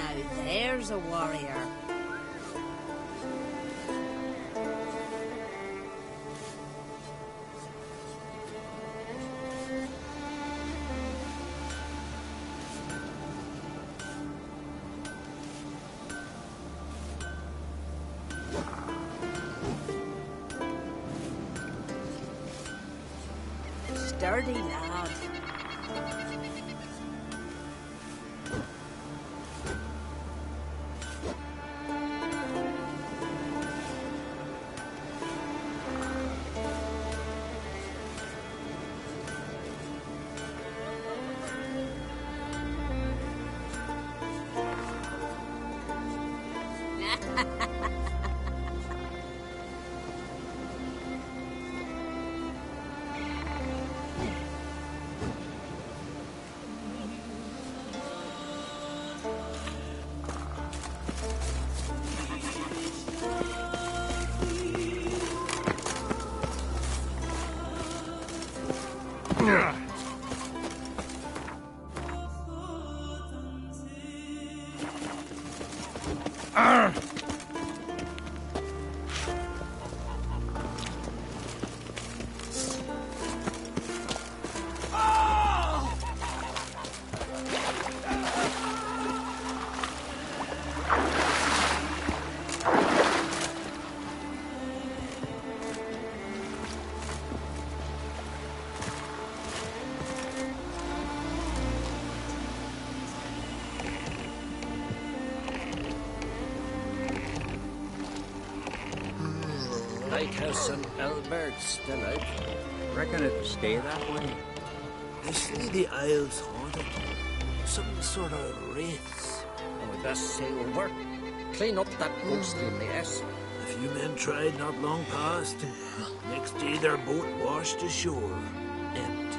Now there's a warrior. Sturdy lad. Lighthouse and Albert still out. Reckon it'll stay that way. I see the Isles haunted. Some sort of wraiths. And we best sail over. Clean up that ghostly mess. A few men tried not long past. Next day their boat washed ashore. Empty.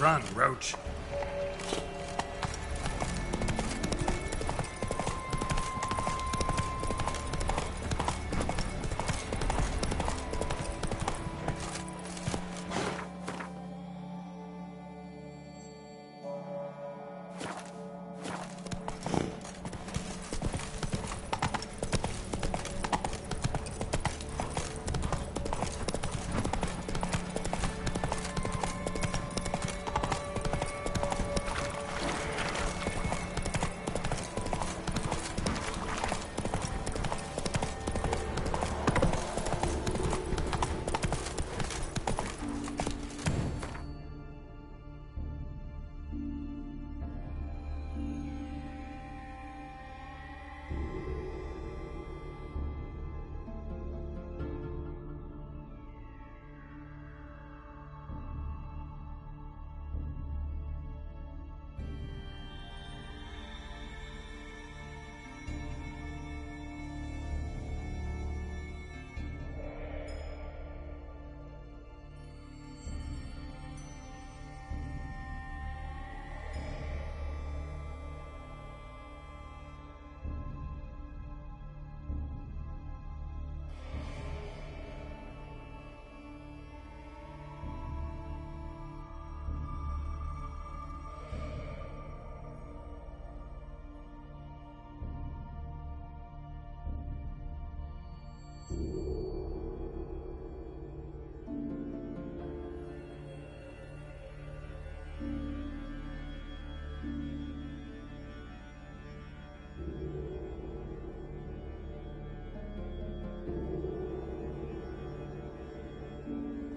Run, Roach.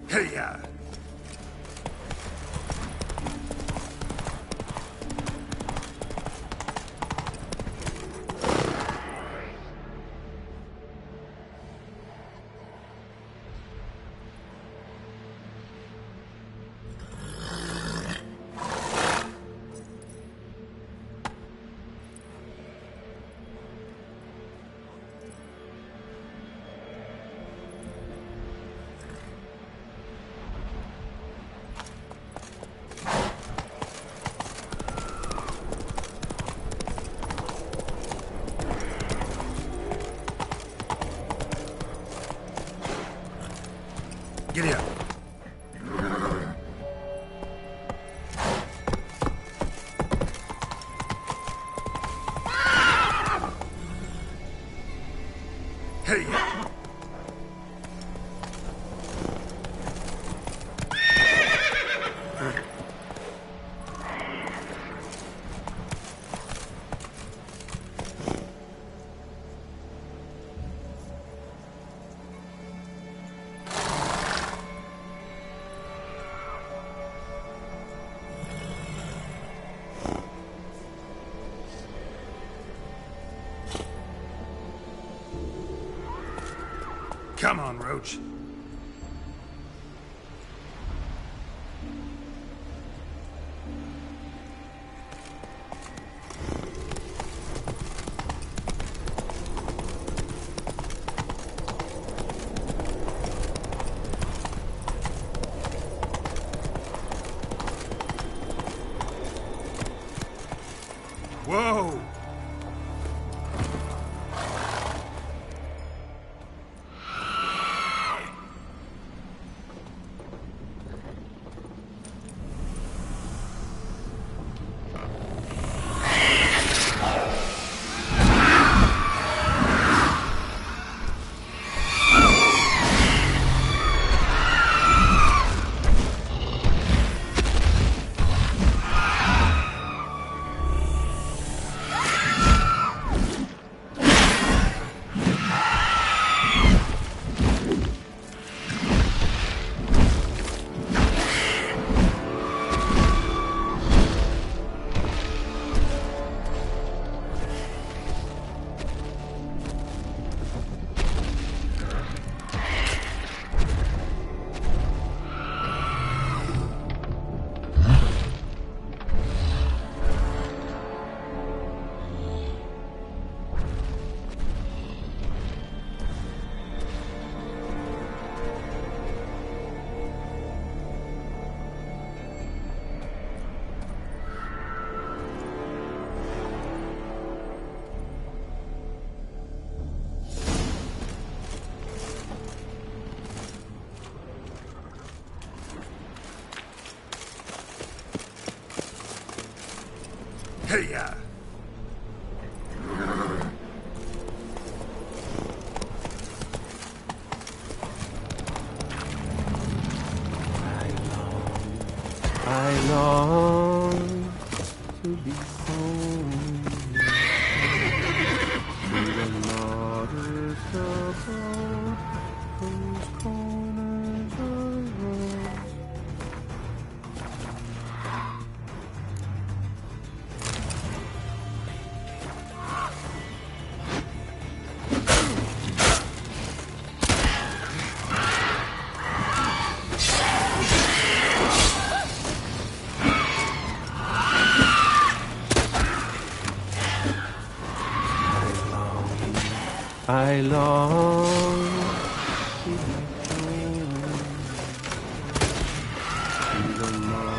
Hey-ya! Giddy up. Hey! Come on, Roach. Whoa! Hey, ya! I long to be home to the modest abode whose corners I roam. I long to be home to the modest.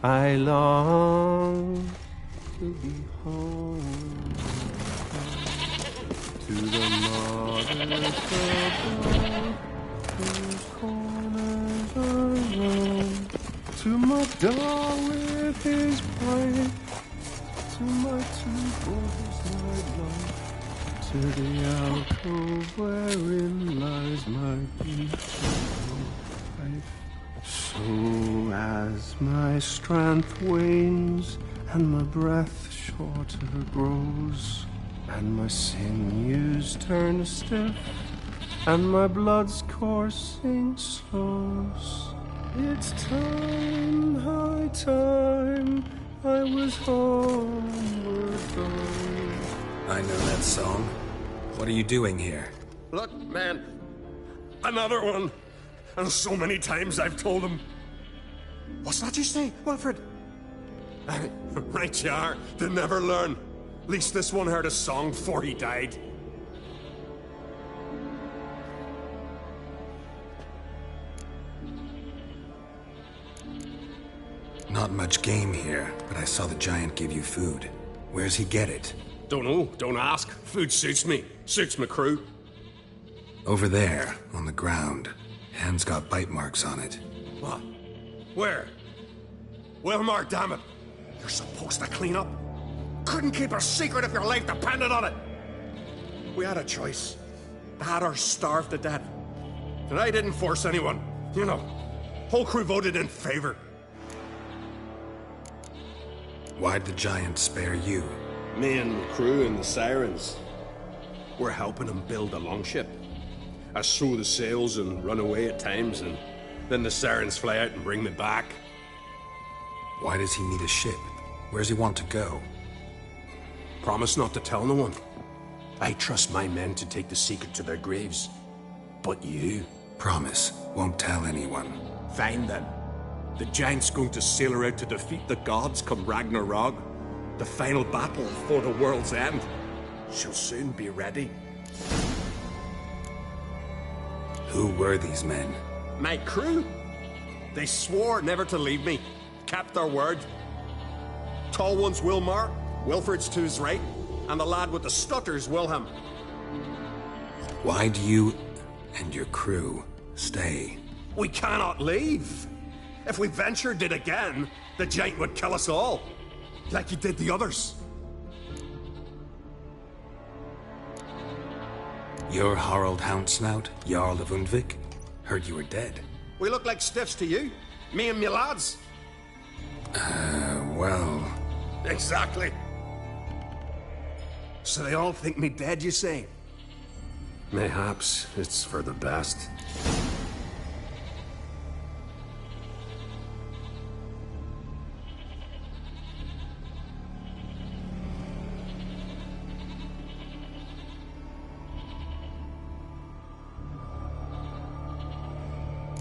I long to be home to the modest abode whose corners I roam, to my dog with his pipe, to my two boys night light, to the alcove wherein lies my beautiful wife. So as my strength wanes and my breath shorter grows, and my sinews turn stiff and my blood's coursing slows, it's time, high time, I was homeward bound. I know that song. What are you doing here? Look, man. Another one. And so many times I've told him. What's that you say, Wilfred? Right you are. They never learn. At least this one heard a song before he died. Not much game here, but I saw the giant give you food. Where's he get it? Don't know. Don't ask. Food suits me. Suits my crew. Over there, on the ground. Hand's got bite marks on it. What? Where? Well, Mark, damn it. You're supposed to clean up. Couldn't keep a secret if your life depended on it. We had a choice. That or starve to death. And I didn't force anyone. You know, whole crew voted in favor. Why'd the giant spare you? Me and the crew and the sirens. We're helping him build a longship. I sew the sails and run away at times, and then the sirens fly out and bring me back. Why does he need a ship? Where's he want to go? Promise not to tell no one. I trust my men to take the secret to their graves. But you? Promise, won't tell anyone. Fine then. The giant's going to sail her out to defeat the gods come Ragnarok. The final battle for the world's end. She'll soon be ready. Who were these men? My crew. They swore never to leave me. Kept their word. Tall one's Wilmar, Wilfred's to his right, and the lad with the stutter's Wilhelm. Why do you and your crew stay? We cannot leave. If we ventured it again, the giant would kill us all. Like he did the others. You're Harald Houndsnout, Jarl of Undvik? Heard you were dead. We look like stiffs to you. Me and me lads. Well... Exactly. So they all think me dead, you say? Mayhaps it's for the best.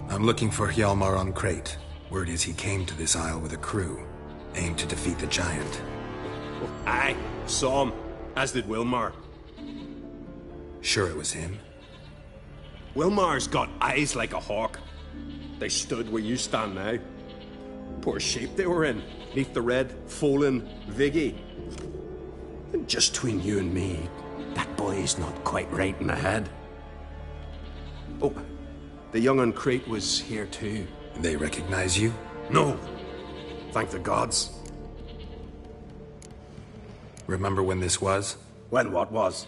I'm looking for Hjalmar on Crate. Word is he came to this isle with a crew, aimed to defeat the giant. Aye, saw him, as did Wilmar. Sure it was him? Wilmar's got eyes like a hawk. They stood where you stand now. Poor shape they were in, neath the red, Folin, Viggy. And just between you and me, that boy's not quite right in the head. Oh, the young on Crate was here too. They recognize you? No. Thank the gods. Remember when this was? When what was?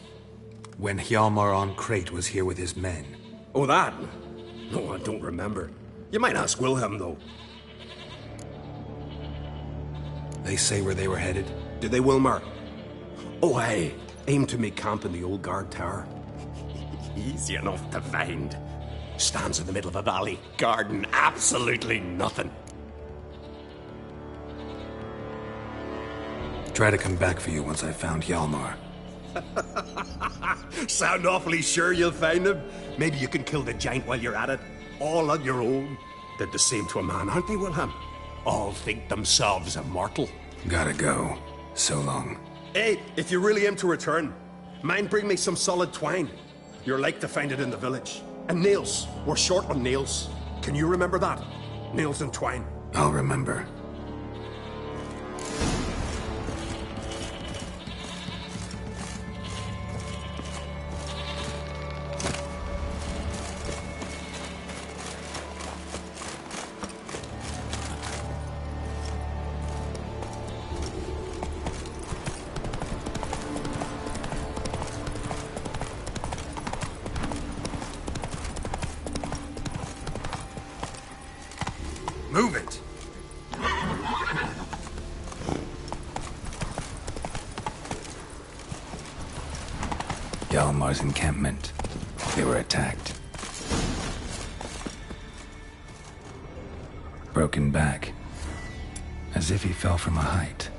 When Hjalmar on Crate was here with his men. Oh, that? No, I don't remember. You might ask Wilhelm, though. They say where they were headed? Did they, Wilmar? Oh, aye. Aim to make camp in the old guard tower. Easy enough to find. Stands in the middle of a valley, garden, absolutely nothing. Try to come back for you once I found Hjalmar. Sound awfully sure you'll find him. Maybe you can kill the giant while you're at it. All on your own. They're the same to a man, aren't they, Wilhelm? All think themselves immortal. Gotta go. So long. Hey, if you really aim to return, mind bring me some solid twine. You're like to find it in the village. And nails. We're short on nails. Can you remember that? Nails and twine. I'll remember. Move it! Hjalmar's encampment. They were attacked. Broken back. As if he fell from a height.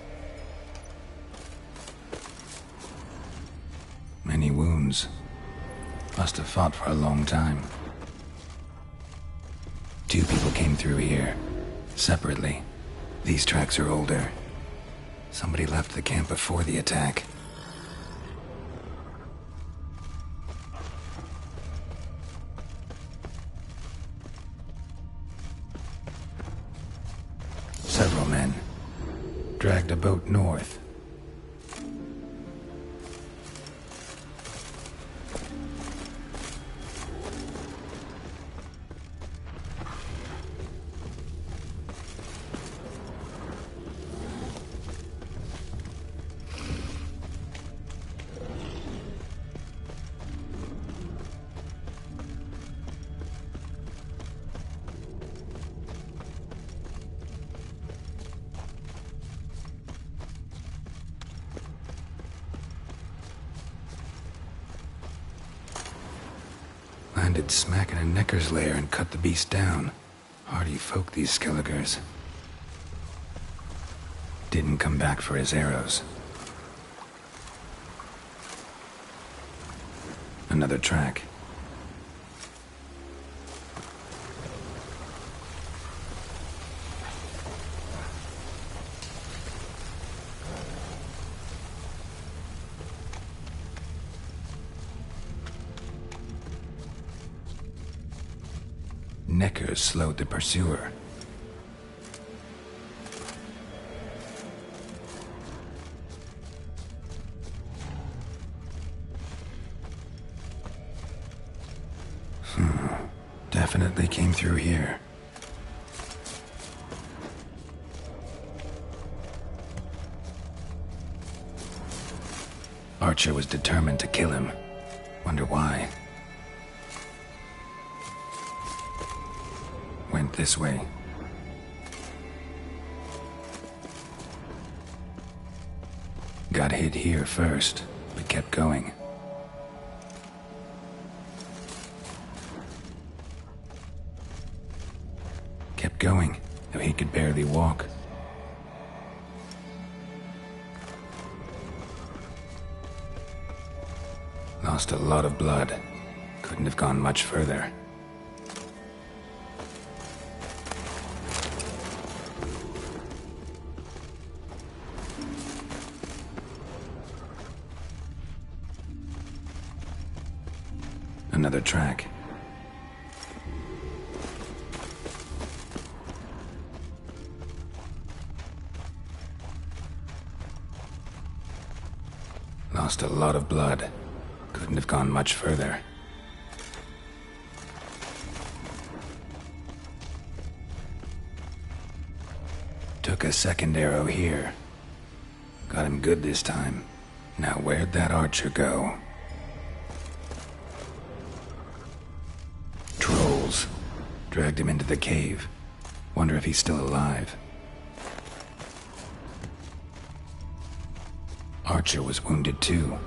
Many wounds. Must have fought for a long time. 2 people came through here, separately. These tracks are older. Somebody left the camp before the attack. Several men dragged a boat north. Landed smack in a necker's lair and cut the beast down. Hardy folk, these Skelligers. Didn't come back for his arrows. Another track. Neckers slowed the pursuer. Definitely came through here. Archer was determined to kill him. Wonder why. Went this way. Got hit here first, but kept going. Kept going, though he could barely walk. Lost a lot of blood. Couldn't have gone much further. Another track. Lost a lot of blood. Couldn't have gone much further. Took a second arrow here. Got him good this time. Now where'd that archer go? Trolls. Dragged him into the cave. Wonder if he's still alive. Archer was wounded too.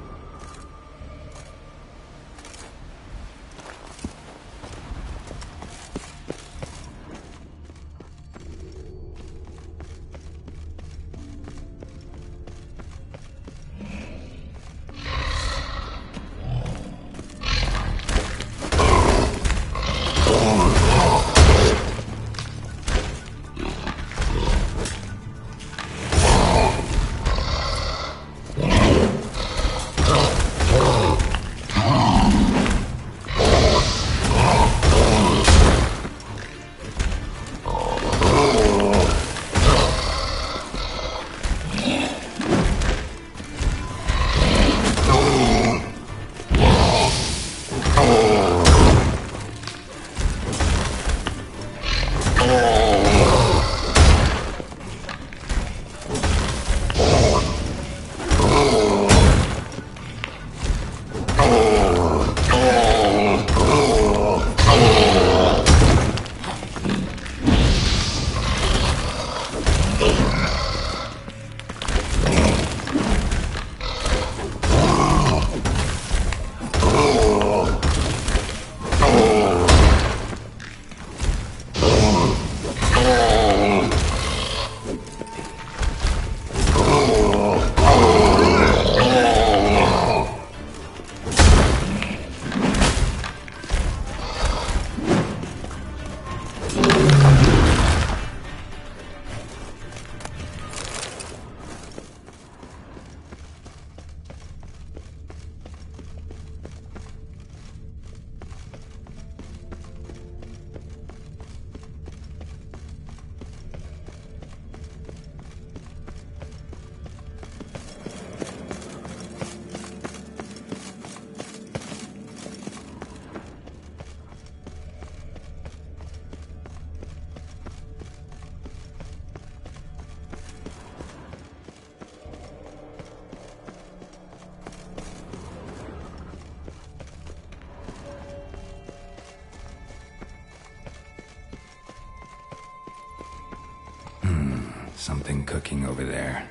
Something cooking over there.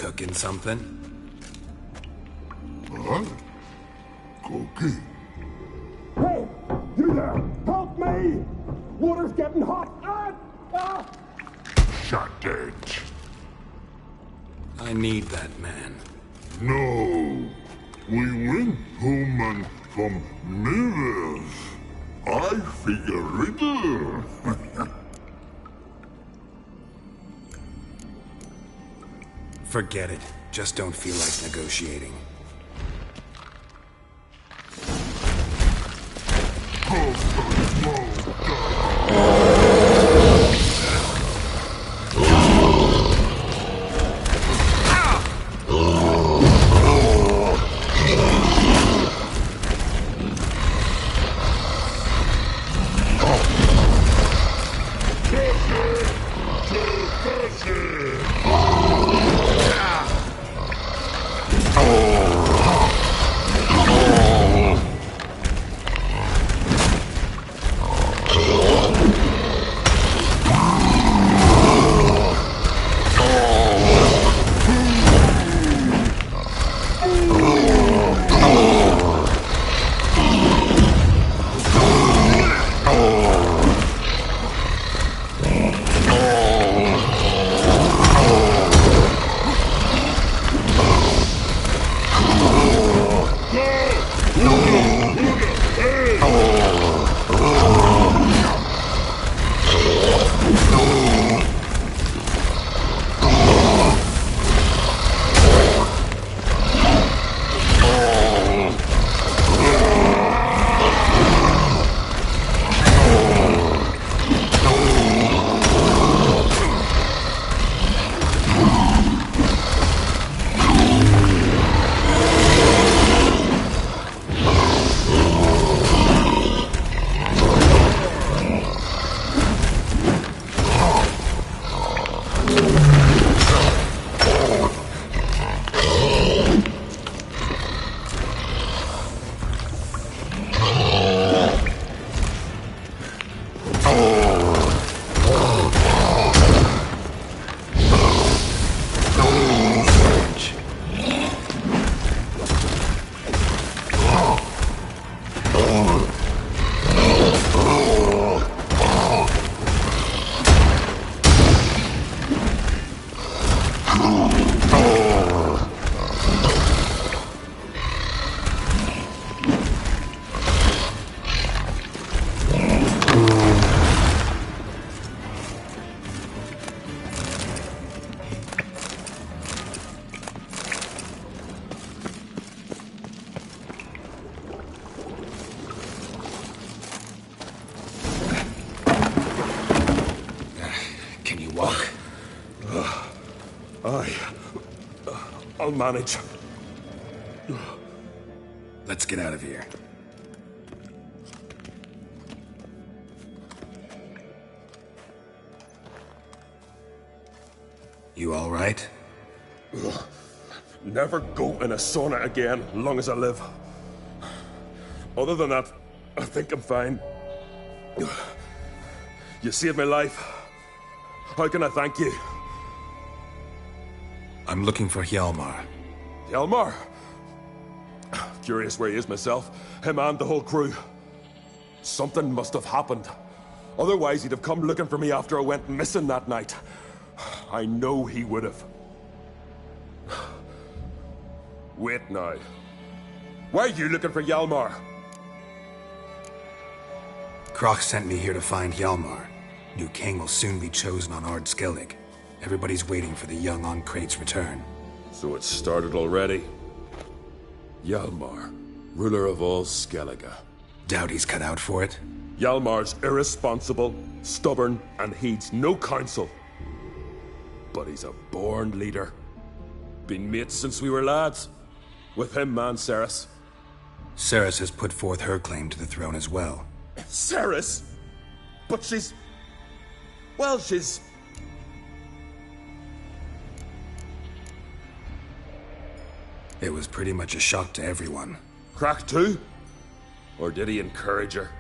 Cooking something? Huh? Cookie? Hey, you there! Help me! Water's getting hot! Shut it. I need that man. No. We went home and from mirrors. I figure riddle. Forget it. Just don't feel like negotiating. I'll manage. Let's get out of here. You all right? Never go in a sauna again, long as I live. Other than that, I think I'm fine. You saved my life. How can I thank you? I'm looking for Hjalmar. Hjalmar? Curious where he is myself. Him and the whole crew. Something must have happened. Otherwise, he'd have come looking for me after I went missing that night. I know he would have. Wait now. Why are you looking for Hjalmar? Kroch sent me here to find Hjalmar. New king will soon be chosen on Ard Skellig. Everybody's waiting for the young Ancrate's return. So it started already. Hjalmar, ruler of all Skellige. Doubt he's cut out for it. Hjalmar's irresponsible, stubborn, and heeds no counsel. But he's a born leader. Been mates since we were lads. With him and Ceres. Ceres has put forth her claim to the throne as well. Ceres? But she's... well, she's... It was pretty much a shock to everyone. Crack too? Or did he encourage her?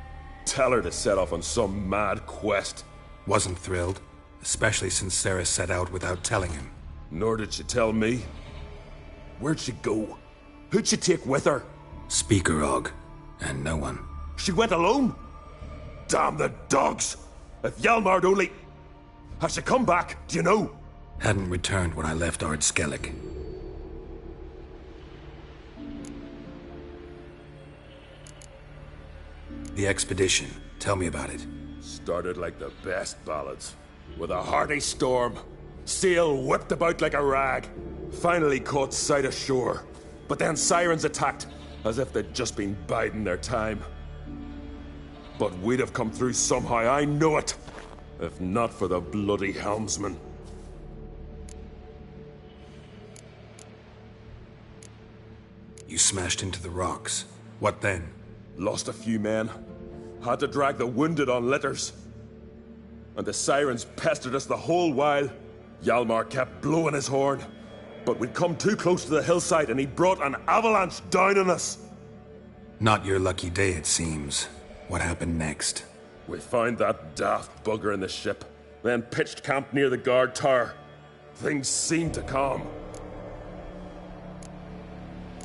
Tell her to set off on some mad quest? Wasn't thrilled, especially since Ceres set out without telling him. Nor did she tell me. Where'd she go? Who'd she take with her? Speaker-og, and no one. She went alone? Damn the dogs! If Hjalmar'd only... Has she come back, do you know? Hadn't returned when I left Ardskellig. The expedition. Tell me about it. Started like the best ballads. With a hearty storm. Sail whipped about like a rag. Finally caught sight of shore. But then sirens attacked, as if they'd just been biding their time. But we'd have come through somehow, I know it. If not for the bloody helmsman. You smashed into the rocks. What then? Lost a few men. Had to drag the wounded on litters. And the sirens pestered us the whole while. Hjalmar kept blowing his horn. But we'd come too close to the hillside and he brought an avalanche down on us. Not your lucky day, it seems. What happened next? We found that daft bugger in the ship, then pitched camp near the guard tower. Things seemed to calm.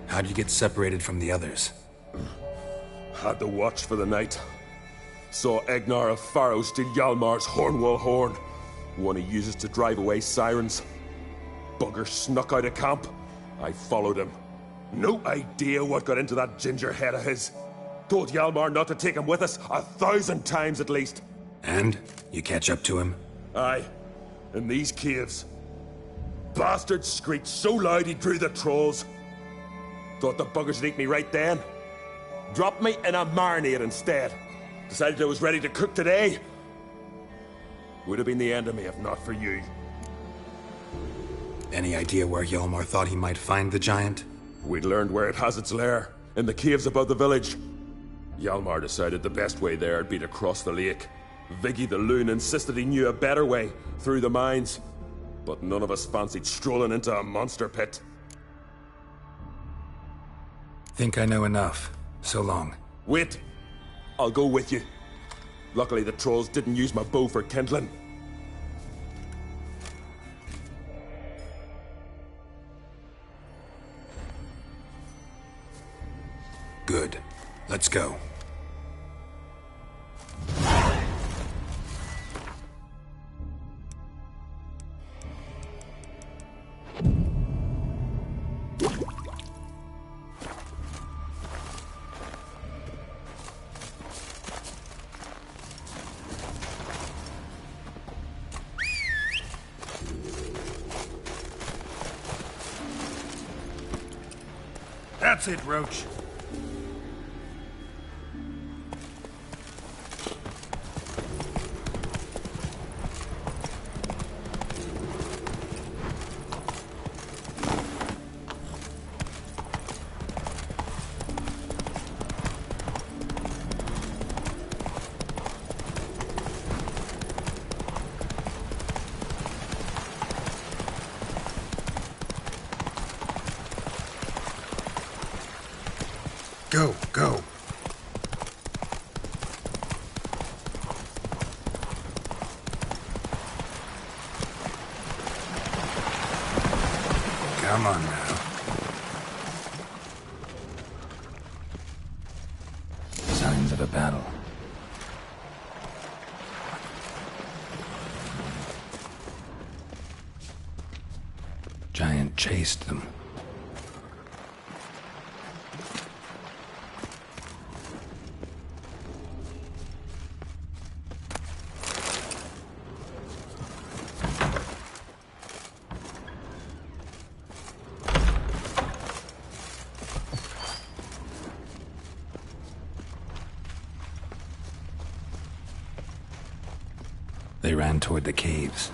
How'd you get separated from the others? Had to watch for the night. Saw Egnar of Faro steal Hjalmar's Hornwall horn, one he uses to drive away sirens. Bugger snuck out of camp. I followed him. No idea what got into that ginger head of his. Told Hjalmar not to take him with us 1,000 times at least. And? You catch up to him? Aye. In these caves. Bastard screeched so loud he drew the trolls. Thought the buggers would eat me right then. Dropped me in a marinade instead. Decided I was ready to cook today. Would have been the end of me if not for you. Any idea where Hjalmar thought he might find the giant? We'd learned where it has its lair, in the caves above the village. Hjalmar decided the best way there would be to cross the lake. Viggy the loon insisted he knew a better way, through the mines. But none of us fancied strolling into a monster pit. Think I know enough. So long. Wait. I'll go with you. Luckily the trolls didn't use my bow for kindling. Good. Let's go. That's it, Roach. Go, go. Come on now. Signs of a battle. Giant chased them. They ran toward the caves.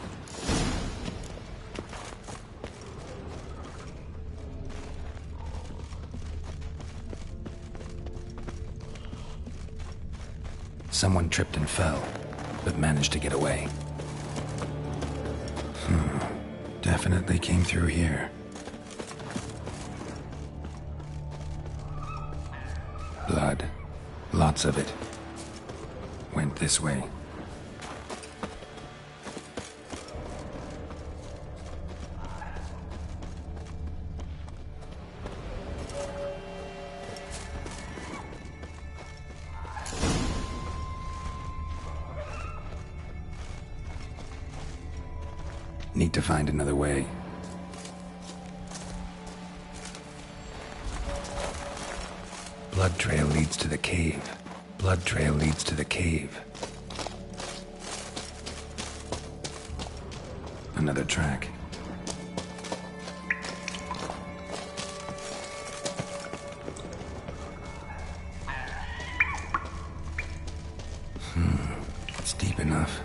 Someone tripped and fell, but managed to get away. Definitely came through here. Blood. Lots of it. Went this way. Need to find another way. Blood trail leads to the cave. Blood trail leads to the cave. Another track. It's deep enough.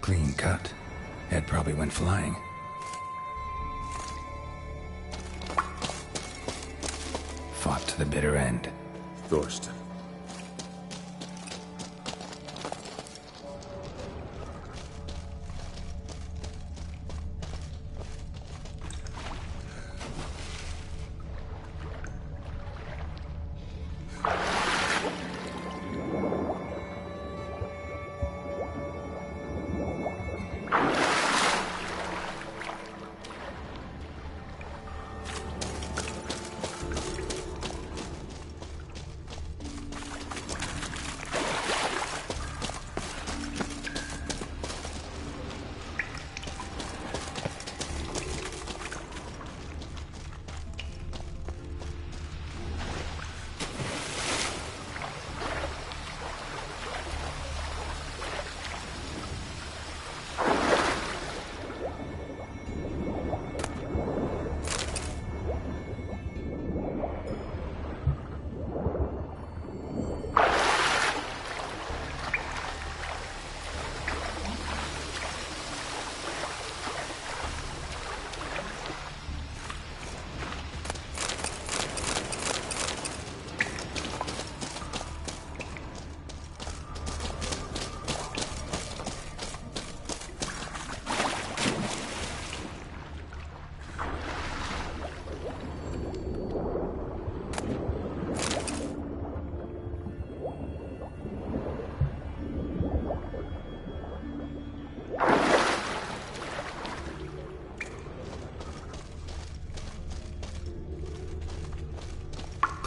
Clean cut. Head probably went flying. Fought to the bitter end. Thorsten.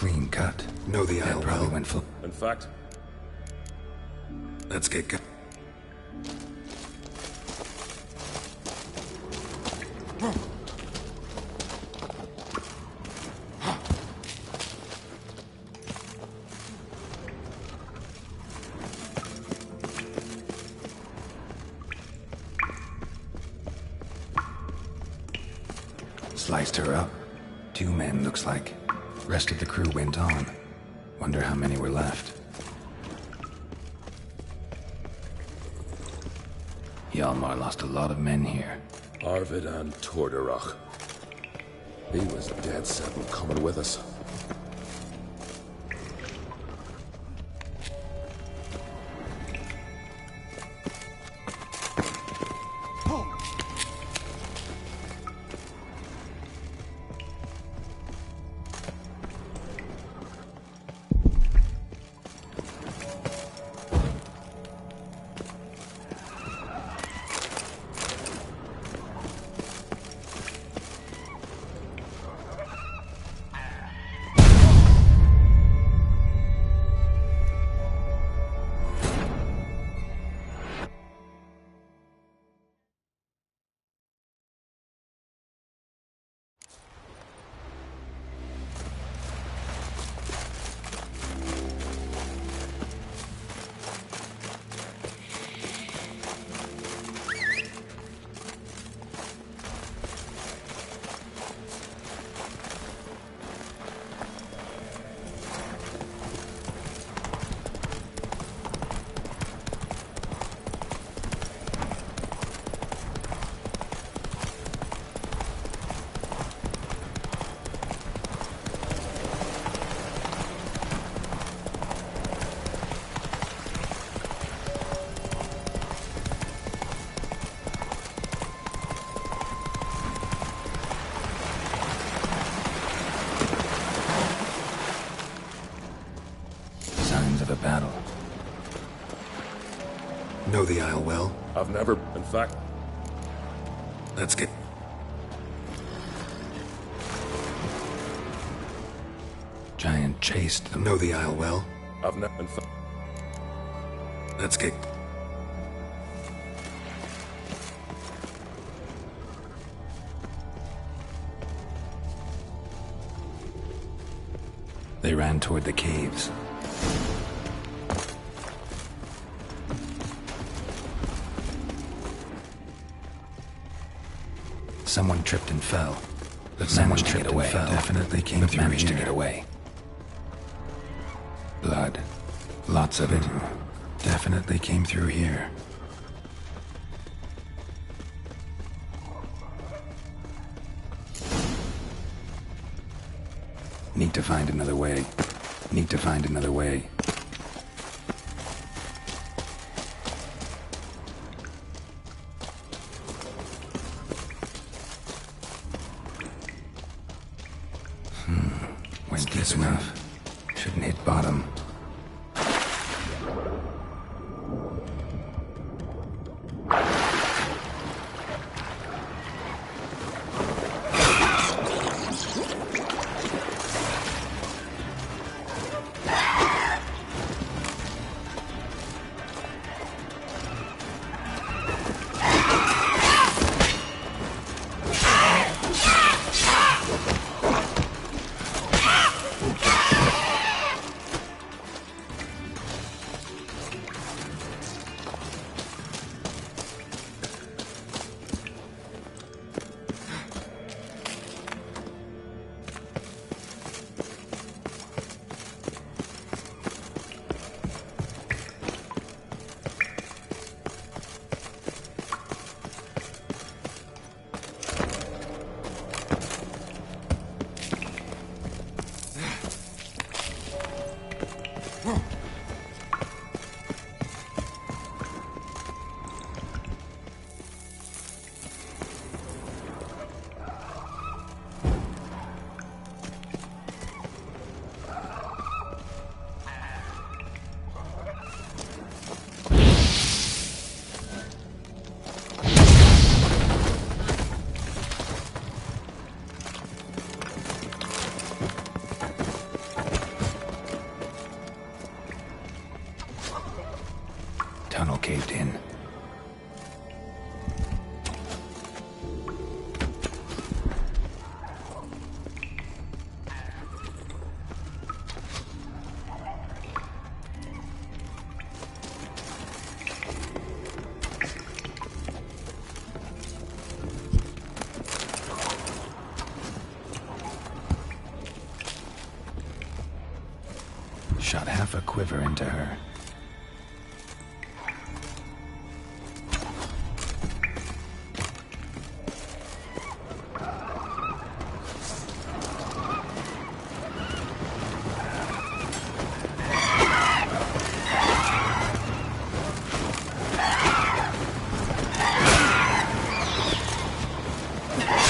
Clean cut. Know the aisle Probably well. went full. In fact, Let's get go. Sliced her up. 2 men, looks like. Rest of the crew went on. Wonder how many were left. Hjalmar lost a lot of men here. Arvid and Torderach. He was dead set on coming with us. the battle. Know the Isle well? I've never, in fact, Let's get... Giant chased them. Know the Isle well? I've never, in fact, Let's get... They ran toward the caves. Someone tripped and fell. But someone tripped to get away. Definitely came But through managed to here. get away. Blood. Lots of it. Definitely came through here. Need to find another way. Need to find another way. Went deep enough. Shouldn't hit bottom. Tunnel caved in. Shot half a quiver into her.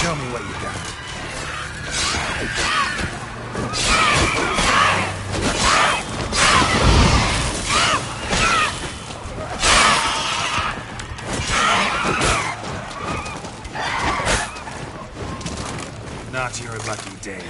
Show me what you got. Not your lucky day.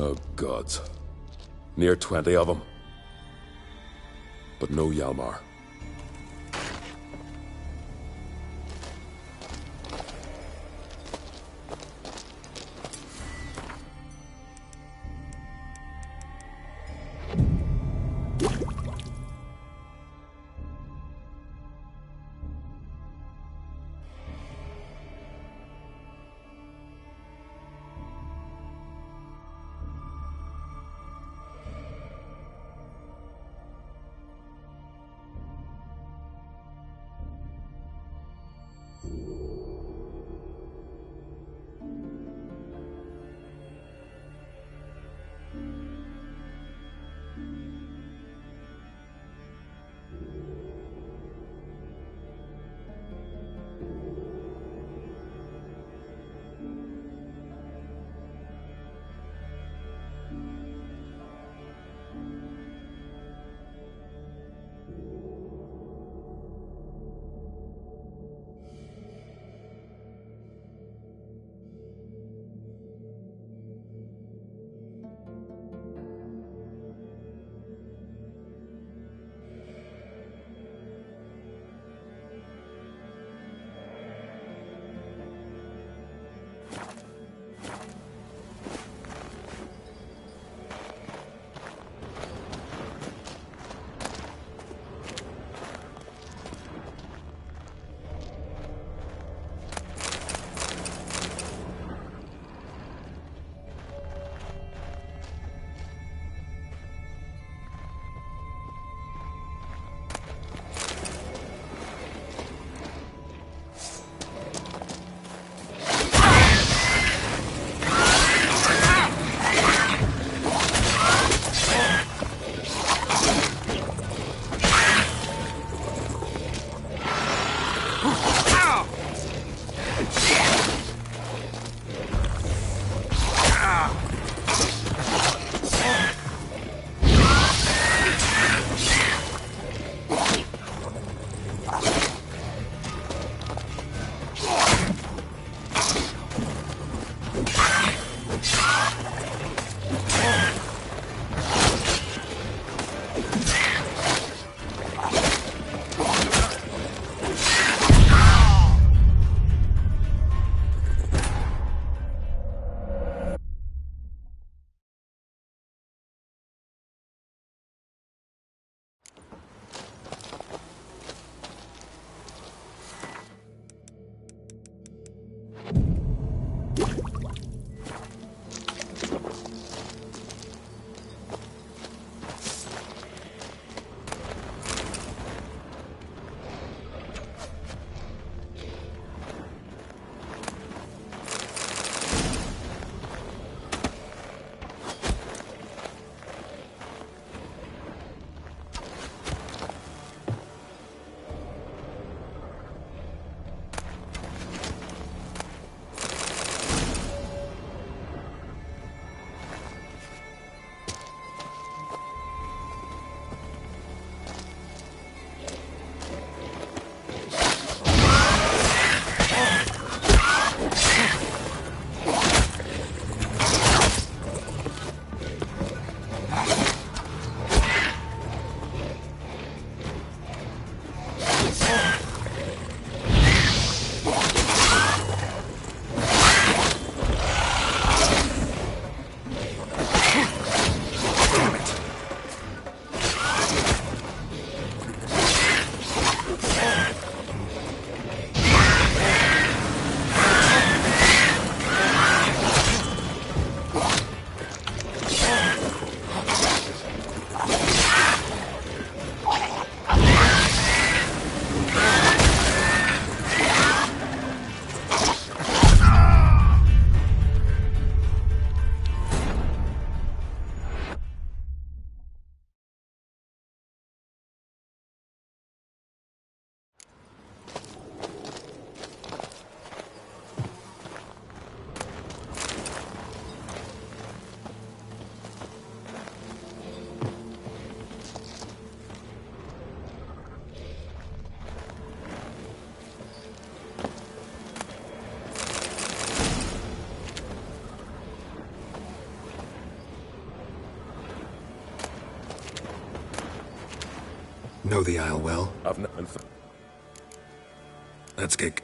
Oh, gods. Near 20 of them. But no Yalmar. Know the Isle well? I've Let's get...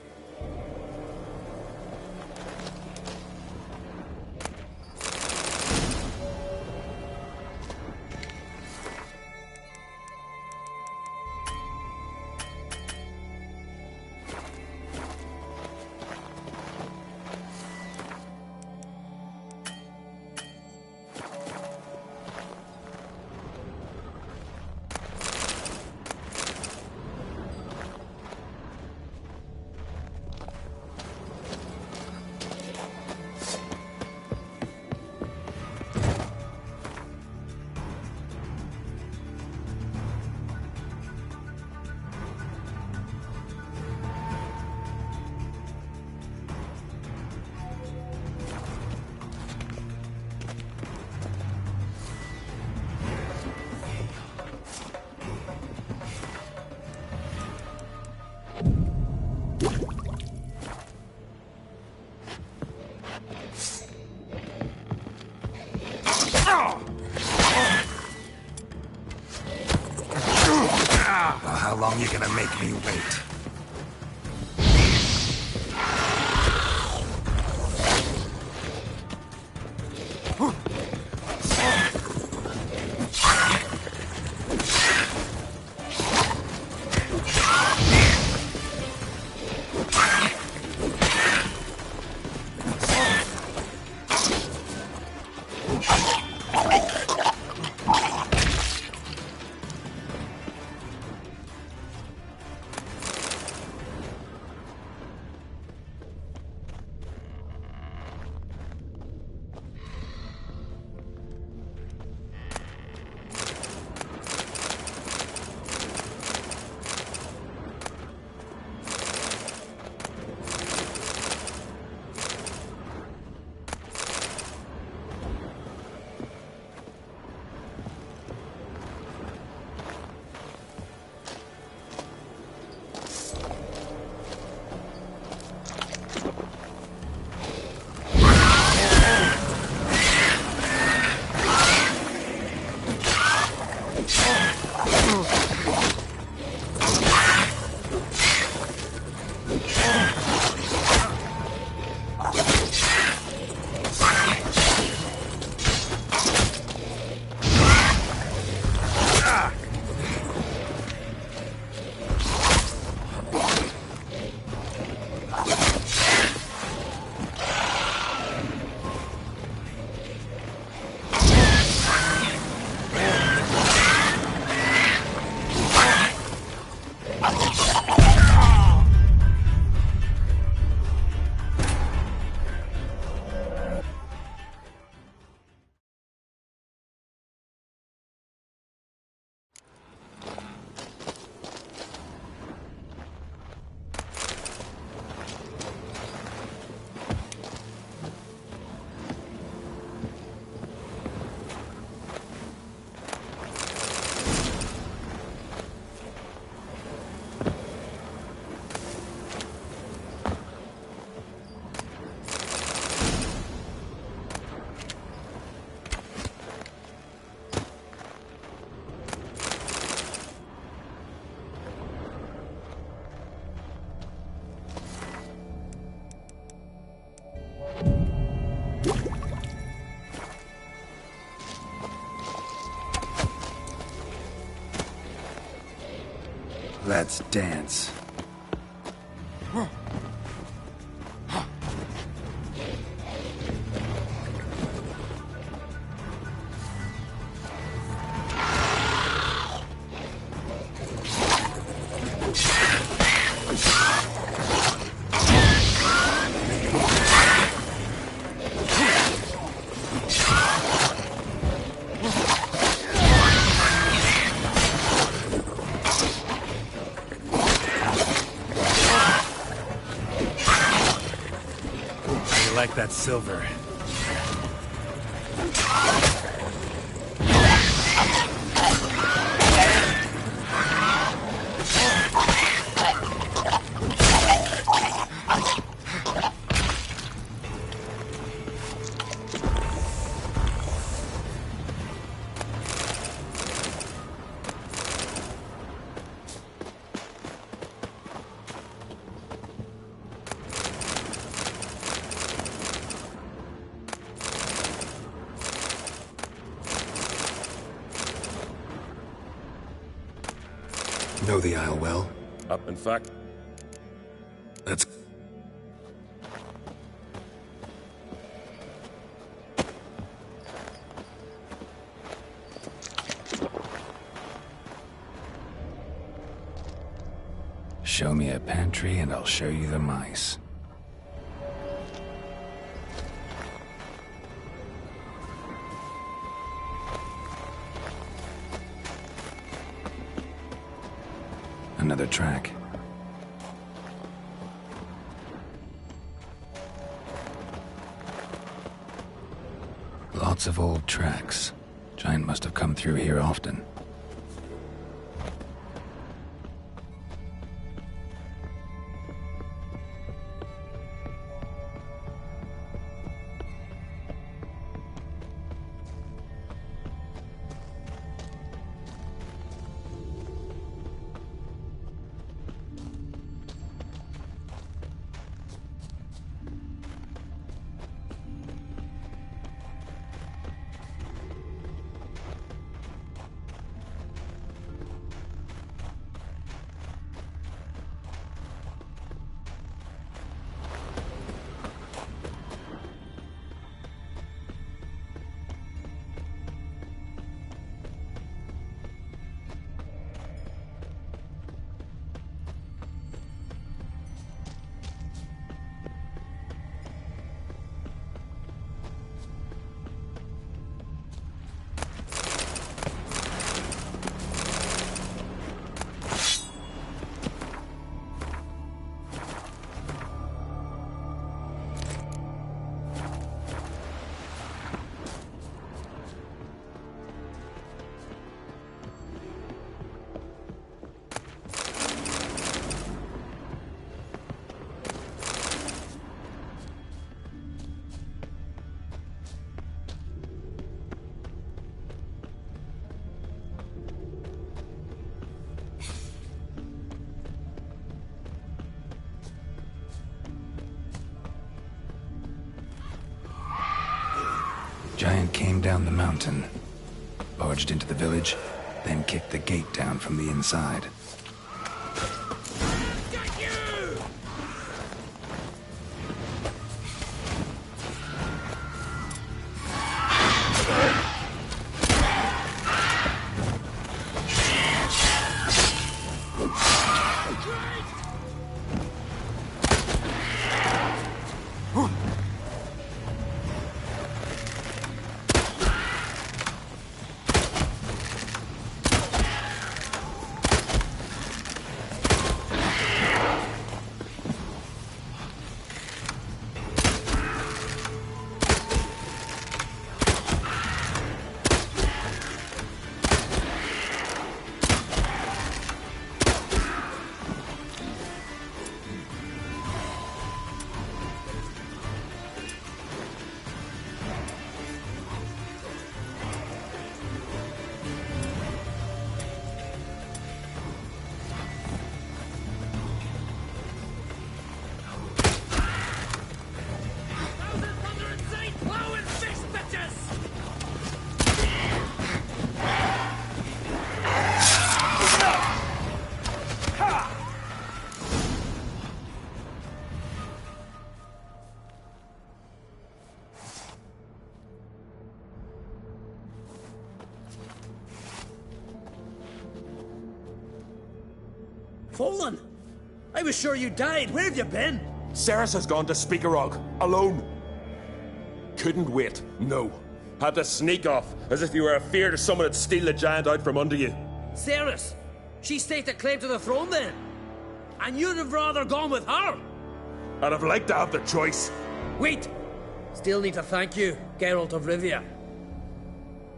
How long you gonna make me wait? Let's dance. Like that silver. Know the Isle well? In fact, Let's... Show me a pantry and I'll show you the mice. Another track. Lots of old tracks. Giant must have come through here often. Giant came down the mountain, barged into the village, then kicked the gate down from the inside. Fallen! I was sure you died. Where have you been? Ceres has gone to Speakerog, alone. Couldn't wait, no. Had to sneak off, as if you were afeard of someone would steal the giant out from under you. Ceres? She staked a claim to the throne then? And you'd have rather gone with her? I'd have liked to have the choice. Wait! Still need to thank you, Geralt de Rivia.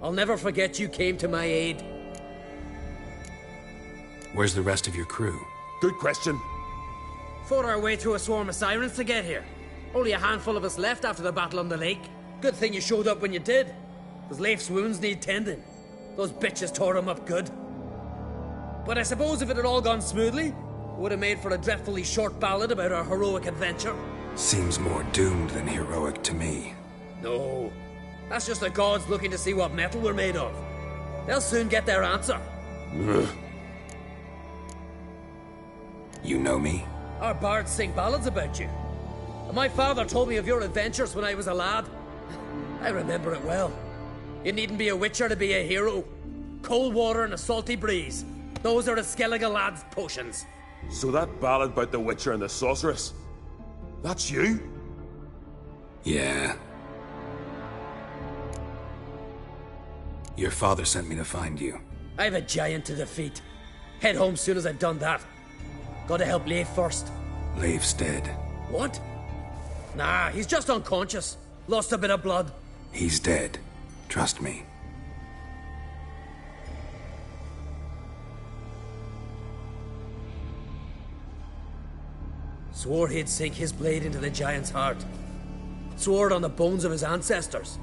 I'll never forget you came to my aid. Where's the rest of your crew? Good question. Fought our way through a swarm of sirens to get here. Only a handful of us left after the battle on the lake. Good thing you showed up when you did. Because Leif's wounds need tending. Those bitches tore him up good. But I suppose if it had all gone smoothly, it would have made for a dreadfully short ballad about our heroic adventure. Seems more doomed than heroic to me. No. That's just the gods looking to see what metal we're made of. They'll soon get their answer. You know me? Our bards sing ballads about you. And my father told me of your adventures when I was a lad. I remember it well. You needn't be a witcher to be a hero. Cold water and a salty breeze. Those are the Skellige lad's potions. So that ballad about the Witcher and the Sorceress, that's you? Yeah. Your father sent me to find you. I have a giant to defeat. Head home soon as I've done that. Gotta help Leif first. Leif's dead. What? Nah, he's just unconscious. Lost a bit of blood. He's dead. Trust me. Swore he'd sink his blade into the giant's heart. Swore it on the bones of his ancestors.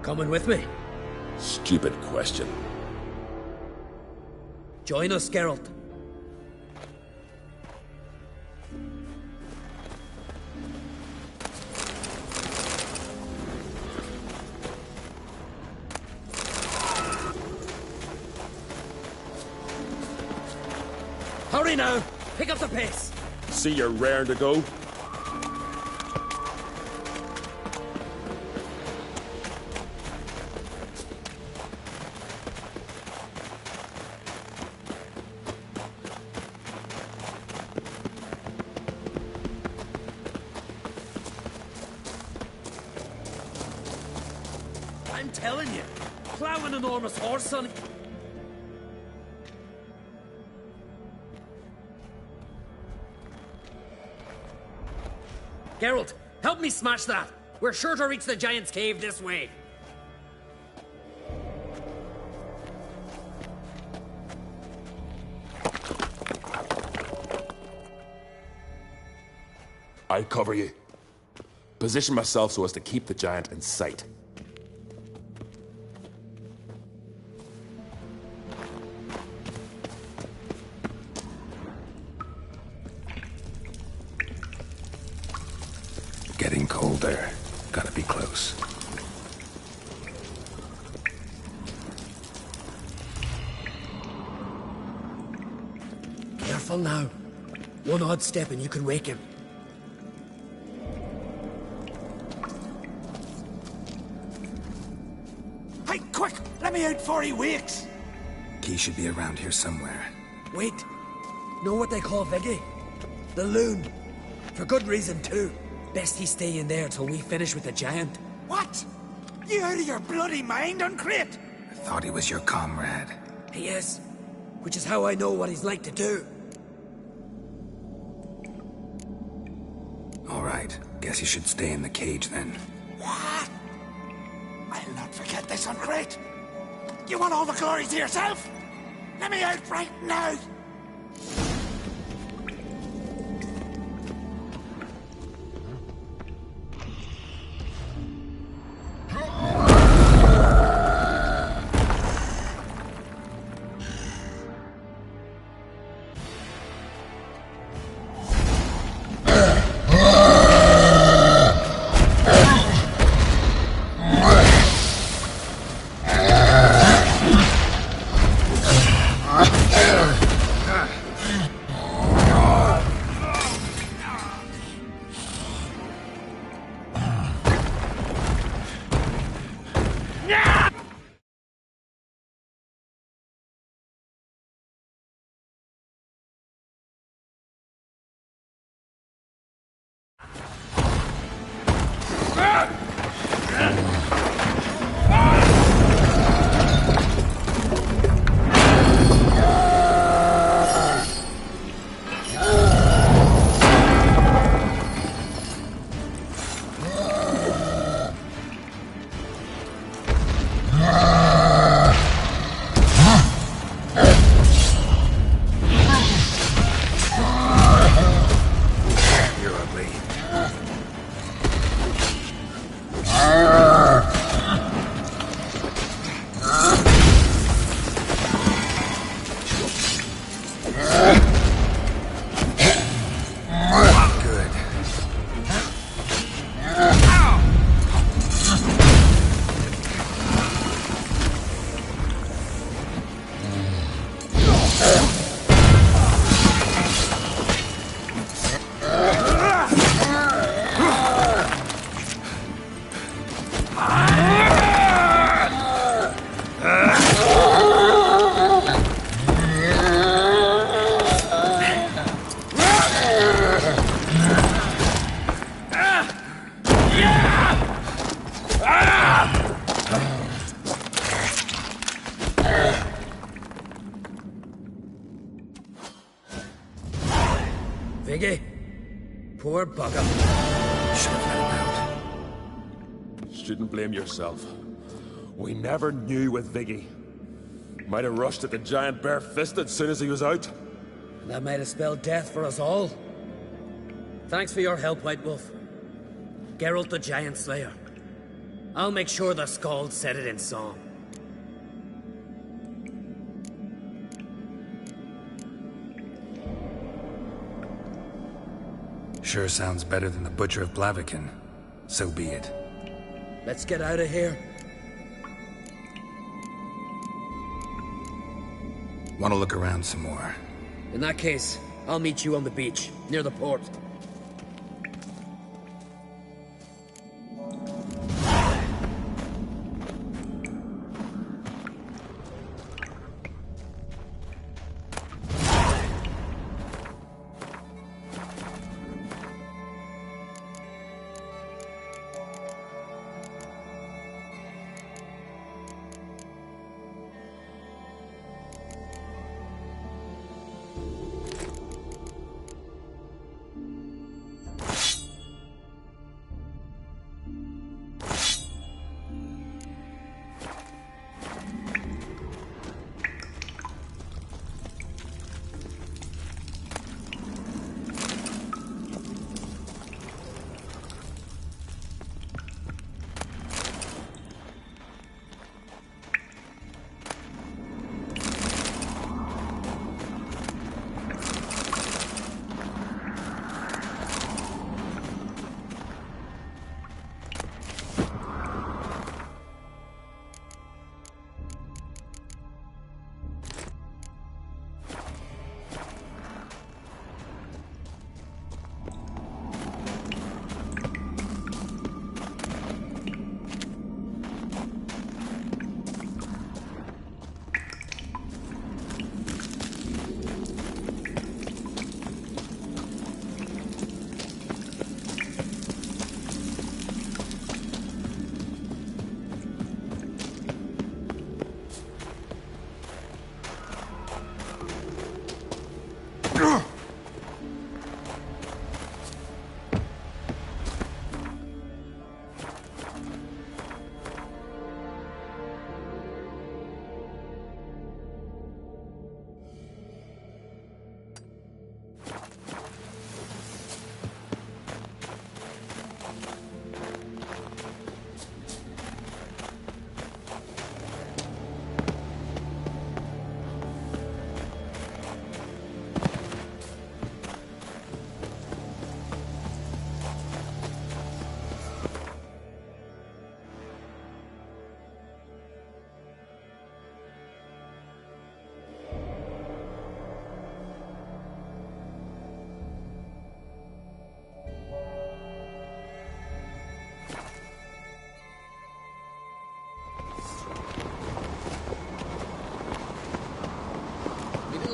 Coming with me? Stupid question. Join us, Geralt. Hurry now! Pick up the pace! See you're raring to go? I'm telling you, plow an enormous horse, son. Geralt, help me smash that. We're sure to reach the giant's cave this way. I'll cover you. Position myself so as to keep the giant in sight. Getting colder. Gotta be close. Careful now. One odd step and you can wake him. Hey, quick! Let me out before he wakes! Key should be around here somewhere. Wait. Know what they call Viggy? The loon. For good reason, too. Best he stay in there till we finish with the giant. What? You out of your bloody mind, Uncrate? I thought he was your comrade. He is. Which is how I know what he's like to do. All right. Guess you should stay in the cage then. What? I'll not forget this, Uncrate. You want all the glory to yourself? Let me out right now! bugger. Should have let him out. Shouldn't blame yourself. We never knew with Viggy. Might have rushed at the giant bare-fisted as soon as he was out. That might have spelled death for us all. Thanks for your help, White Wolf. Geralt the Giant Slayer. I'll make sure the Scald said it in song. Sure sounds better than the Butcher of Blaviken. So be it. Let's get out of here. Want to look around some more? In that case, I'll meet you on the beach, near the port.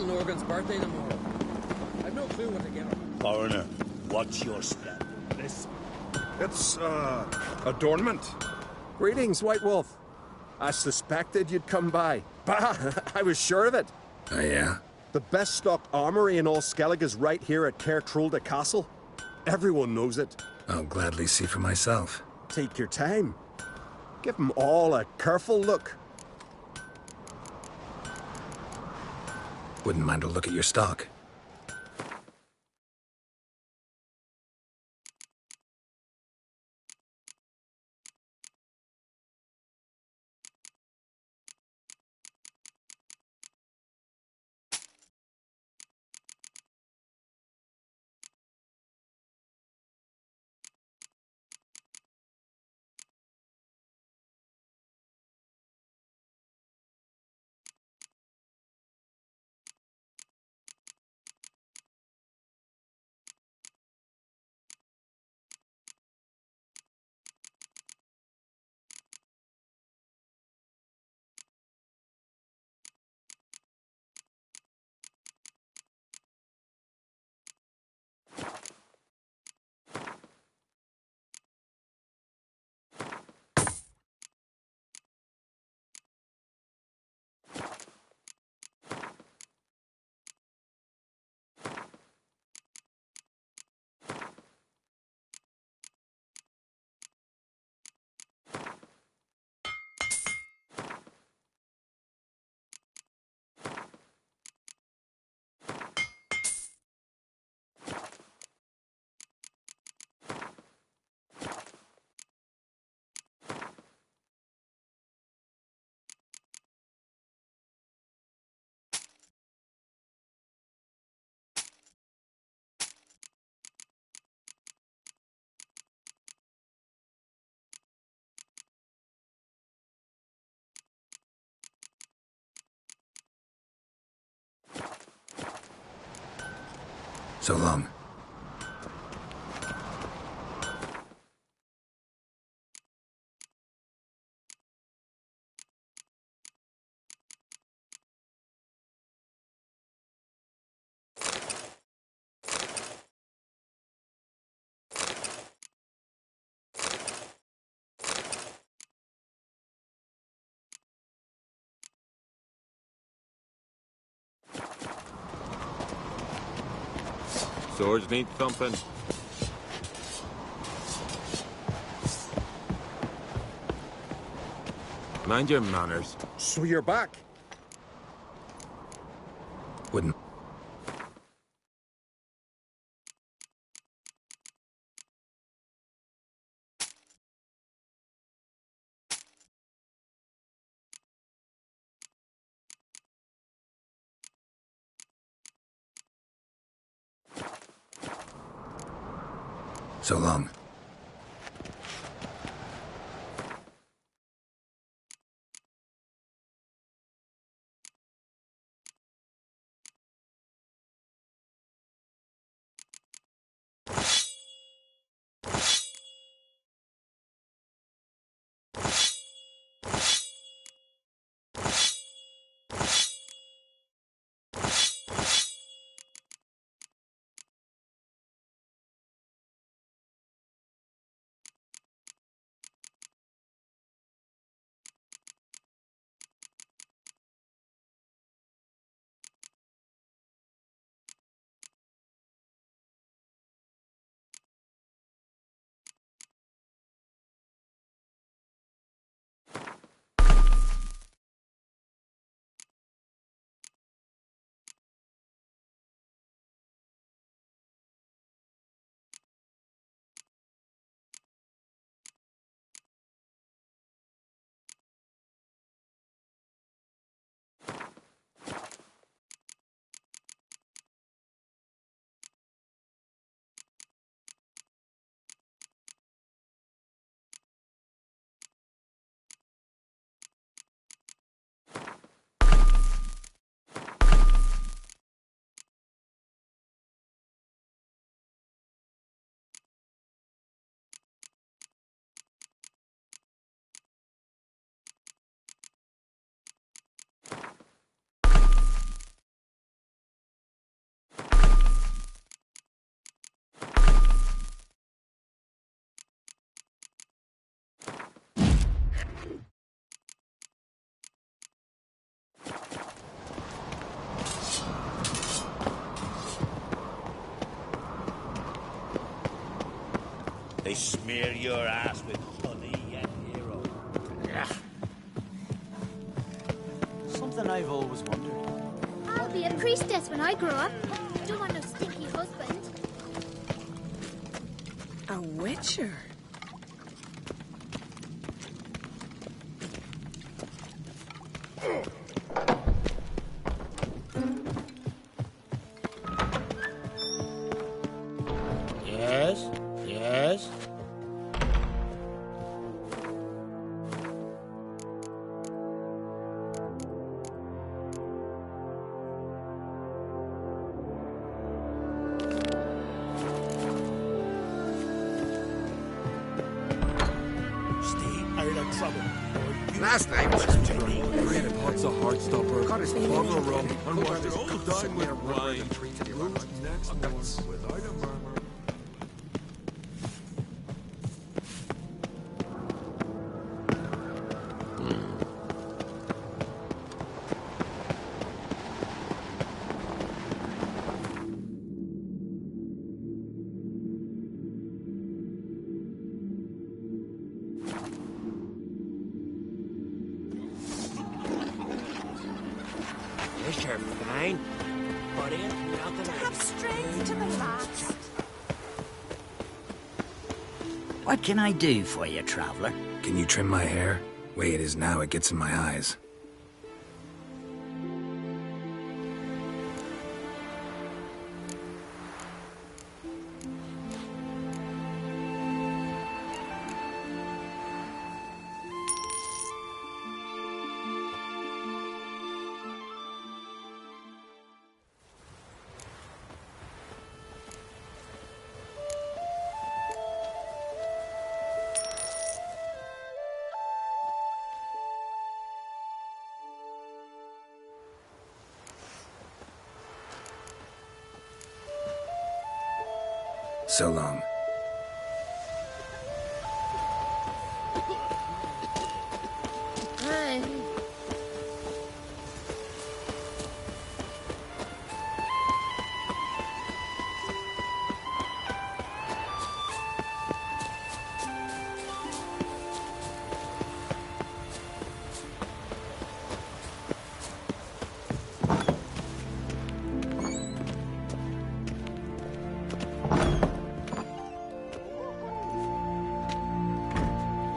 Morgan's birthday tomorrow. I've no clue what to get her. Foreigner, what's your spell? This... It's, adornment. Greetings, White Wolf. I suspected you'd come by. Bah, I was sure of it. Oh, yeah? The best stocked armory in all Skellig is right here at Cairtrolda Castle. Everyone knows it. I'll gladly see for myself. Take your time. Give them all a careful look. Wouldn't mind a look at your stock. So long. Swords need thumping. Mind your manners. So you're back? Wouldn't. So long. They smear your ass with honey and hero. Yeah. Something I've always wondered. I'll be a priestess when I grow up. Don't want no stinky husband. A witcher? Yes? Yes? Last night was Bread and hot's a heart stopper. got his Bottle of rum. and And watch it all dine with wine. Rose next morning without a murmur. Yes, you're fine. But ain't nothing Have strength to the last. What can I do for you, traveler? Can you trim my hair? Way it is now, it gets in my eyes. So long. Hi.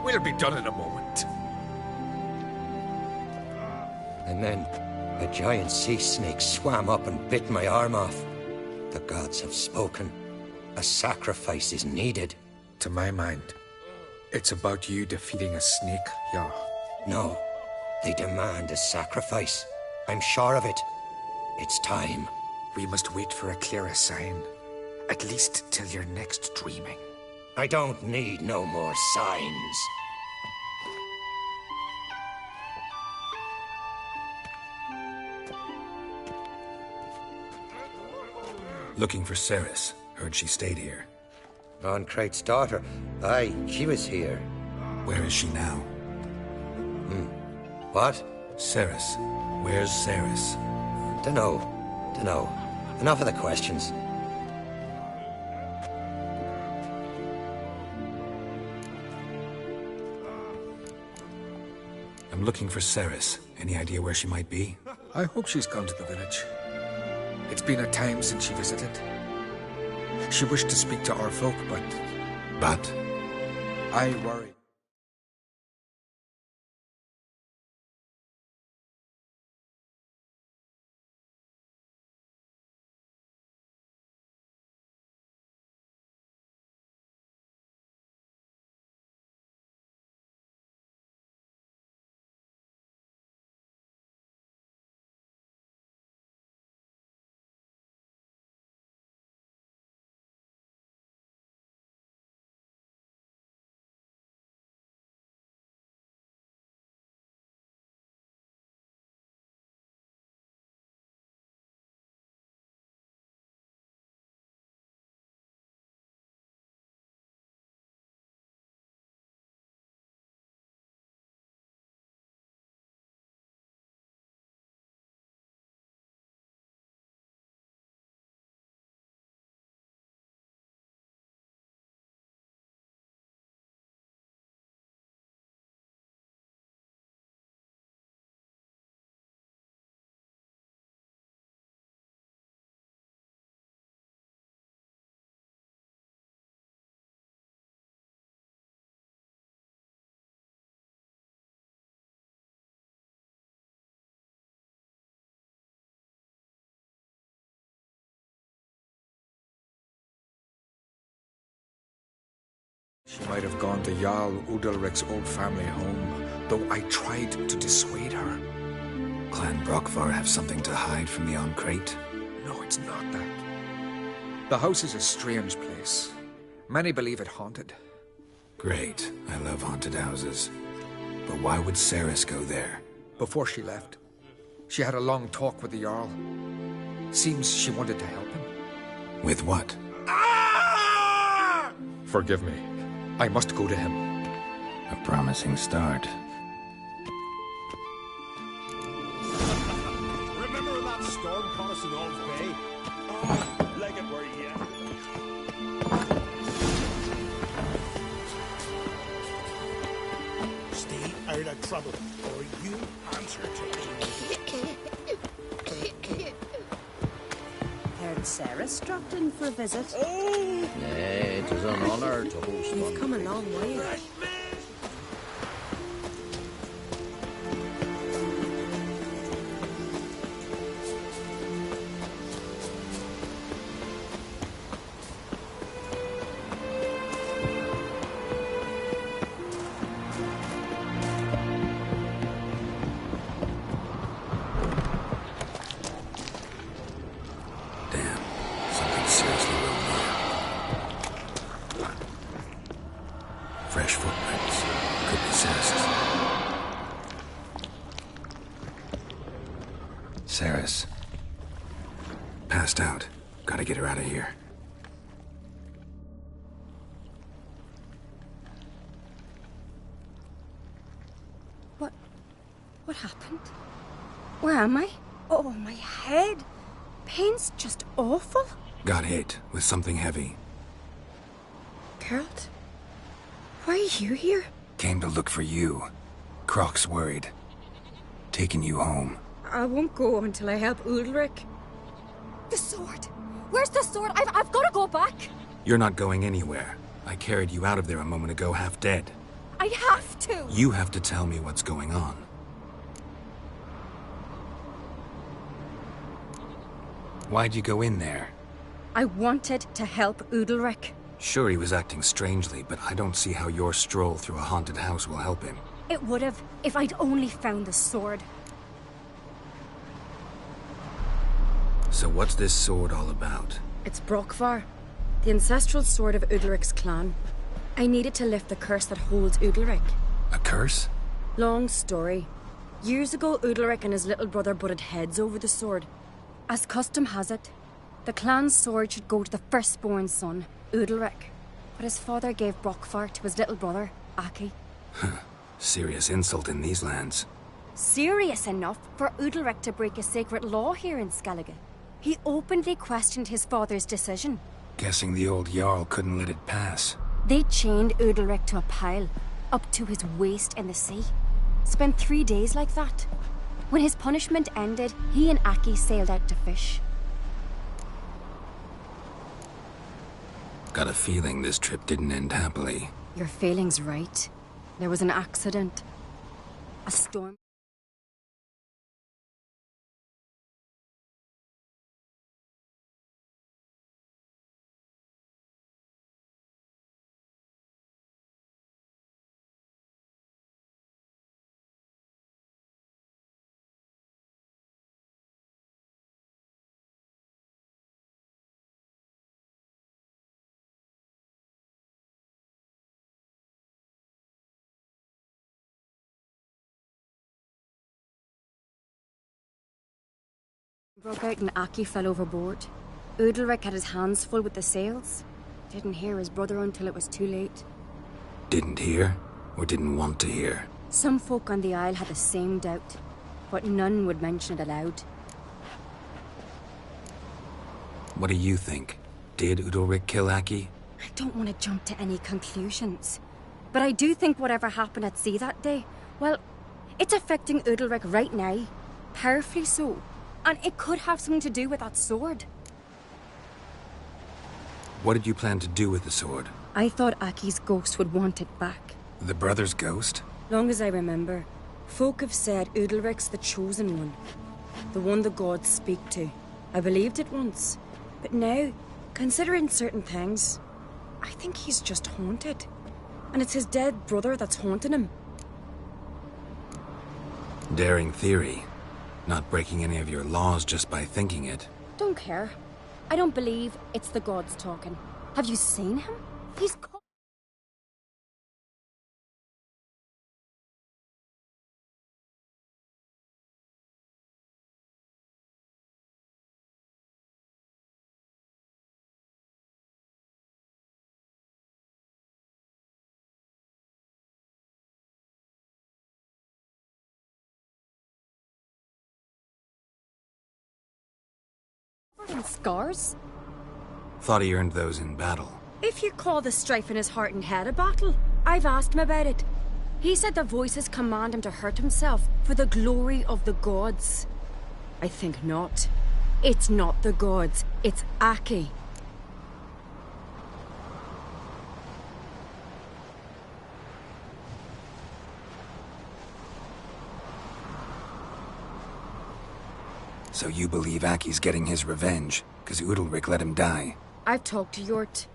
We'll be done in a moment. And then a giant sea snake swam up and bit my arm off. The gods have spoken. A sacrifice is needed. To my mind, it's about you defeating a snake, yeah. No, they demand a sacrifice. I'm sure of it. It's time. We must wait for a clearer sign. At least till your next dreaming. I don't need no more signs. Looking for Ceres. Heard she stayed here. Von Krait's daughter. Aye, she was here. Where is she now? What? Ceres. Where's Ceres? Dunno. Enough of the questions. I'm looking for Ceres. Any idea where she might be? I hope she's gone to the village. It's been a time since she visited. She wished to speak to our folk, but... But? I worry. She might have gone to Jarl Udalric's old family home, though I tried to dissuade her. Clan Brockvar have something to hide from the Crate? No, it's not that. The house is a strange place. Many believe it haunted. Great. I love haunted houses. But why would Ceres go there? Before she left, she had a long talk with the Jarl. Seems she wanted to help him. With what? Forgive me. I must go to him. A promising start. Remember when that storm caught us in Old Bay? Oh, like it were yet. Stay out of trouble, or you answer to me. Heard Ceres dropped in for a visit. Nay, it is an honor to host one. You've come a long way. Fresh footprints. Could be Ceres's. Ceres. Passed out. Gotta get her out of here. What happened? Where am I? Oh, my head. Pain's just awful. Got hit with something heavy. Geralt? Why are you here? Came to look for you. Croc's worried. Taking you home. I won't go until I help Ulrich. The sword! Where's the sword? I've got to go back! You're not going anywhere. I carried you out of there a moment ago half dead. I have to! You have to tell me what's going on. Why'd you go in there? I wanted to help Ulrich. Sure, he was acting strangely, but I don't see how your stroll through a haunted house will help him. It would have, if I'd only found the sword. So what's this sword all about? It's Brokvar, the ancestral sword of Ulrich's clan. I needed to lift the curse that holds Ulrich. A curse? Long story. Years ago, Ulrich and his little brother butted heads over the sword. As custom has it, the clan's sword should go to the firstborn son, Ulrich. But his father gave Brokvar to his little brother, Aki. Serious insult in these lands. Serious enough for Ulrich to break a sacred law here in Skellige. He openly questioned his father's decision. Guessing the old Jarl couldn't let it pass. They chained Ulrich to a pile, up to his waist in the sea. Spent 3 days like that. When his punishment ended, he and Aki sailed out to fish. Got a feeling this trip didn't end happily. Your feeling's right. There was an accident. A storm. Broke out and Aki fell overboard. Ulrich had his hands full with the sails. Didn't hear his brother until it was too late. Didn't hear? Or didn't want to hear? Some folk on the Isle had the same doubt, but none would mention it aloud. What do you think? Did Ulrich kill Aki? I don't want to jump to any conclusions. But I do think whatever happened at sea that day, well, it's affecting Ulrich right now. Powerfully so. And it could have something to do with that sword. What did you plan to do with the sword? I thought Aki's ghost would want it back. The brother's ghost? Long as I remember, folk have said Ulrich's the chosen one. The one the gods speak to. I believed it once. But now, considering certain things, I think he's just haunted. And it's his dead brother that's haunting him. Daring theory. Not breaking any of your laws just by thinking it. Don't care. I don't believe it's the gods talking. Have you seen him? He's and scars? Thought he earned those in battle. If you call the strife in his heart and head a battle, I've asked him about it. He said the voices command him to hurt himself for the glory of the gods. I think not. It's not the gods, it's Aki. So you believe Aki's getting his revenge, because Ulrich let him die? I've talked to Jort.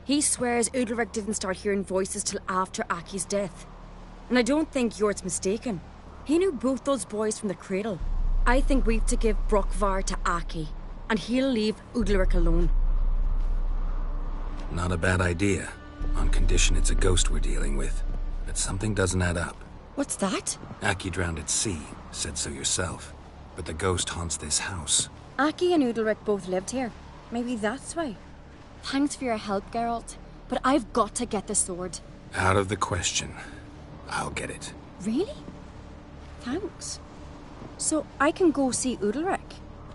He swears Ulrich didn't start hearing voices till after Aki's death. And I don't think Jort's mistaken. He knew both those boys from the cradle. I think we've to give Brokvar to Aki, and he'll leave Ulrich alone. Not a bad idea, on condition it's a ghost we're dealing with. But something doesn't add up. What's that? Aki drowned at sea, said so yourself. But the ghost haunts this house. Aki and Ulrich both lived here. Maybe that's why. Thanks for your help, Geralt. But I've got to get the sword. Out of the question. I'll get it. Really? Thanks. So I can go see Udalric?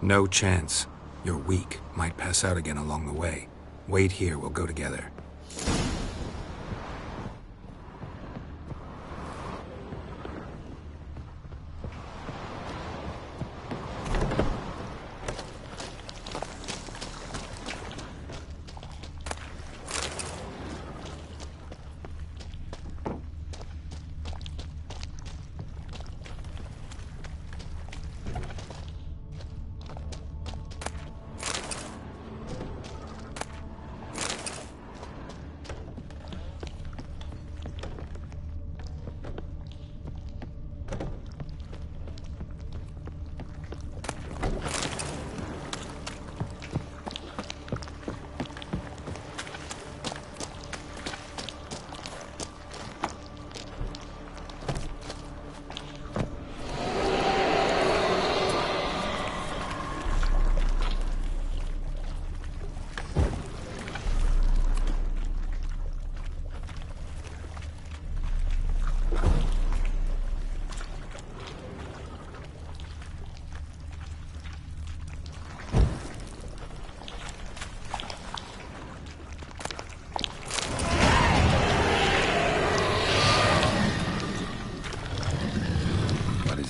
No chance. You're weak. Might pass out again along the way. Wait here, we'll go together.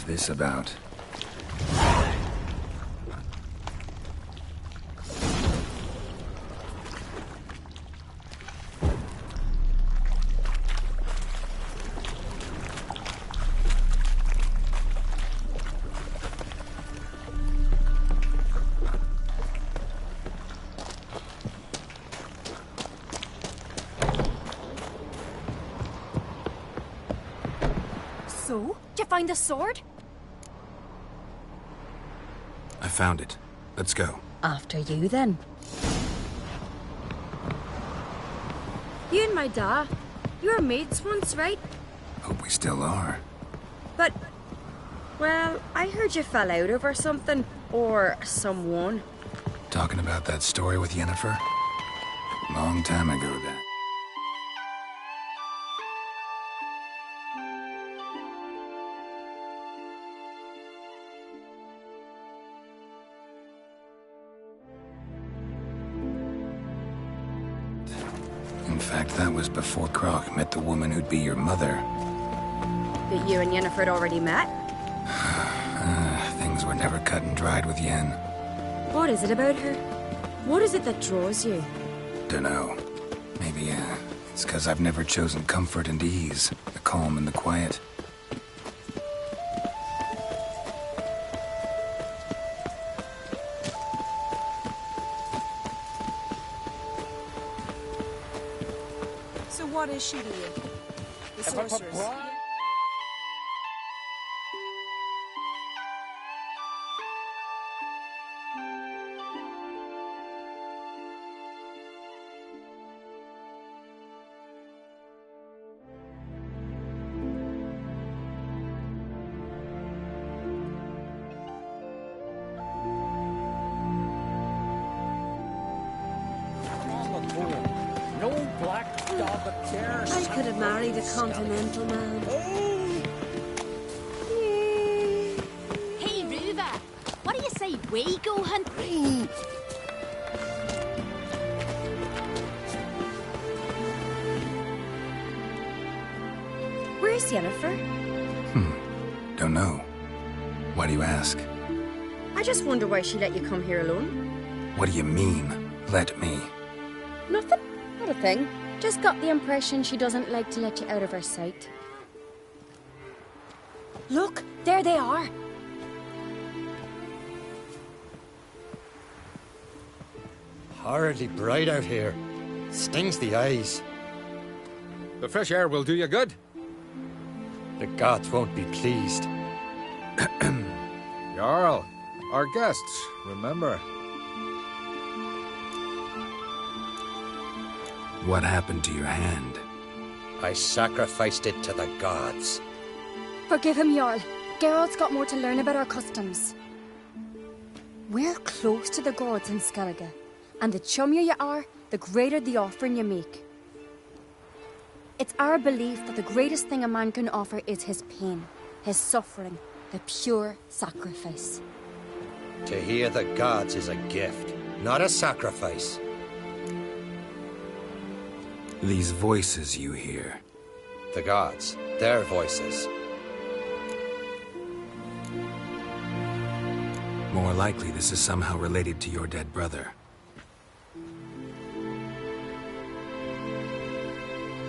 This about? So, did you find the sword? I found it. Let's go. After you, then. You and my da, you were mates once, right? Hope we still are. But, well, I heard you fell out over something. Or someone. Talking about that story with Yennefer? Long time ago, then. In fact, that was before Croc met the woman who'd be your mother. But you and Yennefer had already met? Things were never cut and dried with Yen. What is it about her? What is it that draws you? Dunno. Maybe, it's 'cause I've never chosen comfort and ease, the calm and the quiet. So what is she to you? The sorceress? I could have married a continental man. Hey, Ruva, what do you say we go hunting? Where's Yennefer? Don't know. Why do you ask? I just wonder why she let you come here alone. What do you mean, let me? Nothing. Not a thing. Just got the impression she doesn't like to let you out of her sight. Look, there they are. Horribly bright out here. Stings the eyes. The fresh air will do you good. The gods won't be pleased. Jarl, our guests, remember. What happened to your hand? I sacrificed it to the gods. Forgive him, Jarl. Geralt's got more to learn about our customs. We're close to the gods in Skellige, and the chummier you are, the greater the offering you make. It's our belief that the greatest thing a man can offer is his pain, his suffering, The pure sacrifice. To hear the gods is a gift, not a sacrifice. These voices you hear. The gods, their voices. More likely this is somehow related to your dead brother.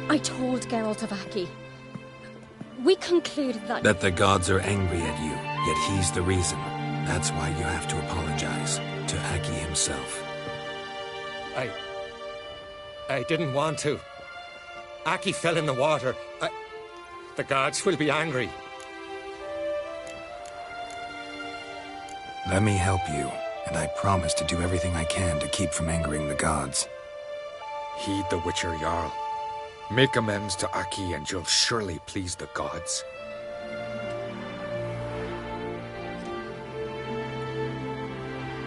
I told Geralt of Aki. We concluded that... That the gods are angry at you, yet he's the reason. That's why you have to apologize to Aki himself. I didn't want to. Aki fell in the water. The gods will be angry. Let me help you, and I promise to do everything I can to keep from angering the gods. Heed the Witcher Jarl. Make amends to Aki and you'll surely please the gods.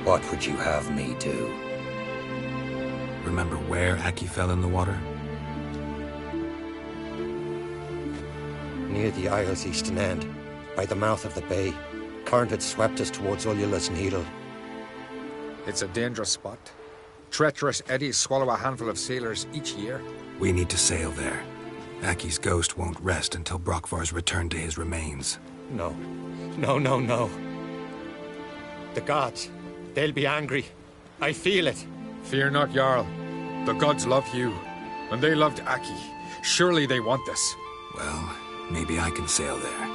What would you have me do? Remember where Aki fell in the water? Near the isle's eastern end, by the mouth of the bay. Current had swept us towards Ullula's Needle. It's a dangerous spot. Treacherous eddies swallow a handful of sailors each year. We need to sail there. Aki's ghost won't rest until Brokvar's returned to his remains. No. No. The gods, they'll be angry. I feel it. Fear not, Jarl. The gods love you, and they loved Aki. Surely they want this. Well, maybe I can sail there.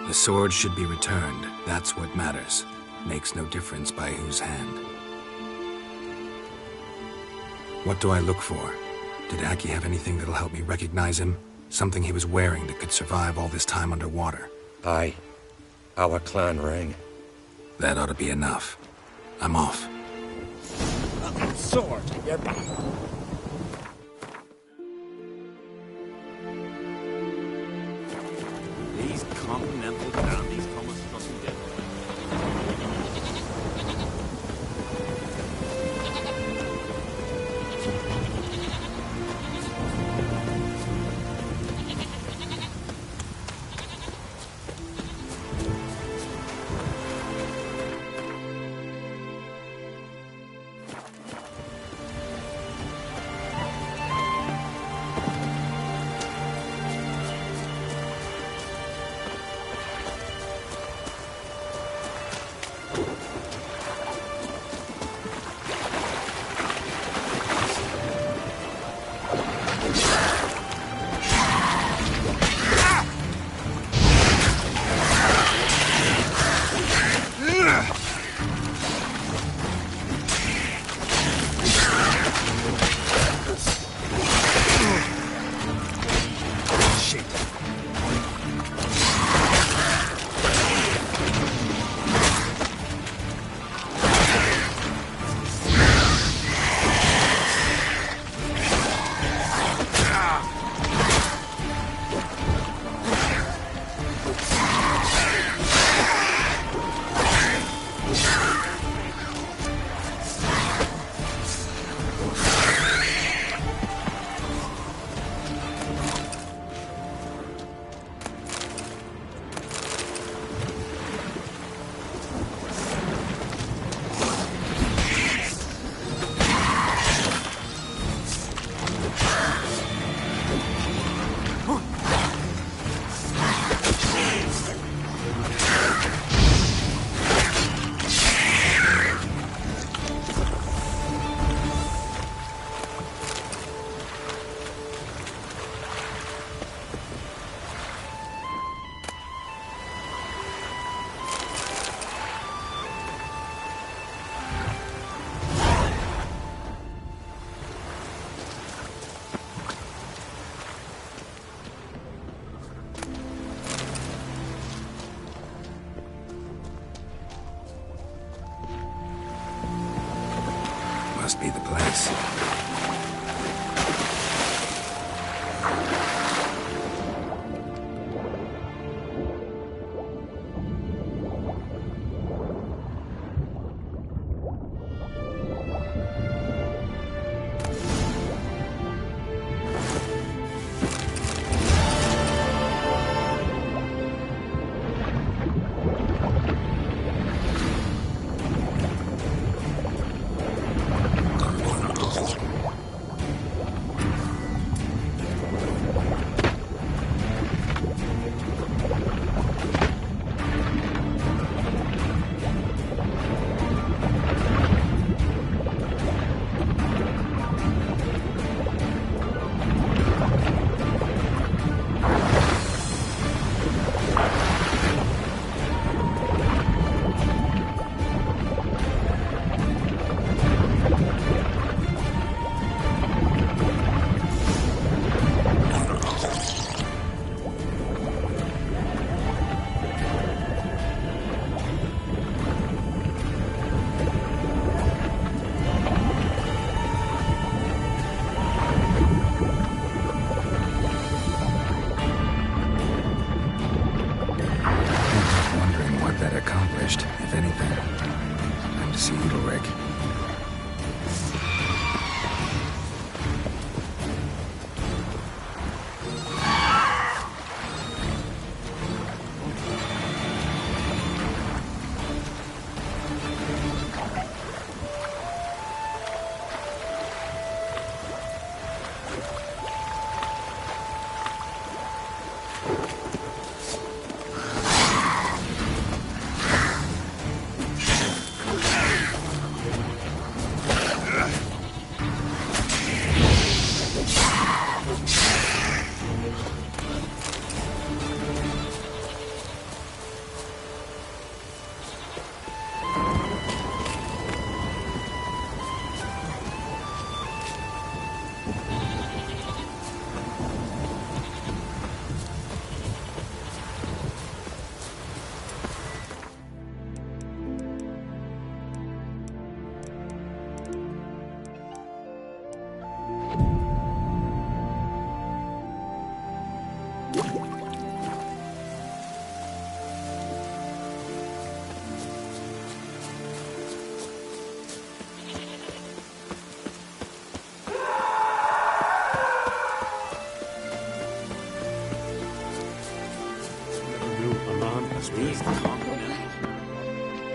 The sword should be returned. That's what matters. Makes no difference by whose hand. What do I look for? Did Aki have anything that'll help me recognize him? Something he was wearing that could survive all this time underwater? Aye. Our clan ring. That ought to be enough. I'm off. Sword, you... These continental dandies come as trusty gentlemen.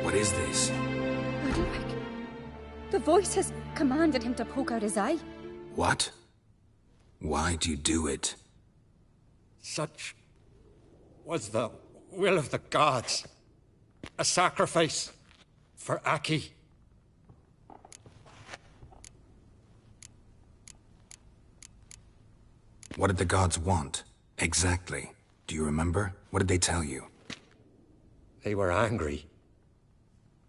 What is this? Udalric. The voice has commanded him to poke out his eye. What? Why do you do it? Such was the will of the gods. A sacrifice for Aki. What did the gods want? Exactly. Do you remember? What did they tell you? They were angry.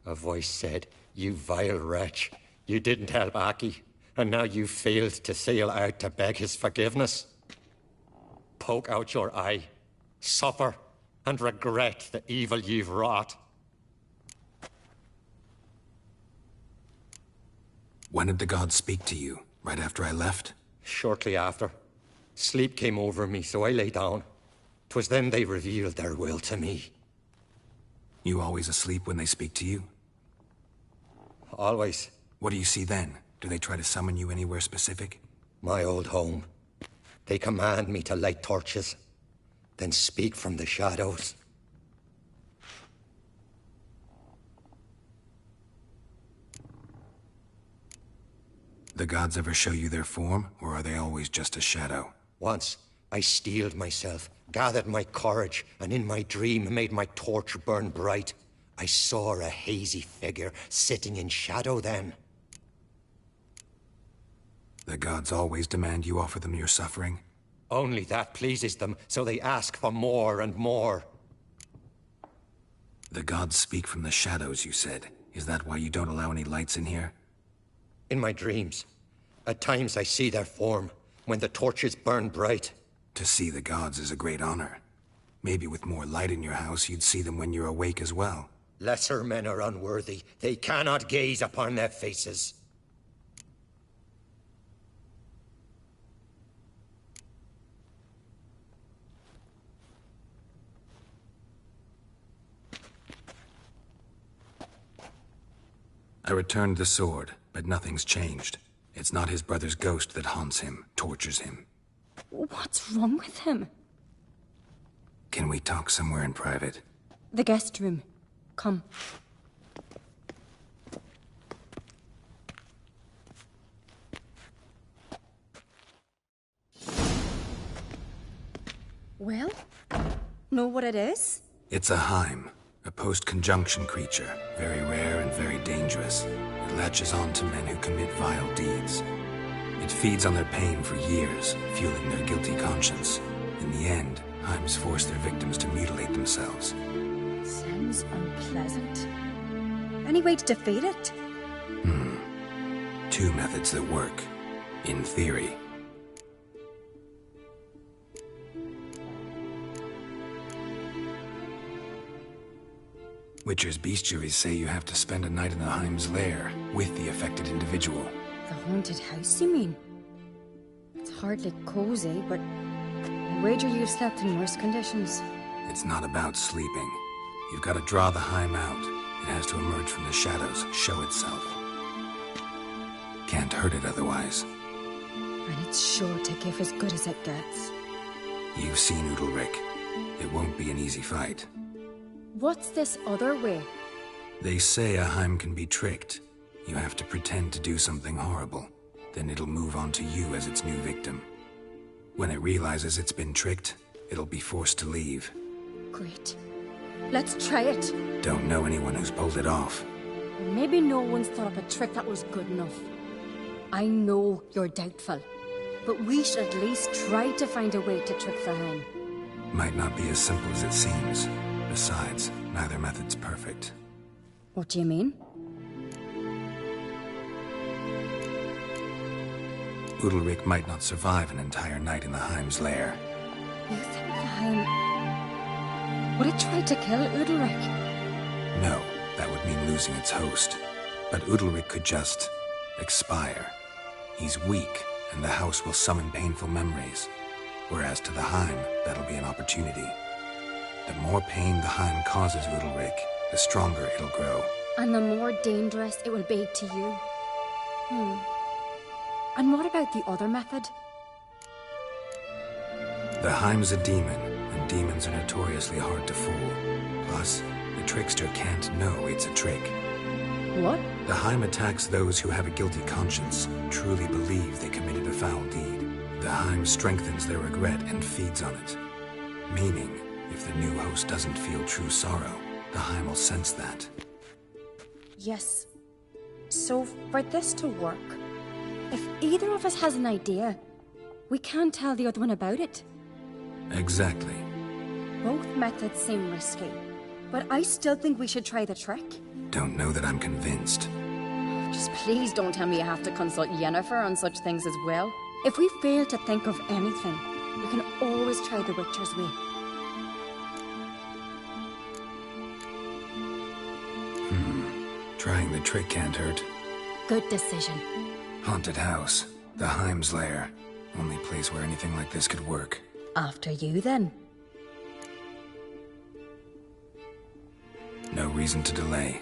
A voice said, "You vile wretch. You didn't help Aki, and now you failed to sail out to beg his forgiveness. Poke out your eye, suffer, and regret the evil you've wrought." When did the gods speak to you? Right after I left? Shortly after. Sleep came over me, so I lay down. 'Twas then they revealed their will to me. You always asleep when they speak to you? Always. What do you see then? Do they try to summon you anywhere specific? My old home. They command me to light torches, then speak from the shadows. The gods ever show you their form, or are they always just a shadow? Once, I steeled myself, gathered my courage, and in my dream made my torch burn bright. I saw a hazy figure sitting in shadow then. The gods always demand you offer them your suffering? Only that pleases them, so they ask for more and more. The gods speak from the shadows, you said. Is that why you don't allow any lights in here? In my dreams. At times I see their form, when the torches burn bright. To see the gods is a great honor. Maybe with more light in your house, you'd see them when you're awake as well. Lesser men are unworthy. They cannot gaze upon their faces. I returned the sword, but nothing's changed. It's not his brother's ghost that haunts him, tortures him. What's wrong with him? Can we talk somewhere in private? The guest room. Come. Well, know what it is? It's a Heim, a post-conjunction creature, very rare and very dangerous. It latches on to men who commit vile deeds. It feeds on their pain for years, fueling their guilty conscience. In the end, Heims force their victims to mutilate themselves. Sounds unpleasant. Any way to defeat it? Two methods that work. In theory. Witcher's bestiaries say you have to spend a night in the Heim's lair, with the affected individual. The haunted house, you mean? It's hardly cozy, but I wager you've slept in worse conditions. It's not about sleeping. You've got to draw the Heim out. It has to emerge from the shadows, show itself. Can't hurt it otherwise. And it's sure to give as good as it gets. You've seen Udalric. It won't be an easy fight. What's this other way? They say a Heim can be tricked. You have to pretend to do something horrible. Then it'll move on to you as its new victim. When it realizes it's been tricked, it'll be forced to leave. Great. Let's try it. Don't know anyone who's pulled it off. Well, maybe no one's thought up a trick that was good enough. I know you're doubtful, but we should at least try to find a way to trick the Heim. Might not be as simple as it seems. Besides, neither method's perfect. What do you mean? Udalric might not survive an entire night in the Heim's lair. You think the Heim would it try to kill Udalric? No, that would mean losing its host. But Udalric could just expire. He's weak, and the house will summon painful memories. Whereas to the Heim, that'll be an opportunity. The more pain the Heim causes Udalric, the stronger it'll grow. And the more dangerous it will be to you. And what about the other method? The Heim's a demon, and demons are notoriously hard to fool. Plus, the trickster can't know it's a trick. What? The Heim attacks those who have a guilty conscience, truly believe they committed a foul deed. The Heim strengthens their regret and feeds on it. Meaning, if the new host doesn't feel true sorrow, the Heim will sense that. Yes. So, for this to work, if either of us has an idea, we can't tell the other one about it. Exactly. Both methods seem risky, but I still think we should try the trick. Don't know that I'm convinced. Just please don't tell me you have to consult Yennefer on such things as well. If we fail to think of anything, we can always try the Witcher's way. Trying the trick can't hurt. Good decision. Haunted house. The Heim's lair. Only place where anything like this could work. After you, then. No reason to delay.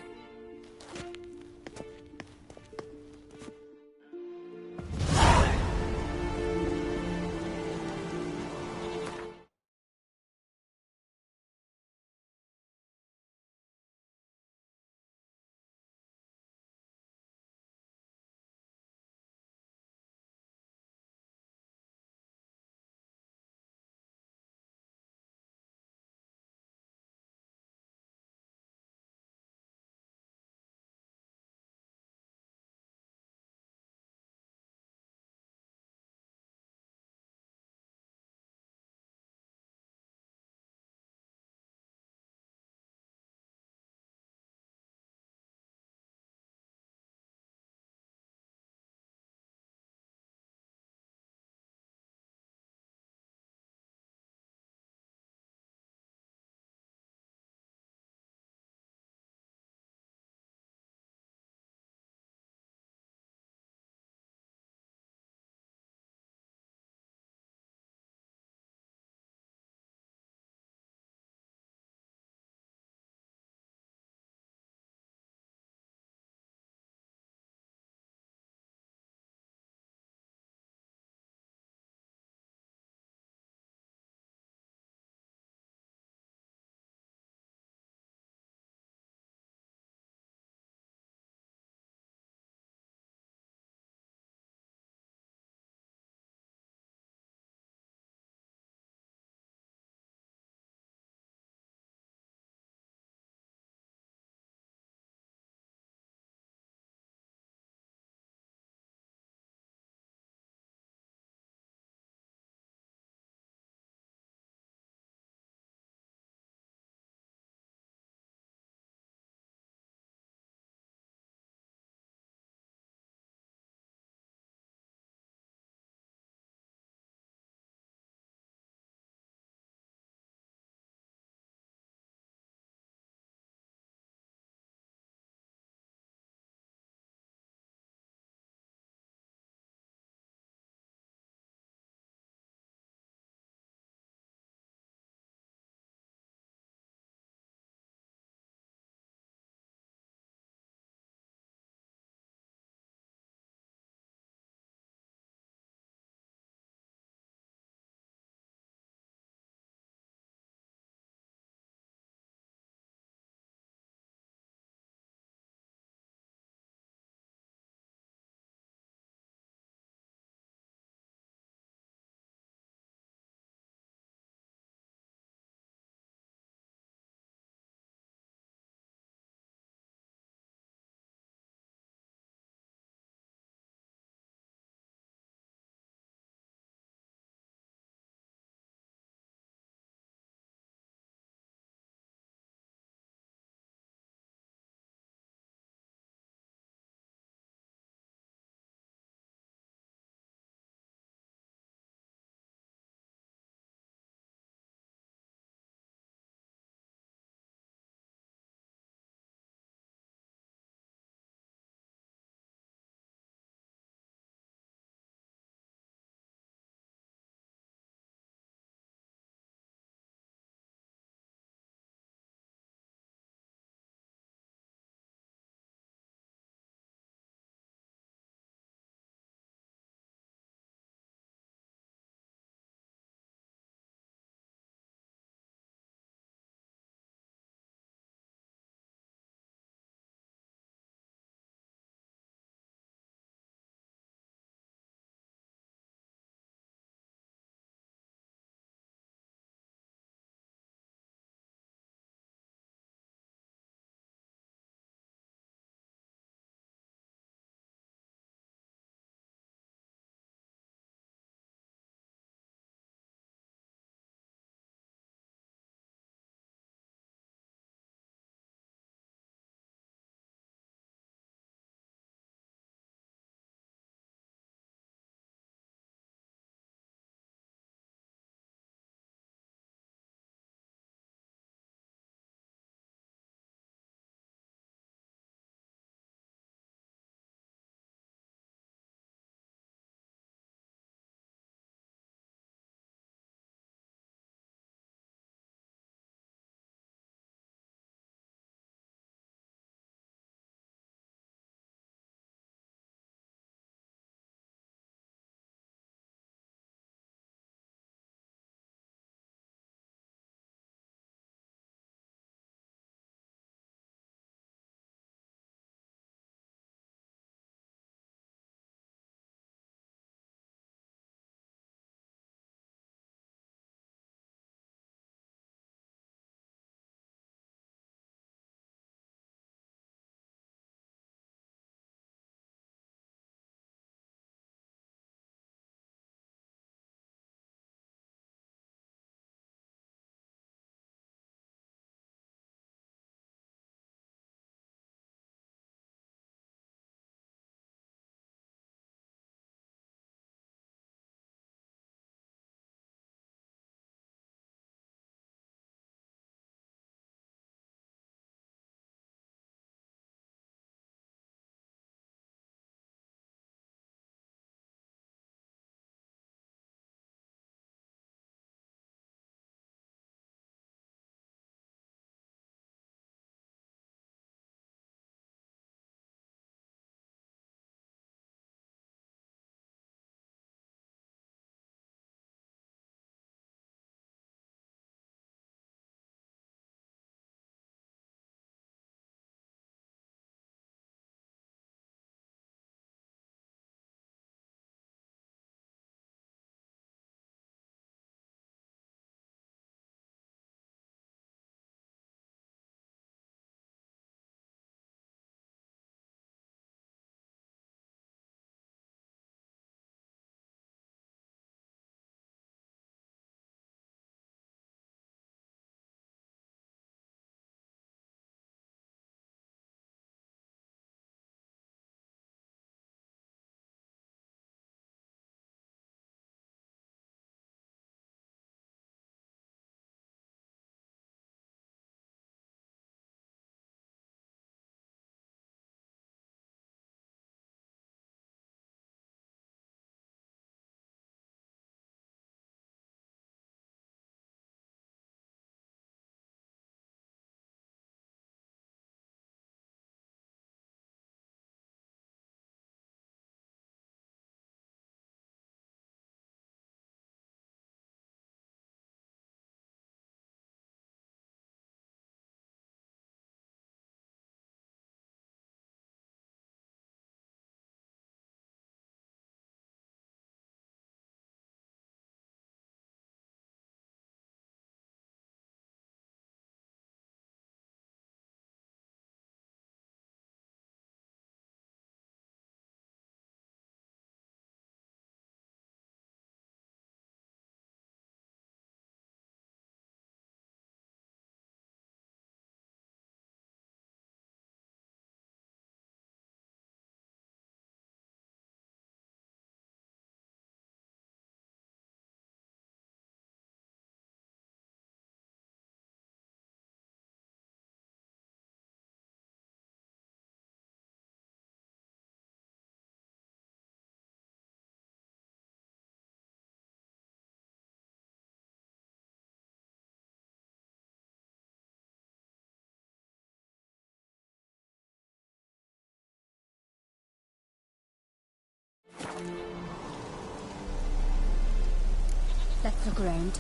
Let's look around.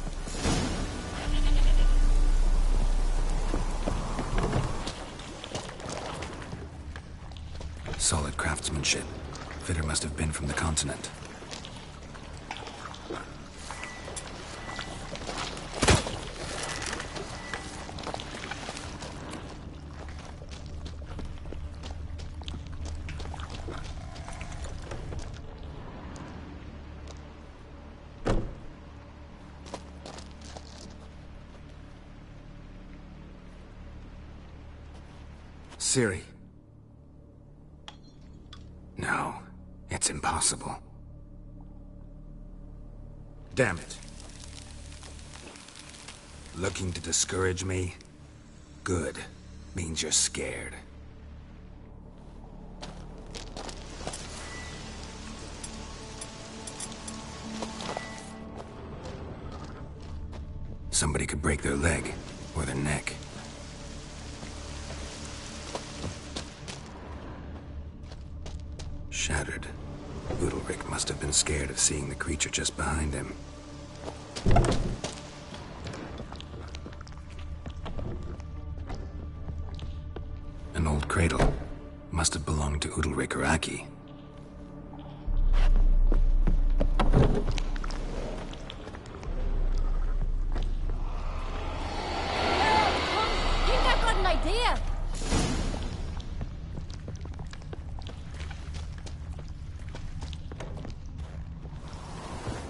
Solid craftsmanship. Fitter must have been from the continent. Ciri. No, it's impossible. Damn it. Looking to discourage me? Good. Means you're scared. Somebody could break their leg, or their neck. Shattered. Udalric must have been scared of seeing the creature just behind him. An old cradle. Must have belonged to Udalric or Aki. I think I've got an idea.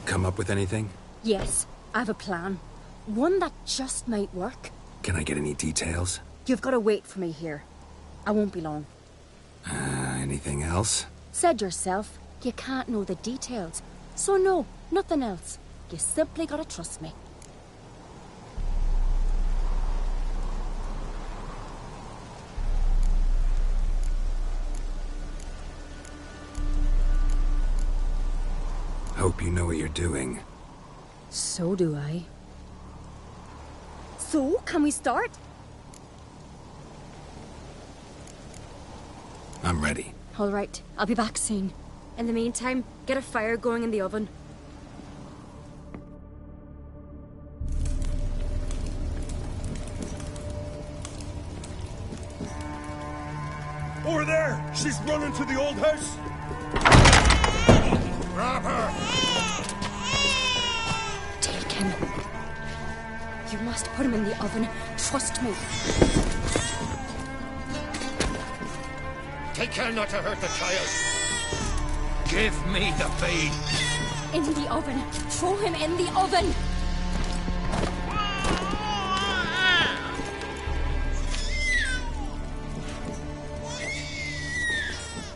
Come up with anything? Yes, I have a plan. One that just might work. Can I get any details? You've got to wait for me here. I won't be long. Anything else? Said yourself, you can't know the details. So no, nothing else. You simply gotta trust me. Hope you know what you're doing. So do I. So, can we start? I'm ready. All right, I'll be back soon. In the meantime, get a fire going in the oven. Over there! She's running to the old house! Grab her! Take him. You must put him in the oven. Trust me. Take care not to hurt the child. Give me the babe. In the oven. Throw him in the oven.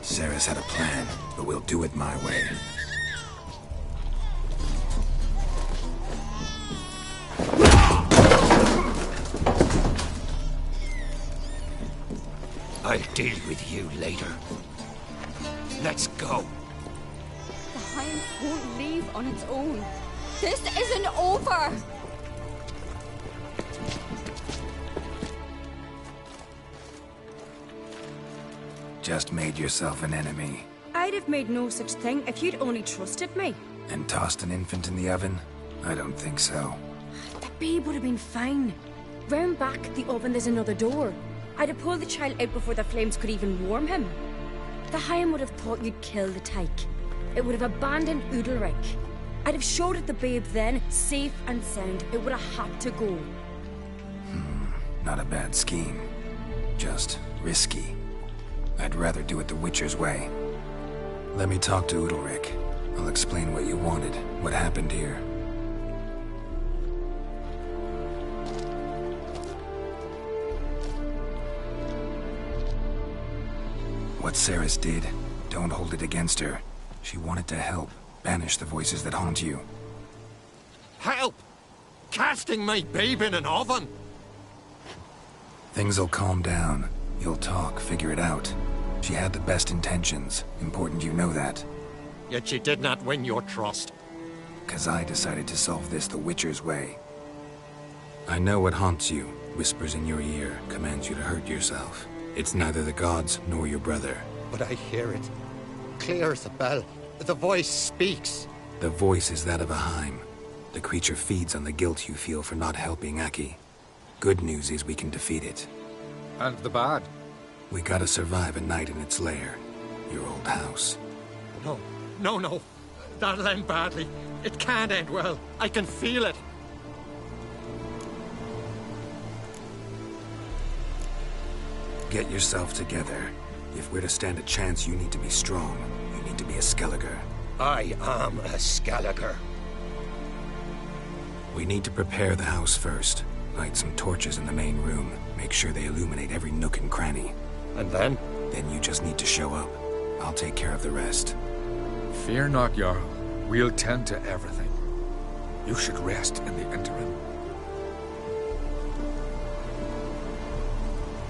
Sarah's had a plan, but we'll do it my way. I'll deal with you later. Let's go. The hind won't leave on its own. This isn't over. Just made yourself an enemy. I'd have made no such thing if you'd only trusted me. And tossed an infant in the oven? I don't think so. The babe would have been fine. Round back the oven there's another door. I'd have pulled the child out before the flames could even warm him. The Higham would have thought you'd kill the tyke. It would have abandoned Udalric. I'd have showed it the babe then, safe and sound. It would have had to go. Not a bad scheme. Just risky. I'd rather do it the Witcher's way. Let me talk to Udalric. I'll explain what you wanted, what happened here. What Ceres did, don't hold it against her. She wanted to help, banish the voices that haunt you. Help! Casting my babe in an oven! Things'll calm down. You'll talk, figure it out. She had the best intentions. Important you know that. Yet she did not win your trust. 'Cause I decided to solve this the Witcher's way. I know what haunts you, whispers in your ear, commands you to hurt yourself. It's neither the gods nor your brother. But I hear it. Clear as a bell. The voice speaks. The voice is that of a Heim. The creature feeds on the guilt you feel for not helping Aki. Good news is we can defeat it. And the bad? We gotta survive a night in its lair. Your old house. No. That'll end badly. It can't end well. I can feel it. Get yourself together. If we're to stand a chance, you need to be strong. You need to be a Skelliger. I am a Skelliger. We need to prepare the house first. Light some torches in the main room. Make sure they illuminate every nook and cranny. And then? Then you just need to show up. I'll take care of the rest. Fear not, Jarl. We'll tend to everything. You should rest in the interim.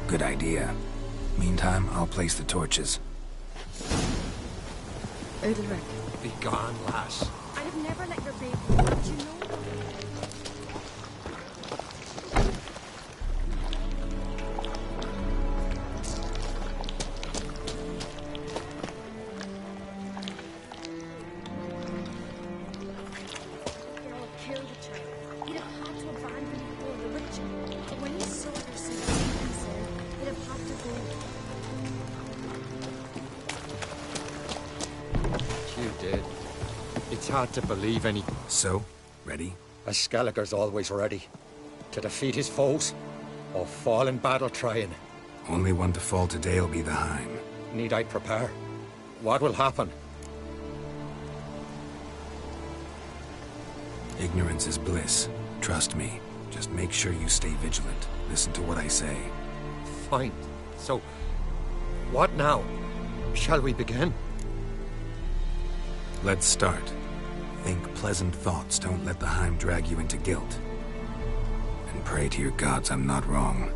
Good idea. Meantime, I'll place the torches. Udalric. Be gone, lass. I have never let your baby hurt you, know? It's hard to believe any... So, ready? A Skelliger's always ready. To defeat his foes, or fall in battle trying. Only one to fall today will be the Heim. Need I prepare? What will happen? Ignorance is bliss. Trust me. Just make sure you stay vigilant. Listen to what I say. Fine. So, what now? Shall we begin? Let's start. Think pleasant thoughts. Don't let the Heim drag you into guilt. And pray to your gods I'm not wrong.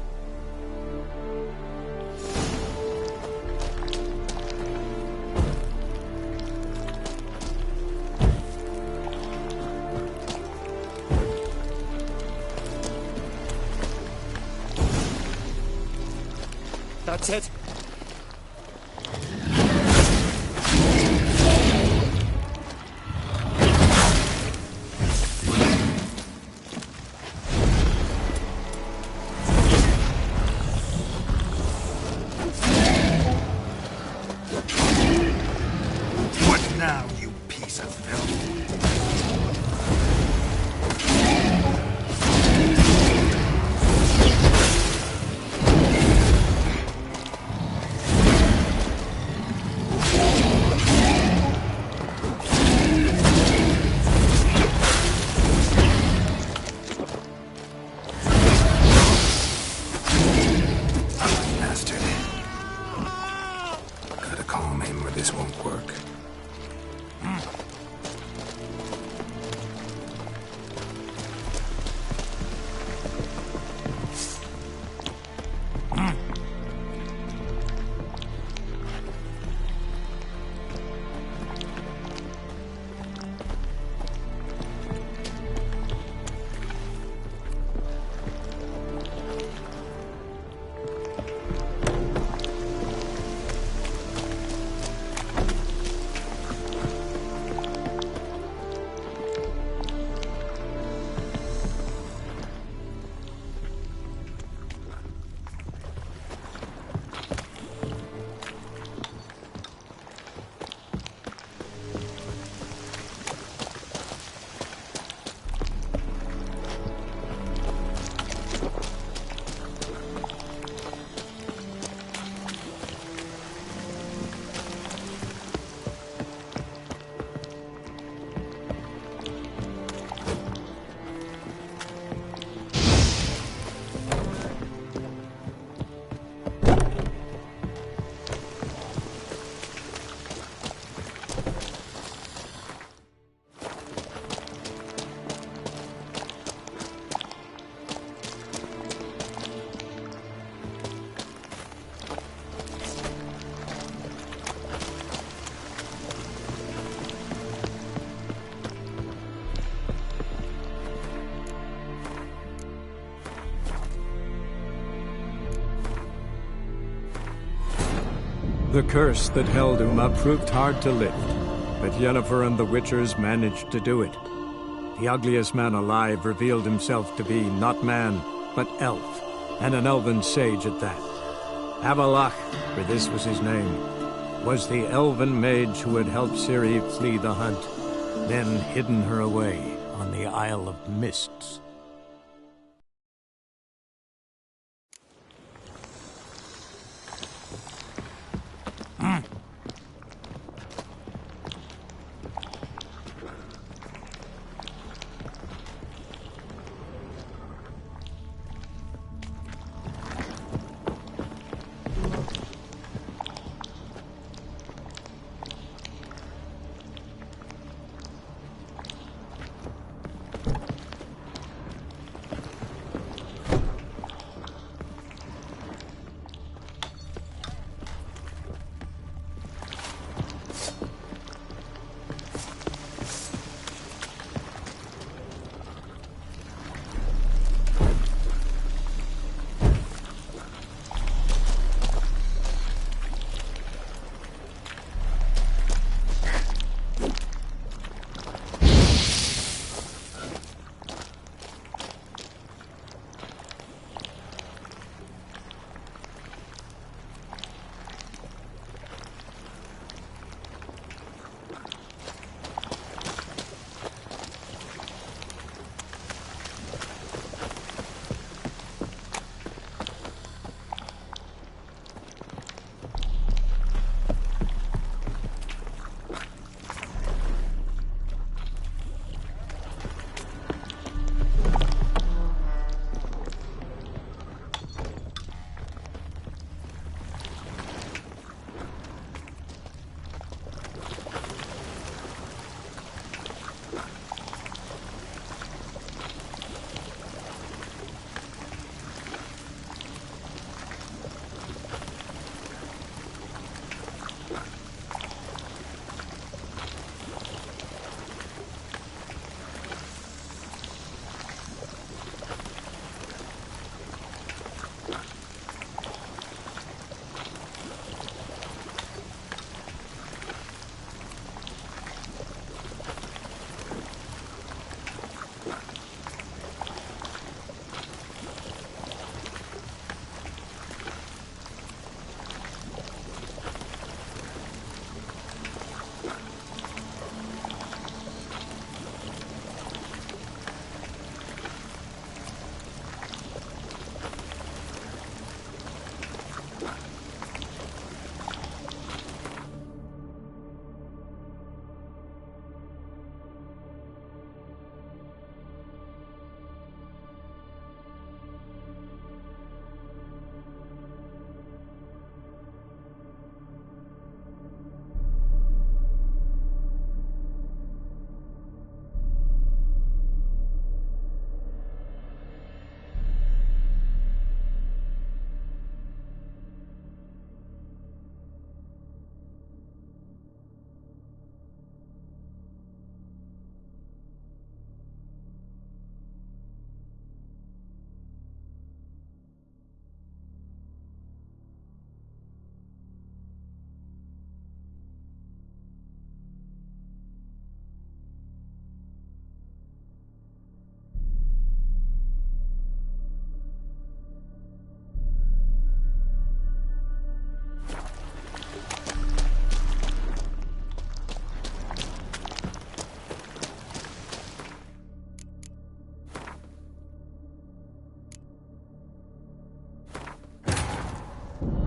That's it. The curse that held Uma proved hard to lift, but Yennefer and the Witchers managed to do it. The ugliest man alive revealed himself to be not man, but elf, and an elven sage at that. Avalach, for this was his name, was the elven mage who had helped Ciri flee the hunt, then hidden her away on the Isle of Mists.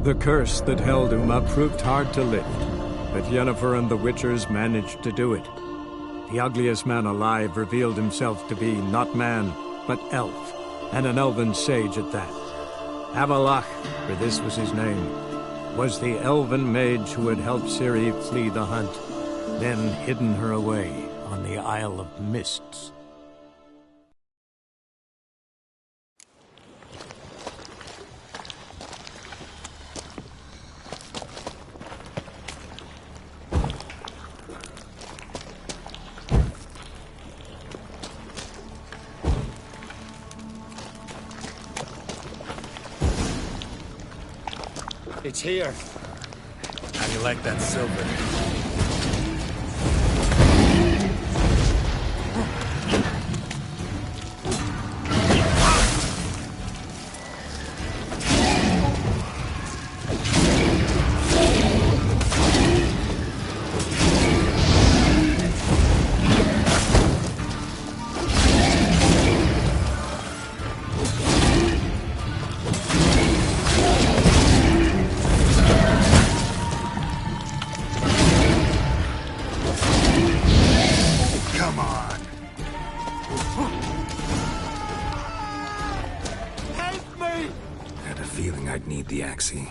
The curse that held Uma proved hard to lift, but Yennefer and the Witchers managed to do it. The ugliest man alive revealed himself to be not man, but elf, and an elven sage at that. Avalach, for this was his name, was the elven mage who had helped Ciri flee the hunt, then hidden her away on the Isle of Mists. It's here. How do you like that silver? feeling I'd need the Axie.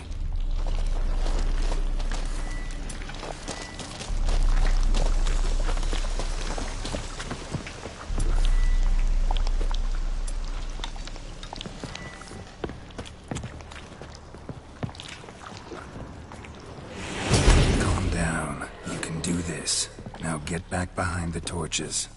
Calm down. You can do this. Now get back behind the torches.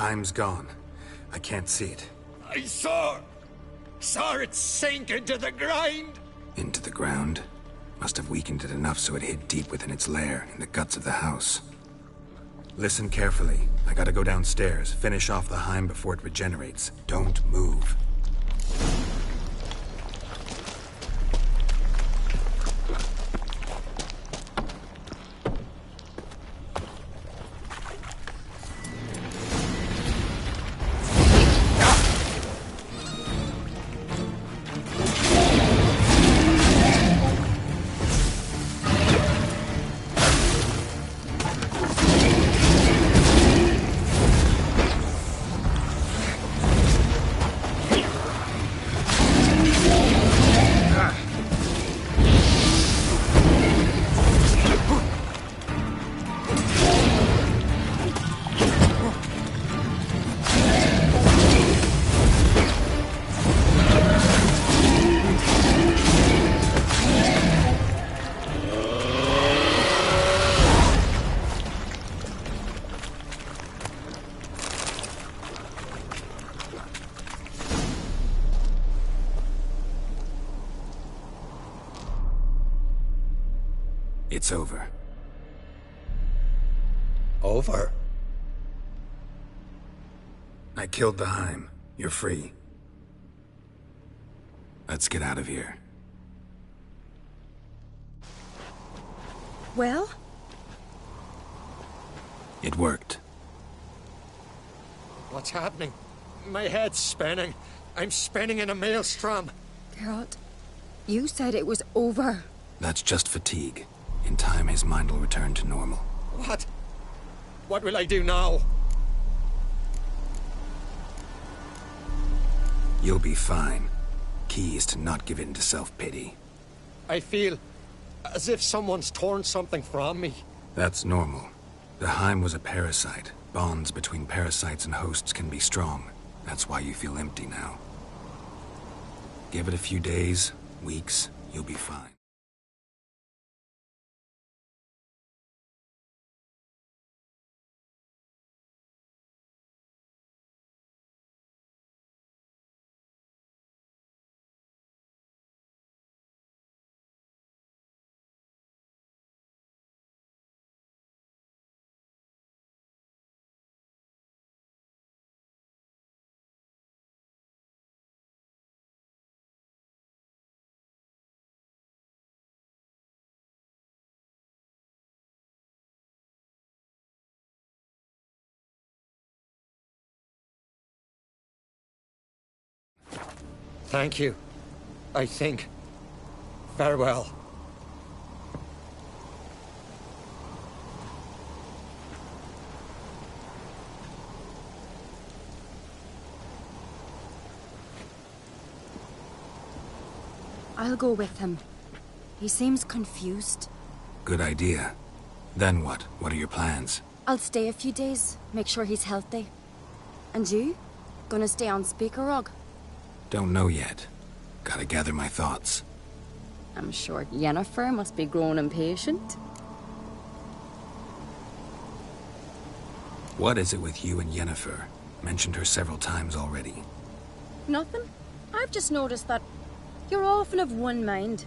Time's gone. I can't see it. I saw it sink into the ground. Into the ground? Must have weakened it enough so it hid deep within its lair, in the guts of the house. Listen carefully. I gotta go downstairs, finish off the Heim before it regenerates. Don't move. It's over. Over? I killed the Heim. You're free. Let's get out of here. Well? It worked. What's happening? My head's spinning. I'm spinning in a maelstrom. Geralt, you said it was over. That's just fatigue. In time, his mind will return to normal. What? What will I do now? You'll be fine. Key is to not give in to self-pity. I feel as if someone's torn something from me. That's normal. The Heim was a parasite. Bonds between parasites and hosts can be strong. That's why you feel empty now. Give it a few days, weeks, you'll be fine. Thank you. I think. Farewell. I'll go with him. He seems confused. Good idea. Then what? What are your plans? I'll stay a few days, make sure he's healthy. And you? Gonna stay on Speaker Rog? Don't know yet. Gotta gather my thoughts. I'm sure Yennefer must be growing impatient. What is it with you and Yennefer? Mentioned her several times already. Nothing. I've just noticed that you're often of one mind.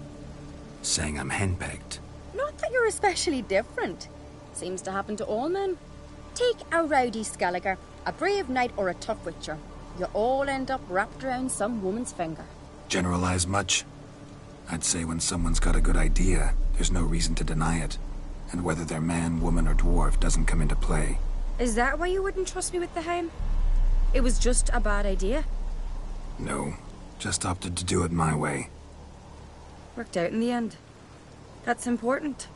saying I'm henpecked. Not that you're especially different. Seems to happen to all men. Take a rowdy Skelliger, a brave knight, or a tough witcher. You all end up wrapped around some woman's finger. Generalize much? I'd say when someone's got a good idea, there's no reason to deny it. And whether they're man, woman, or dwarf doesn't come into play. Is that why you wouldn't trust me with the helm? It was just a bad idea? No, just opted to do it my way. Worked out in the end. That's important.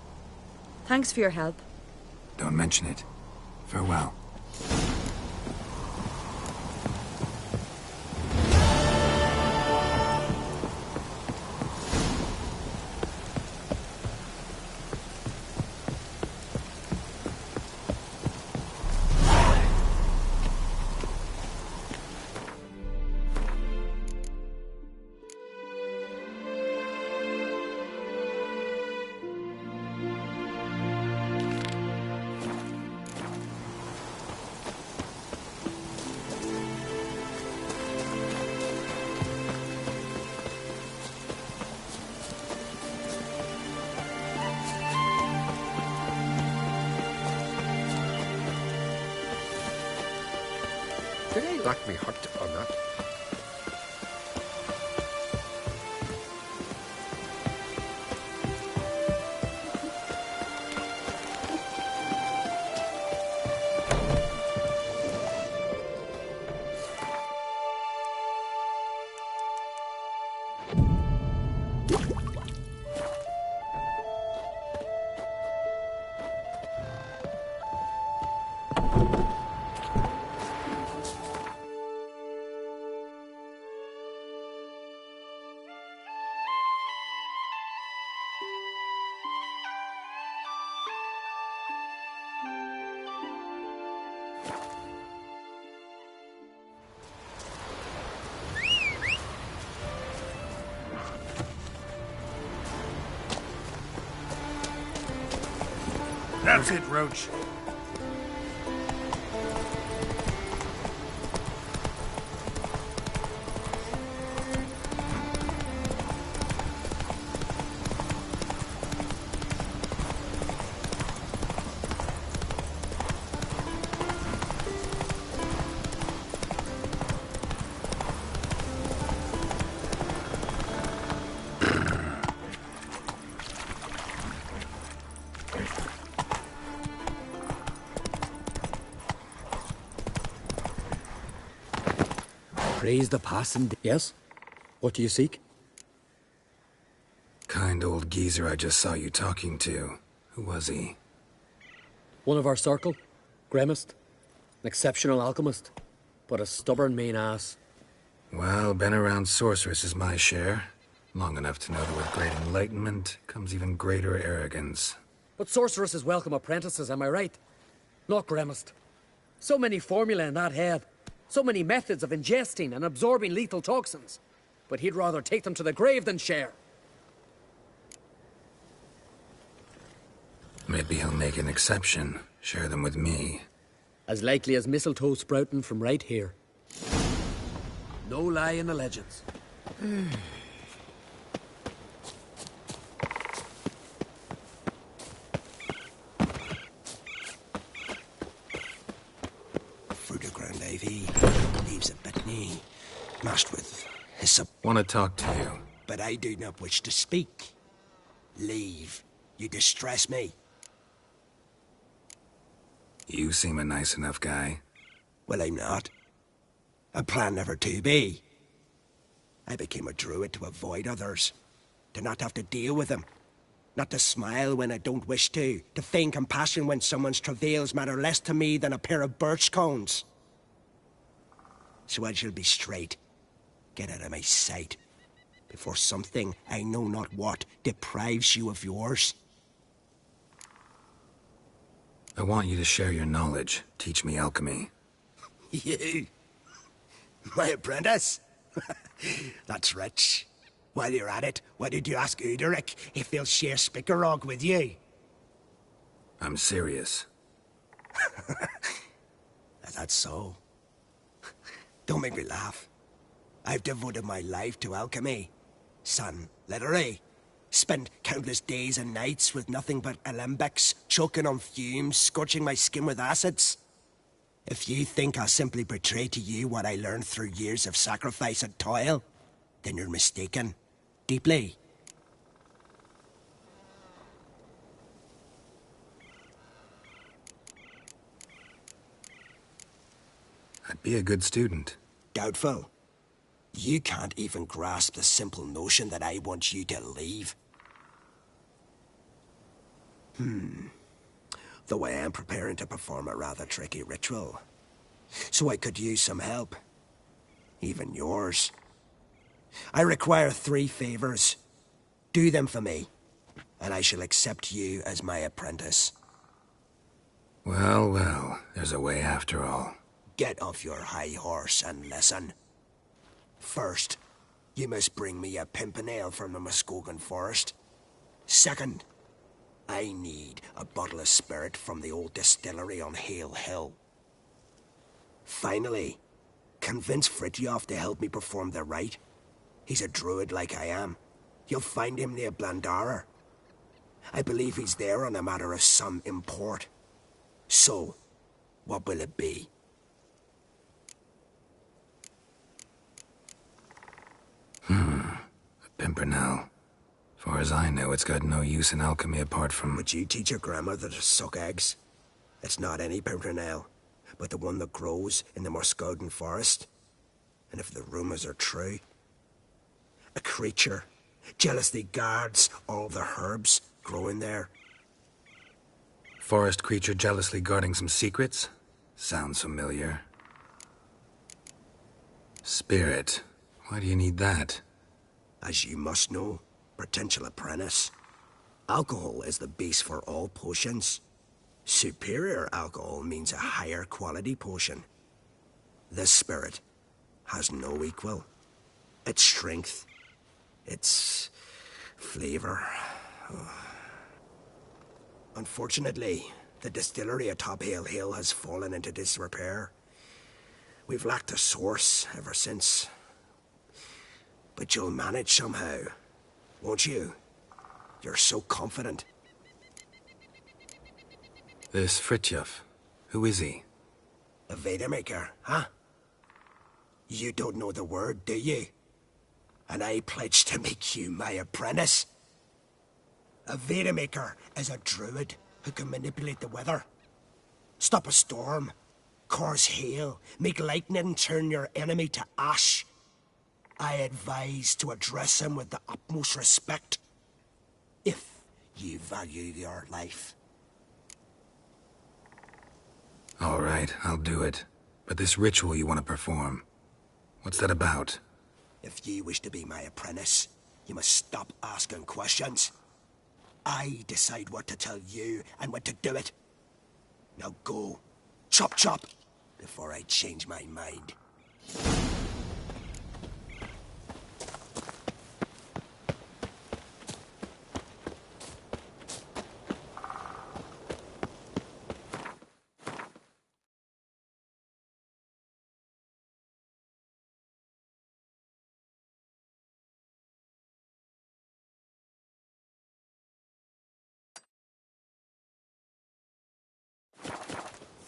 Thanks for your help. Don't mention it. Farewell. Did I lack me hurt on that? That's it, Roach. Praise the passing. Yes? What do you seek? Kind old geezer I just saw you talking to. Who was he? One of our circle. Grimmest. An exceptional alchemist. But a stubborn main ass. Well, been around sorceress is my share. Long enough to know that with great enlightenment comes even greater arrogance. But sorceresses welcome apprentices, am I right? Not Grimmest. So many formulae in that head. So many methods of ingesting and absorbing lethal toxins. But he'd rather take them to the grave than share. Maybe he'll make an exception. Share them with me. As likely as mistletoe sprouting from right here. No lie in the legends. Leaves a Bethany, mashed with hyssop. Want to talk to you. But I do not wish to speak. Leave. You distress me. You seem a nice enough guy. Well, I'm not. I plan never to be. I became a druid to avoid others. To not have to deal with them. Not to smile when I don't wish to. To feign compassion when someone's travails matter less to me than a pair of birch cones. So I shall be straight. Get out of my sight. Before something, I know not what, deprives you of yours. I want you to share your knowledge. Teach me alchemy. You? My apprentice? That's rich. While you're at it, why did you ask Uderic if he'll share Spickerog with you? I'm serious. That's so. Don't make me laugh. I've devoted my life to alchemy. Son, literally. Spent countless days and nights with nothing but alembics, choking on fumes, scorching my skin with acids. If you think I'll simply portray to you what I learned through years of sacrifice and toil, then you're mistaken. Deeply. I'd be a good student. Doubtful. You can't even grasp the simple notion that I want you to leave. Though I am preparing to perform a rather tricky ritual. So I could use some help. Even yours. I require 3 favors. Do them for me, and I shall accept you as my apprentice. Well, well, there's a way after all. Get off your high horse and listen. First, you must bring me a pimpernel from the Muskogan forest. Second, I need a bottle of spirit from the old distillery on Hale Hill. Finally, convince Fritjof to help me perform the rite. He's a druid like I am. You'll find him near Blandara. I believe he's there on a matter of some import. So, what will it be? A pimpernel. Far as I know, it's got no use in alchemy apart from... Would you teach your grandmother to suck eggs? It's not any pimpernel, but the one that grows in the Muskogan forest. And if the rumors are true, a creature jealously guards all the herbs growing there. Forest creature jealously guarding some secrets? Sounds familiar. Spirit. Why do you need that? As you must know, potential apprentice, alcohol is the base for all potions. Superior alcohol means a higher quality potion. This spirit has no equal. Its strength, its flavor. Unfortunately, the distillery atop Hale Hill has fallen into disrepair. We've lacked a source ever since. But you'll manage somehow, won't you? You're so confident. This Fritjof, who is he? A Vedamaker, huh? You don't know the word, do you? And I pledge to make you my apprentice. A Vedamaker is a druid who can manipulate the weather. Stop a storm, cause hail, make lightning turn your enemy to ash. I advise to address him with the utmost respect, if you value your life. All right, I'll do it. But this ritual you want to perform, what's that about? If you wish to be my apprentice, you must stop asking questions. I decide what to tell you and when to do it. Now go, chop chop, before I change my mind.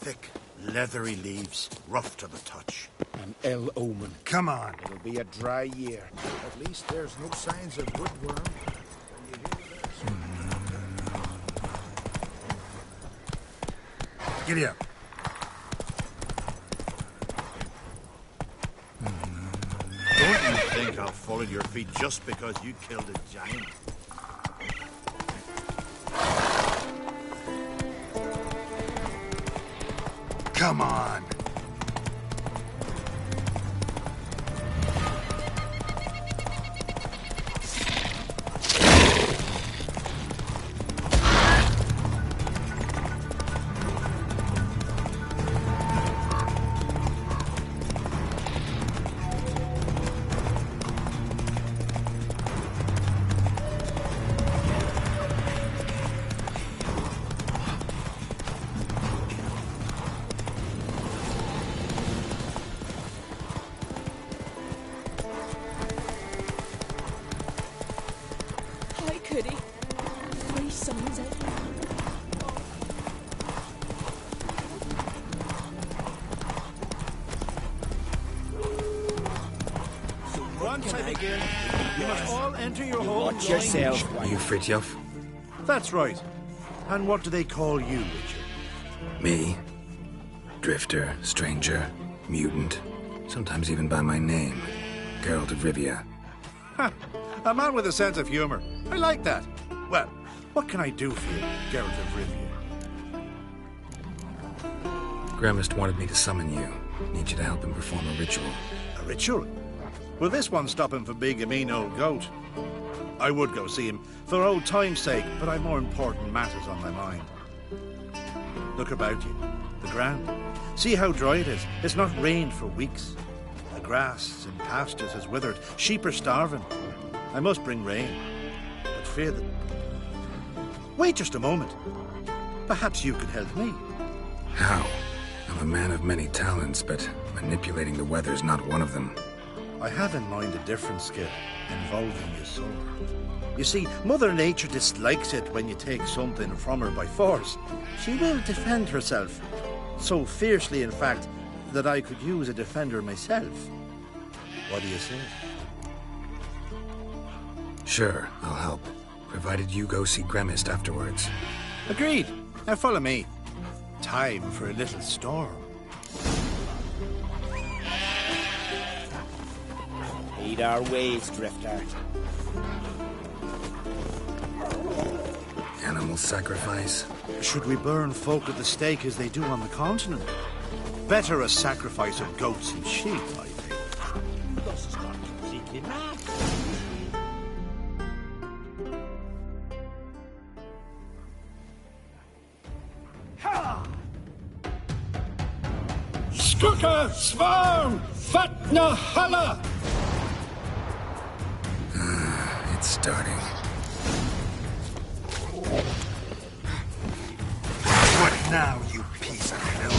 Thick, leathery leaves, rough to the touch. An ill omen. Come on. It'll be a dry year. At least there's no signs of woodworm. Giddy up. Don't you think I'll fall at your feet just because you killed a giant? Come on. Goody. Please, someone's out there. Once I begin, you must all enter your home. Watch yourself. Are you Fritjof? That's right. And what do they call you, Richard? Me? Drifter, stranger, mutant. Sometimes even by my name. Geralt de Rivia. Ha! A man with a sense of humor. I like that. Well, what can I do for you, Geralt of Rivia? Gremist wanted me to summon you. Need you to help him perform a ritual. A ritual? Will this one stop him from being a mean old goat? I would go see him for old time's sake, but I've more important matters on my mind. Look about you. The ground. See how dry it is. It's not rained for weeks. The grass in pastures has withered. Sheep are starving. I must bring rain, but fear that... Wait just a moment. Perhaps you could help me. How? I'm a man of many talents, but manipulating the weather's not one of them. I have in mind a different skill, involving your soul. You see, Mother Nature dislikes it when you take something from her by force. She will defend herself. So fiercely, in fact, that I could use a defender myself. What do you say? Sure, I'll help. Provided you go see Gremist afterwards. Agreed. Now follow me. Time for a little storm. Lead our ways, Drifter. Animal sacrifice? Should we burn folk at the stake as they do on the continent? Better a sacrifice of goats and sheep, I think. Skuka Svarm Fatna Hala! It's starting. What now, you piece of hell?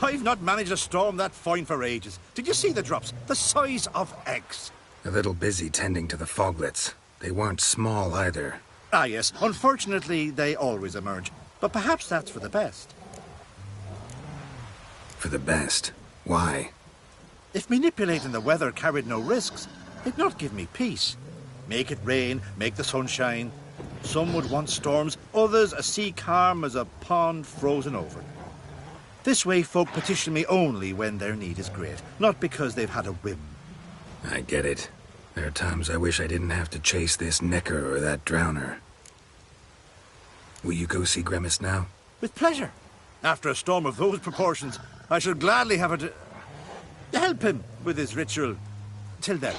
I've not managed a storm that fine for ages. Did you see the drops? The size of eggs. A little busy tending to the foglets. They weren't small either. Ah, yes. Unfortunately, they always emerge. But perhaps that's for the best. For the best? Why? If manipulating the weather carried no risks, they'd not give me peace. Make it rain, make the sun shine. Some would want storms, others a sea calm as a pond frozen over. This way folk petition me only when their need is great, not because they've had a whim. I get it. There are times I wish I didn't have to chase this necker or that drowner. Will you go see Grimace now? With pleasure. After a storm of those proportions, I shall gladly have it to help him with his ritual. Till then.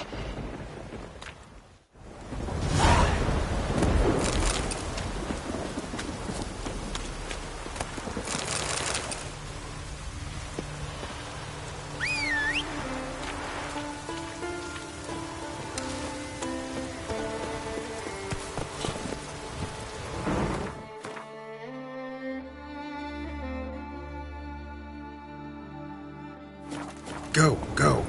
Go, go.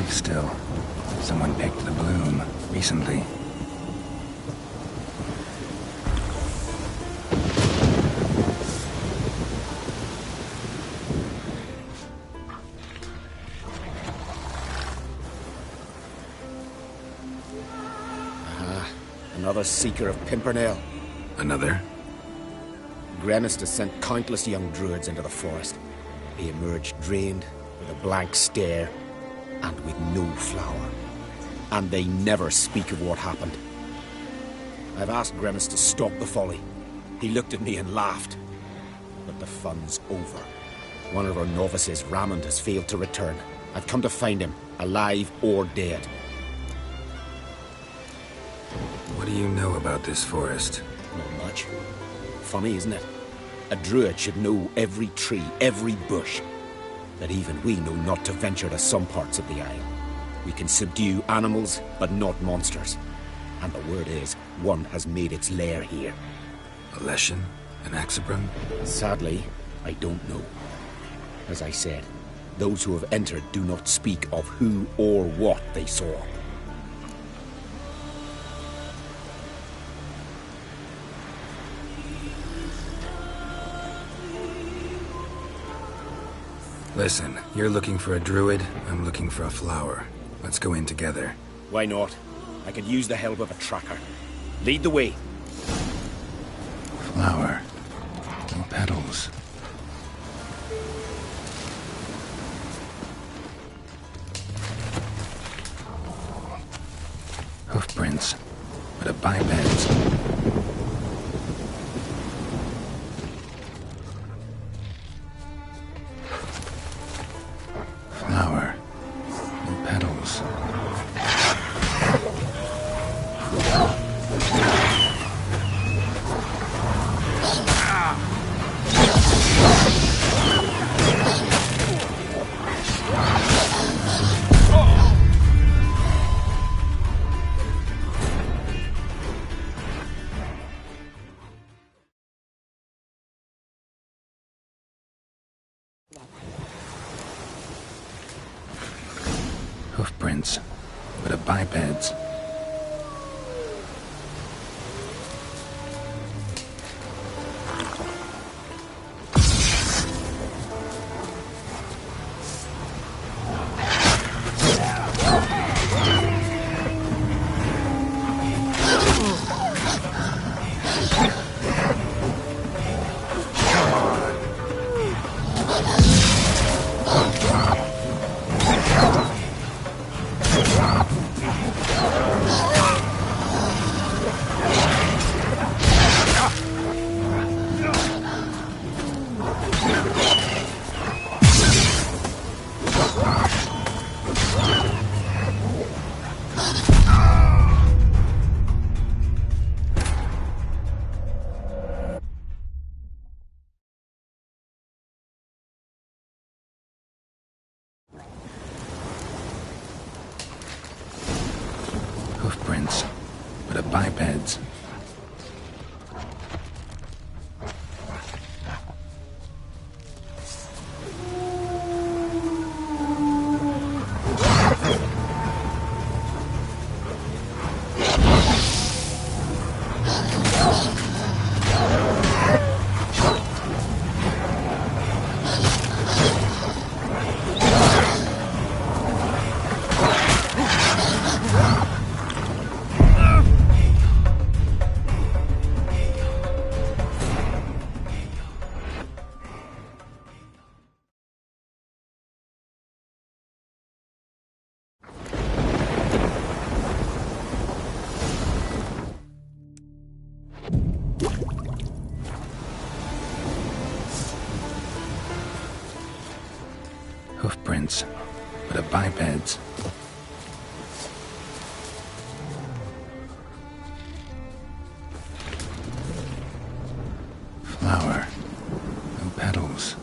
Still. Someone picked the bloom recently. Another seeker of Pimpernel. Another? Grimace has sent countless young druids into the forest. They emerge drained, with a blank stare, and with no flower. And they never speak of what happened. I've asked Grimace to stop the folly. He looked at me and laughed. But the fun's over. One of our novices, Ramond, has failed to return. I've come to find him, alive or dead. What do you know about this forest? Not much. Funny, isn't it? A druid should know every tree, every bush. That even we know not to venture to some parts of the isle. We can subdue animals, but not monsters. And the word is, one has made its lair here. A Leshen? An Axabrum? Sadly, I don't know. As I said, those who have entered do not speak of who or what they saw. Listen, you're looking for a druid, I'm looking for a flower. Let's go in together. Why not? I could use the help of a tracker. Lead the way. Flower. No petals. Hoofprints, but a biped's. Flower. No petals. Hoofprints, but a biped's. Hoofprints, but of bipeds. Flower. No petals.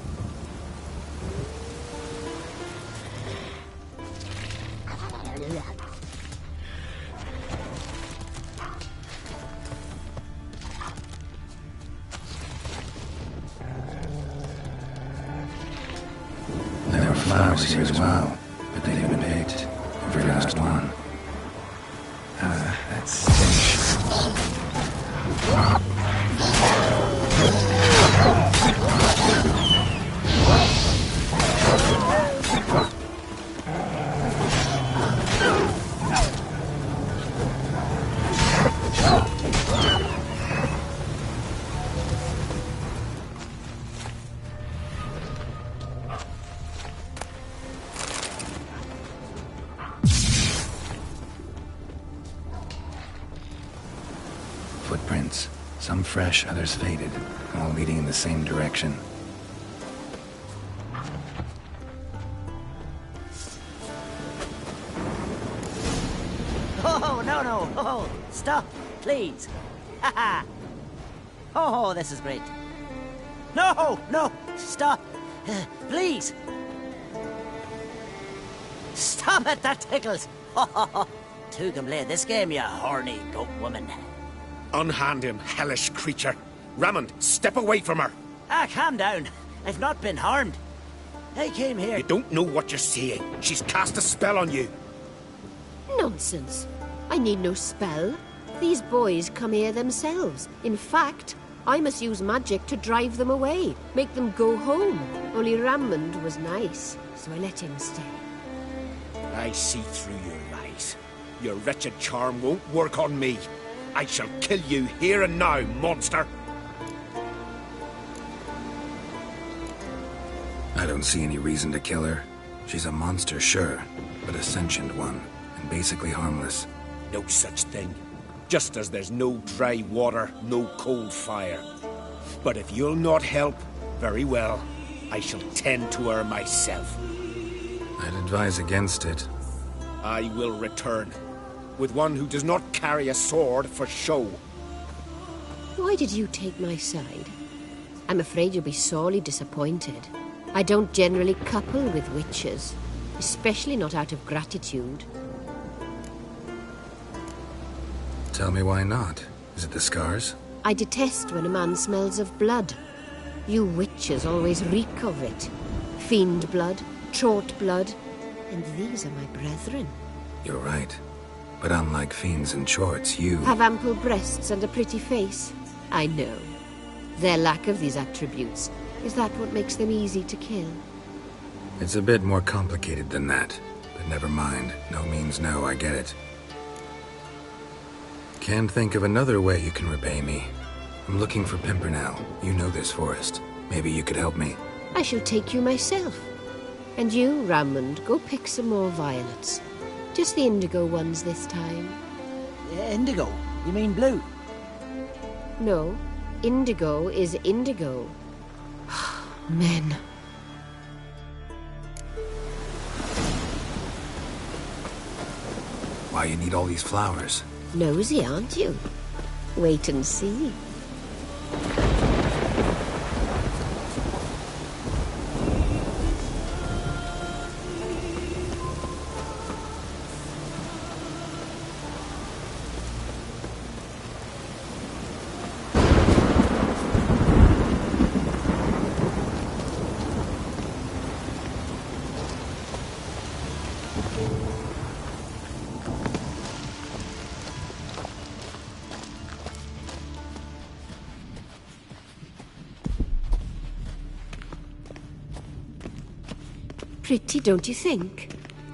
There were flowers here as well, but they've been picked. Every last one. That stench. Footprints. Some fresh, others faded, all leading in the same direction. Oh, no. Oh, stop, please. Haha. Oh, this is great. No, stop. Please. Stop it, that tickles. Two can play this game, you horny goat woman. Unhand him, hellish creature. Rammond, step away from her. Calm down. I've not been harmed. I came here... You don't know what you're saying. She's cast a spell on you. Nonsense. I need no spell. These boys come here themselves. In fact, I must use magic to drive them away, make them go home. Only Rammond was nice, so I let him stay. I see through your lies. Your wretched charm won't work on me. I shall kill you here and now, monster! I don't see any reason to kill her. She's a monster, sure, but a sentient one, and basically harmless. No such thing. Just as there's no dry water, no cold fire. But if you'll not help, very well. I shall tend to her myself. I'd advise against it. I will return. With one who does not carry a sword for show. Why did you take my side? I'm afraid you'll be sorely disappointed. I don't generally couple with witches, especially not out of gratitude. Tell me why not. Is it the scars? I detest when a man smells of blood. You witches always reek of it. Fiend blood, trot blood, and these are my brethren. You're right. But unlike fiends and chorts, you... have ample breasts and a pretty face. I know. Their lack of these attributes, is that what makes them easy to kill? It's a bit more complicated than that. But never mind. No means no, I get it. Can't think of another way you can repay me. I'm looking for Pimpernel. You know this forest. Maybe you could help me. I shall take you myself. And you, Rammond, go pick some more violets. Just the indigo ones this time. Indigo? You mean blue? No. Indigo is indigo. Men. Why you need all these flowers? Nosy, aren't you? Wait and see. Pretty, don't you think?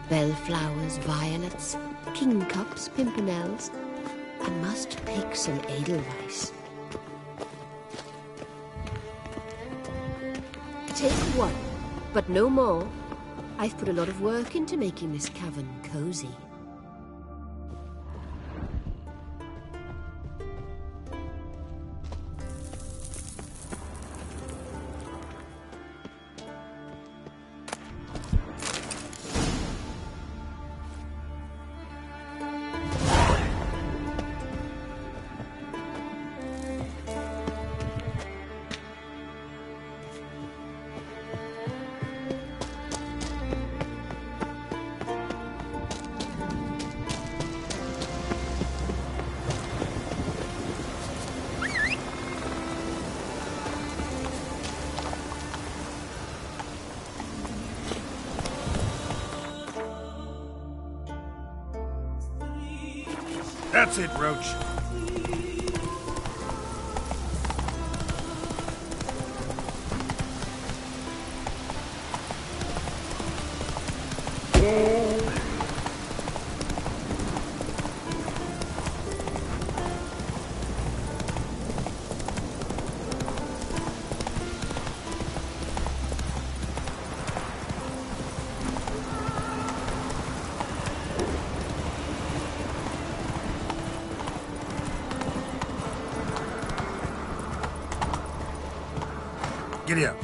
Bellflowers, violets, kingcups, pimpernels. I must pick some edelweiss. Take one, but no more. I've put a lot of work into making this cavern cozy. That's it, Roach. Giddy up.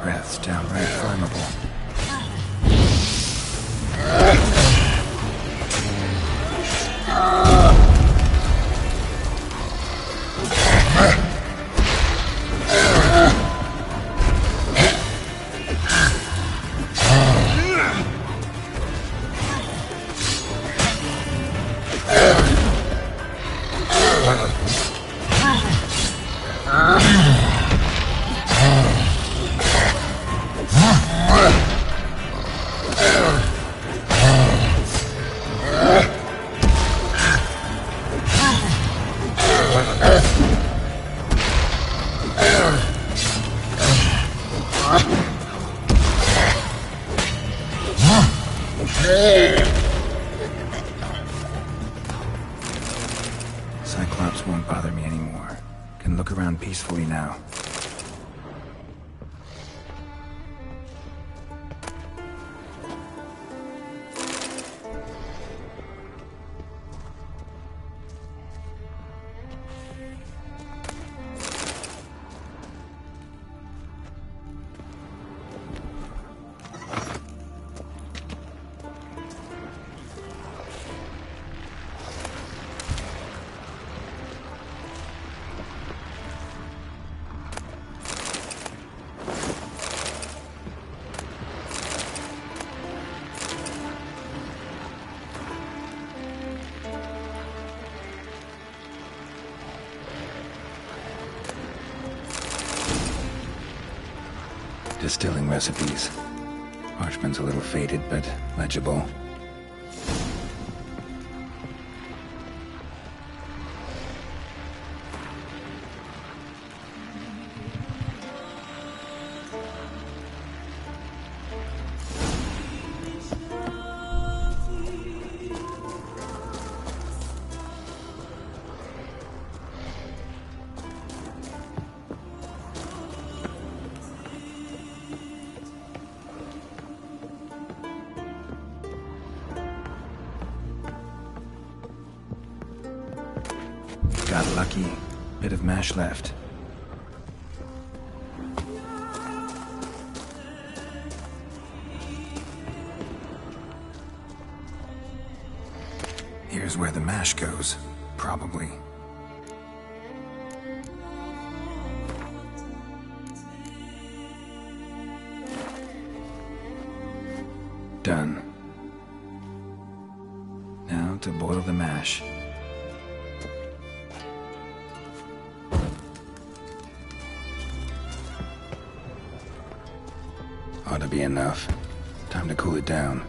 Breath's downright flammable. Cyclops won't bother me anymore. Can look around peacefully now. Distilling recipes. Parchment's a little faded, but legible. Got lucky. Bit of mash left. Here's where the mash goes, probably. Done. Now to boil the mash. Ought to be enough. Time to cool it down.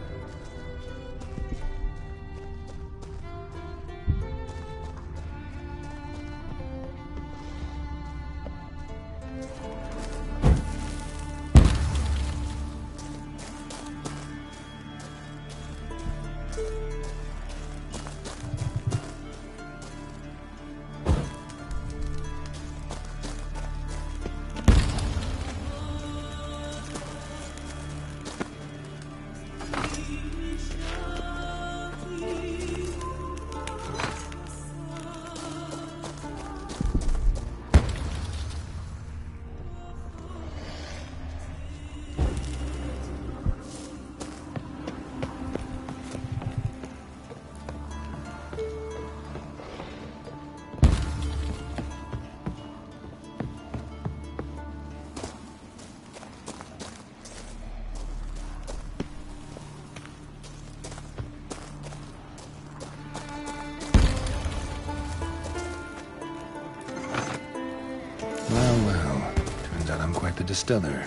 Well, well. Turns out I'm quite the distiller.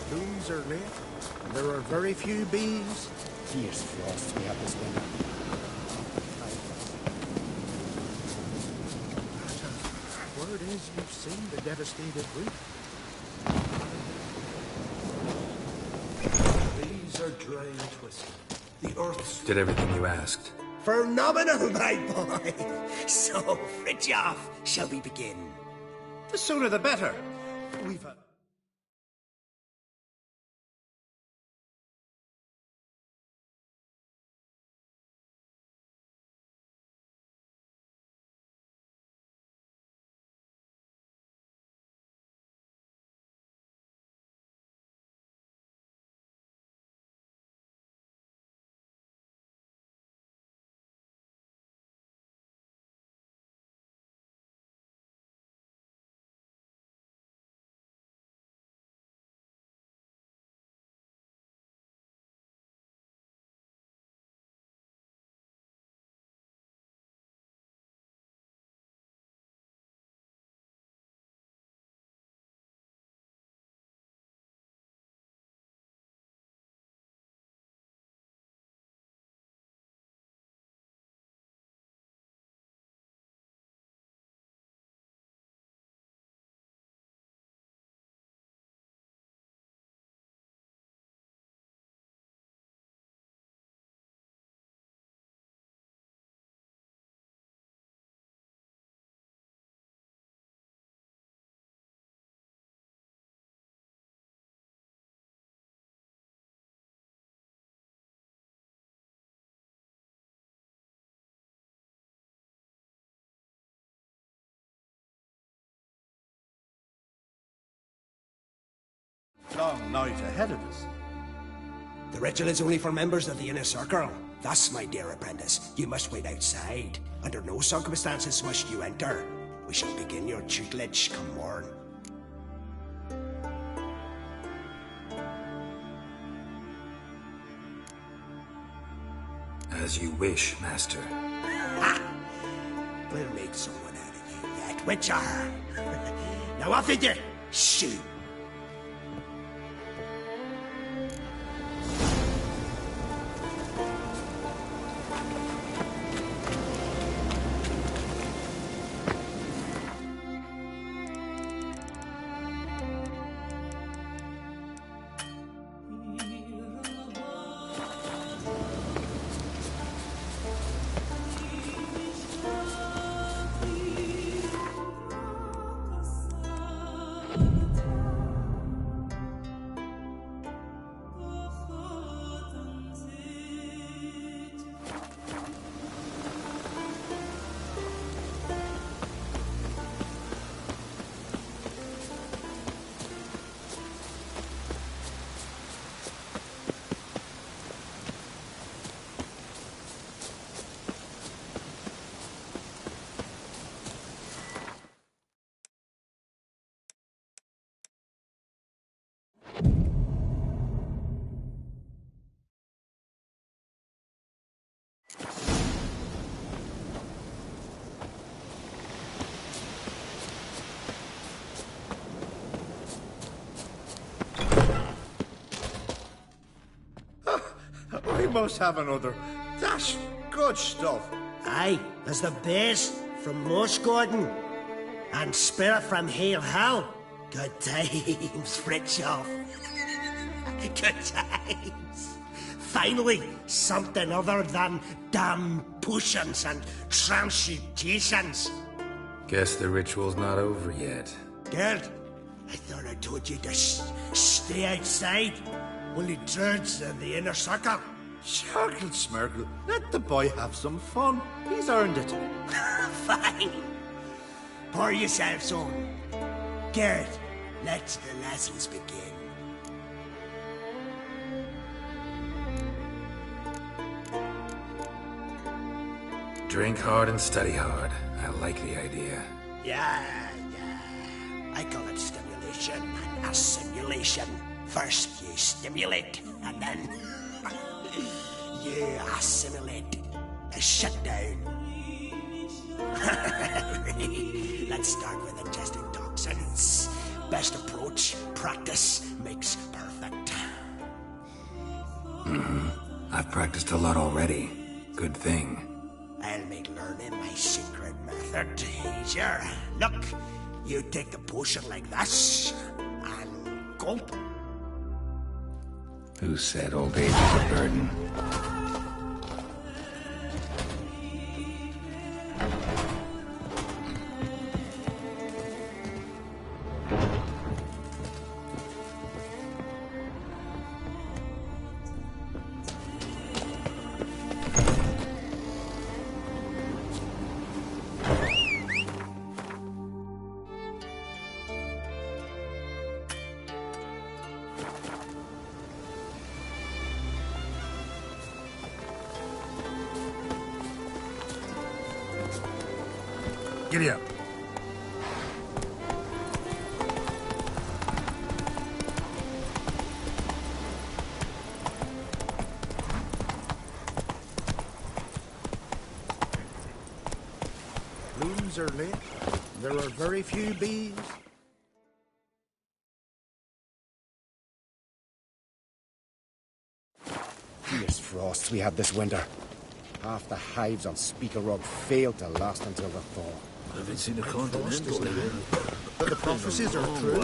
Blooms are late, and there are very few bees. Fierce frost we have this winter. Word is you've seen the devastated reef. These are dry and twisted. The earth's... Did everything you asked. Phenomenal, my boy. So, Fridtjof, shall we begin? The sooner the better. We've had... long night ahead of us. The ritual is only for members of the inner circle. Thus, my dear apprentice, you must wait outside. Under no circumstances must you enter. We shall begin your tutelage come morn. As you wish, Master. Ha! We'll make someone out of you yet, Witcher. Now off with you! Shoot! We must have another. That's good stuff. Aye, as the best from Moss Gordon. And spirit from Hail Hell. Good times, Fridtjof. Good times. Finally, something other than damn potions and transmutations. Guess the ritual's not over yet. Geralt, I thought I told you to stay outside. Only druids in the inner circle. Smirkle, Smirkle. Let the boy have some fun. He's earned it. Fine. Pour yourself some. Geralt, Let the lessons begin. Drink hard and study hard. I like the idea. Yeah. I call it stimulation and assimilation. First you stimulate, and then you assimilate. A shutdown. Let's start with ingesting toxins. Best approach, practice makes perfect. I've practiced a lot already. Good thing. I'll make learning my secret method easier. Look, you take the potion like this, and gulp. Who said old age is a burden? Giddy up. Blooms are lit. There are very few bees. Fierce frosts we had this winter. Half the hives on Speaker Rug failed to last until the thaw. I haven't seen a continental here. But the prophecies are true.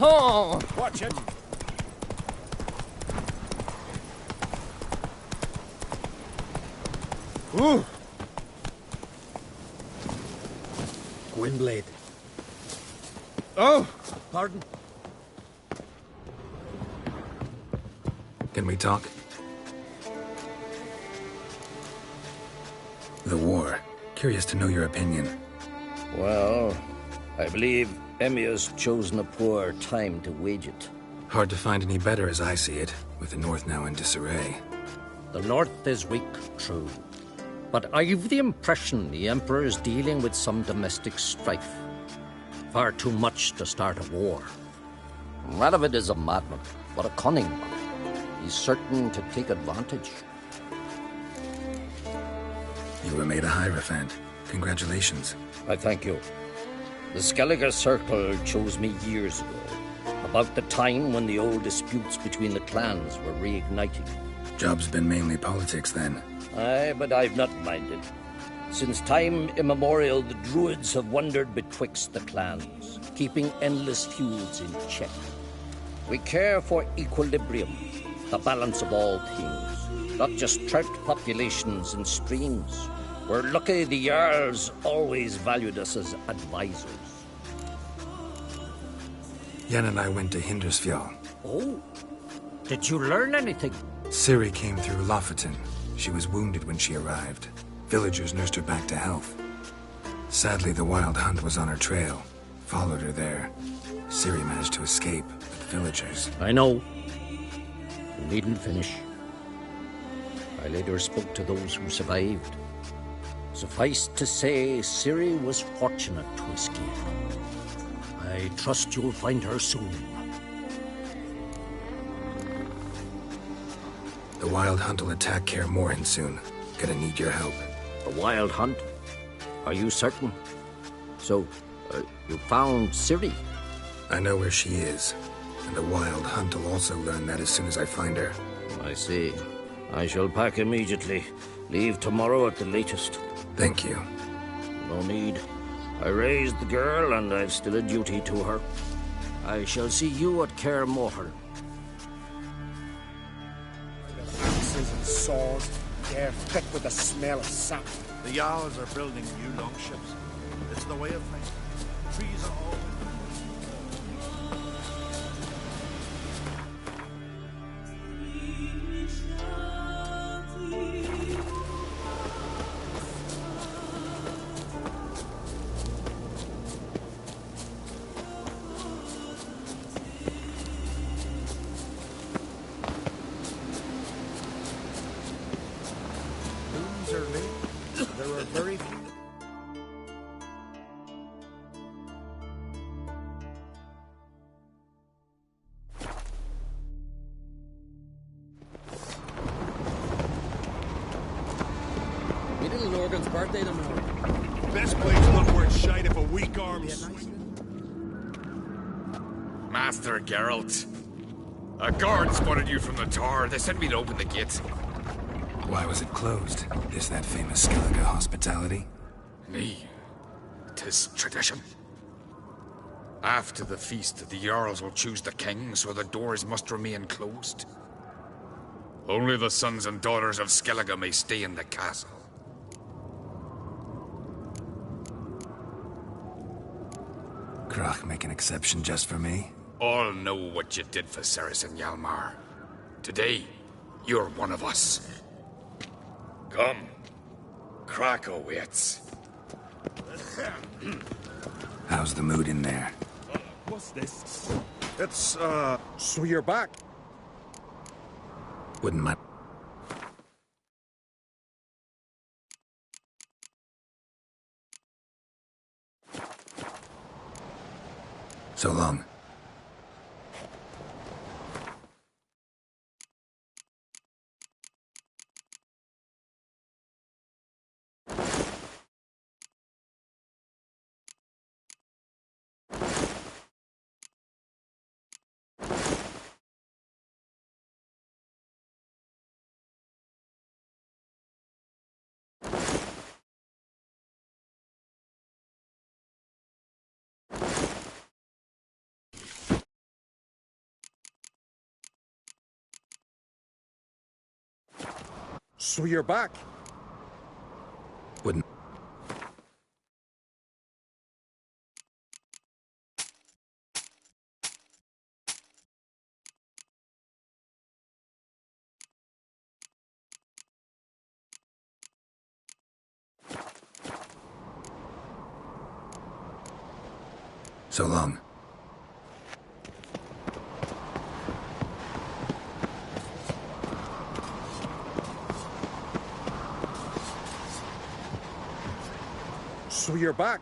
Oh! Watch it! Ooh! Gwynblade. Oh! Pardon? Can we talk? The war. Curious to know your opinion. Well, I believe Emir's chosen a poor time to wage it. Hard to find any better as I see it, with the North now in disarray. The North is weak, true. But I've the impression the Emperor is dealing with some domestic strife. Far too much to start a war. Radovid is a madman, but a cunning one. He's certain to take advantage. You were made a Hierophant. Congratulations. I thank you. The Skellige Circle chose me years ago, about the time when the old disputes between the clans were reigniting. Job's been mainly politics then. Aye, but I've not minded. Since time immemorial, the Druids have wandered betwixt the clans, keeping endless feuds in check. We care for equilibrium, the balance of all things, not just trout populations and streams. We're lucky the Jarls always valued us as advisors. Yen and I went to Hindersfjall. Oh, did you learn anything? Ciri came through Lofoten. She was wounded when she arrived. Villagers nursed her back to health. Sadly, the Wild Hunt was on her trail. Followed her there. Ciri managed to escape, but the villagers... I know. You needn't finish. I later spoke to those who survived. Suffice to say, Ciri was fortunate to escape. I trust you'll find her soon. The Wild Hunt will attack Kaer Morhen soon. Gonna need your help. The Wild Hunt? Are you certain? So, you found Ciri? I know where she is. And the Wild Hunt will also learn that as soon as I find her. I see. I shall pack immediately. Leave tomorrow at the latest. Thank you. No need. I raised the girl, and I've still a duty to her. I shall see you at Kaer Morhen. Axes and saws, they're thick with the smell of sap. The Jarls are building new longships. It's the way of things. Trees are all... Little Lorgan's birthday tomorrow. Best place look worth shite if a weak arms. Master Geralt. A guard spotted you from the tower. They sent me to open the gate. Why was it closed? Is that famous Skellige hospitality? Me. 'Tis tradition. After the feast, the Jarls will choose the king, so the doors must remain closed. Only the sons and daughters of Skellige may stay in the castle. Krach make an exception just for me? All know what you did for Saracen Hjalmar. Today, you're one of us. Come. Krach awaits. How's the mood in there? What's this? It's, so you're back. Wouldn't my... So long. So you're back. Wouldn't... So long. So you're back.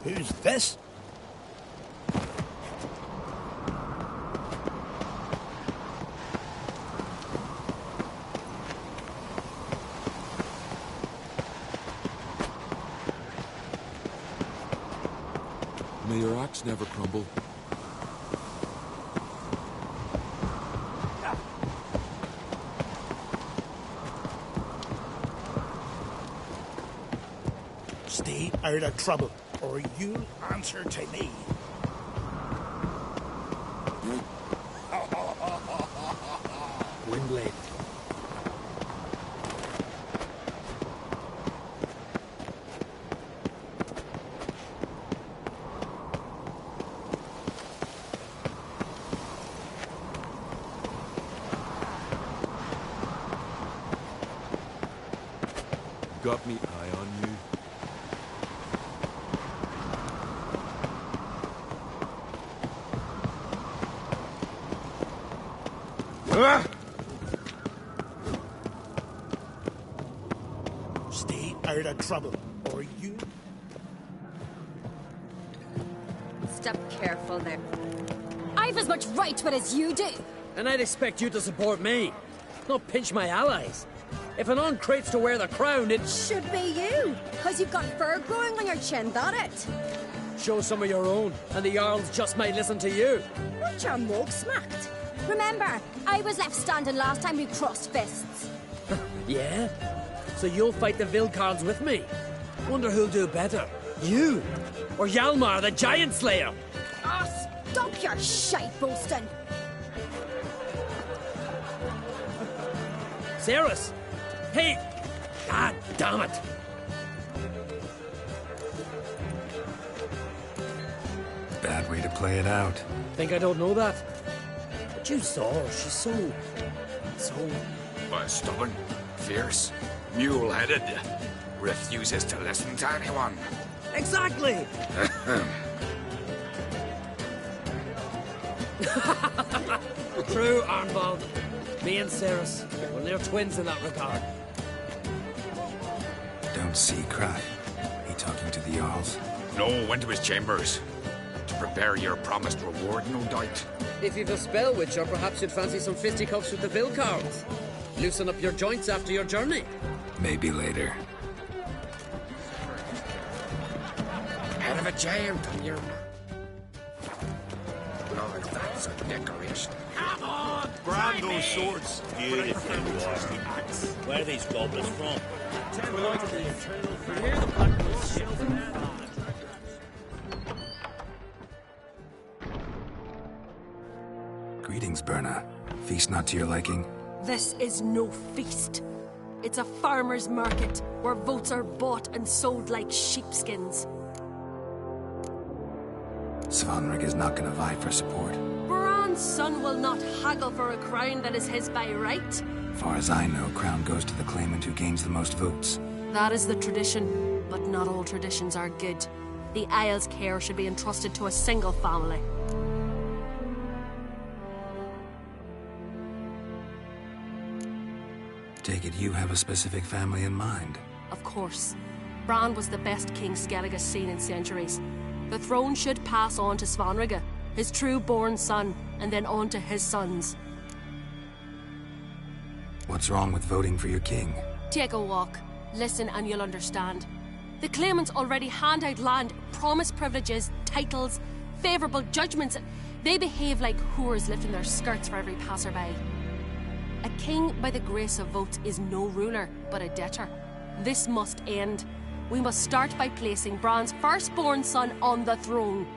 Who's this? May your axe never crumble. Stay out of trouble, or you'll answer to me. Windblade. Got me eye on you. Stay out of trouble, or you... Step careful there. I've as much right to it as you do. And I'd expect you to support me, not pinch my allies. If an uncrate's to wear the crown, it should be you, because you've got fur growing on your chin, that it? Show some of your own, and the Jarls just might listen to you. Want your mug smacked? Remember, I was left standing last time we crossed fists. Yeah? So you'll fight the Vilcards with me? Wonder who'll do better, you or Hjalmar, the Giant Slayer? Oh, stop your shite boasting. Ceres! Hey! God damn it! Bad way to play it out. Think I don't know that? But you saw her. She's so... Stubborn, fierce. Mule-headed. Refuses to listen to anyone. Exactly! True, Arnvald. Me and Ceres, well, they're twins in that regard. Don't see Crack. He talking to the Jarls? No, went to his chambers. To prepare your promised reward, no doubt. If you've a spell witch, or perhaps you'd fancy some fisticuffs with the Vilcarls. Loosen up your joints after your journey. Maybe later. Head of a giant on your... Lord, that's a decoration. Come on! Grab those swords. Beautiful, where are these goblins from? Greetings, Berna. Feast not to your liking? This is no feast. It's a farmer's market where votes are bought and sold like sheepskins. Svanrig is not gonna vie for support. Bran's son will not haggle for a crown that is his by right. Far as I know, crown goes to the claimant who gains the most votes. That is the tradition, but not all traditions are good. The Isle's care should be entrusted to a single family. Take it you have a specific family in mind. Of course. Bran was the best king Skellig has seen in centuries. The throne should pass on to Svanrig, his true-born son, and then on to his sons. What's wrong with voting for your king? Take a walk. Listen and you'll understand. The claimants already hand out land, promise privileges, titles, favourable judgments. They behave like whores lifting their skirts for every passerby. A king by the grace of votes is no ruler, but a debtor. This must end. We must start by placing Bran's firstborn son on the throne.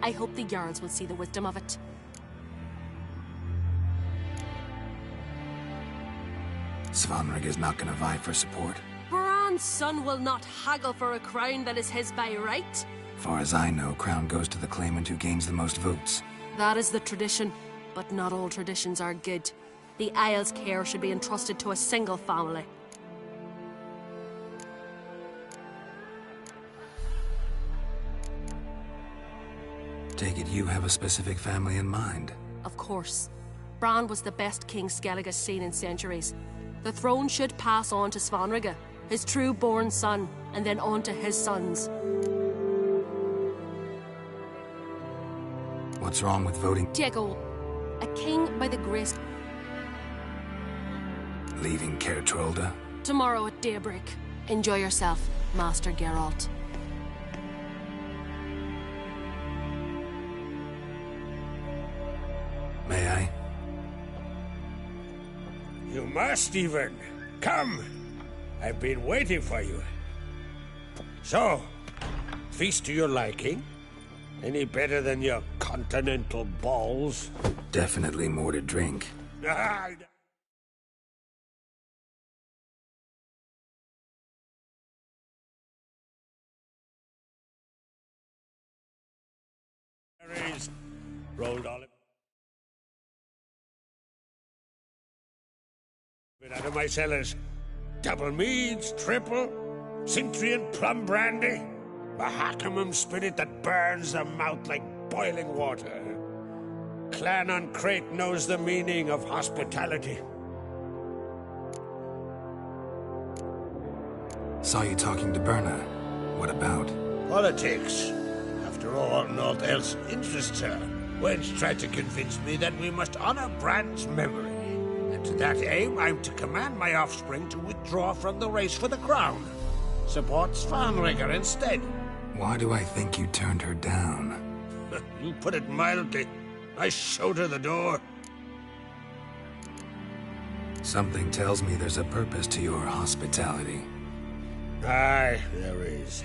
I hope the Jarls will see the wisdom of it. Svanrig is not gonna vie for support. Bran's son will not haggle for a crown that is his by right. Far as I know, crown goes to the claimant who gains the most votes. That is the tradition, but not all traditions are good. The Isle's care should be entrusted to a single family. Take it you have a specific family in mind. Of course. Bran was the best king Skellig has seen in centuries. The throne should pass on to Svanrig, his true-born son, and then on to his sons. What's wrong with voting? Take a king by the grace... Leaving Caer Trolda? Tomorrow at daybreak. Enjoy yourself, Master Geralt. May I? You must even. Come! I've been waiting for you. So, feast to your liking? Any better than your continental balls? Definitely more to drink. Rolled olive. Bit out of my cellars. Double meads, triple, Cintrian plum brandy, Mahakimum spirit that burns the mouth like boiling water. Clan on Crate knows the meaning of hospitality. Saw you talking to Berna. What about? Politics. After all, naught else interests her. Wench tried to convince me that we must honor Bran's memory. And to that aim, I'm to command my offspring to withdraw from the race for the crown. Support Svanrig instead. Why do I think you turned her down? You put it mildly. I showed her the door. Something tells me there's a purpose to your hospitality. Aye, there is.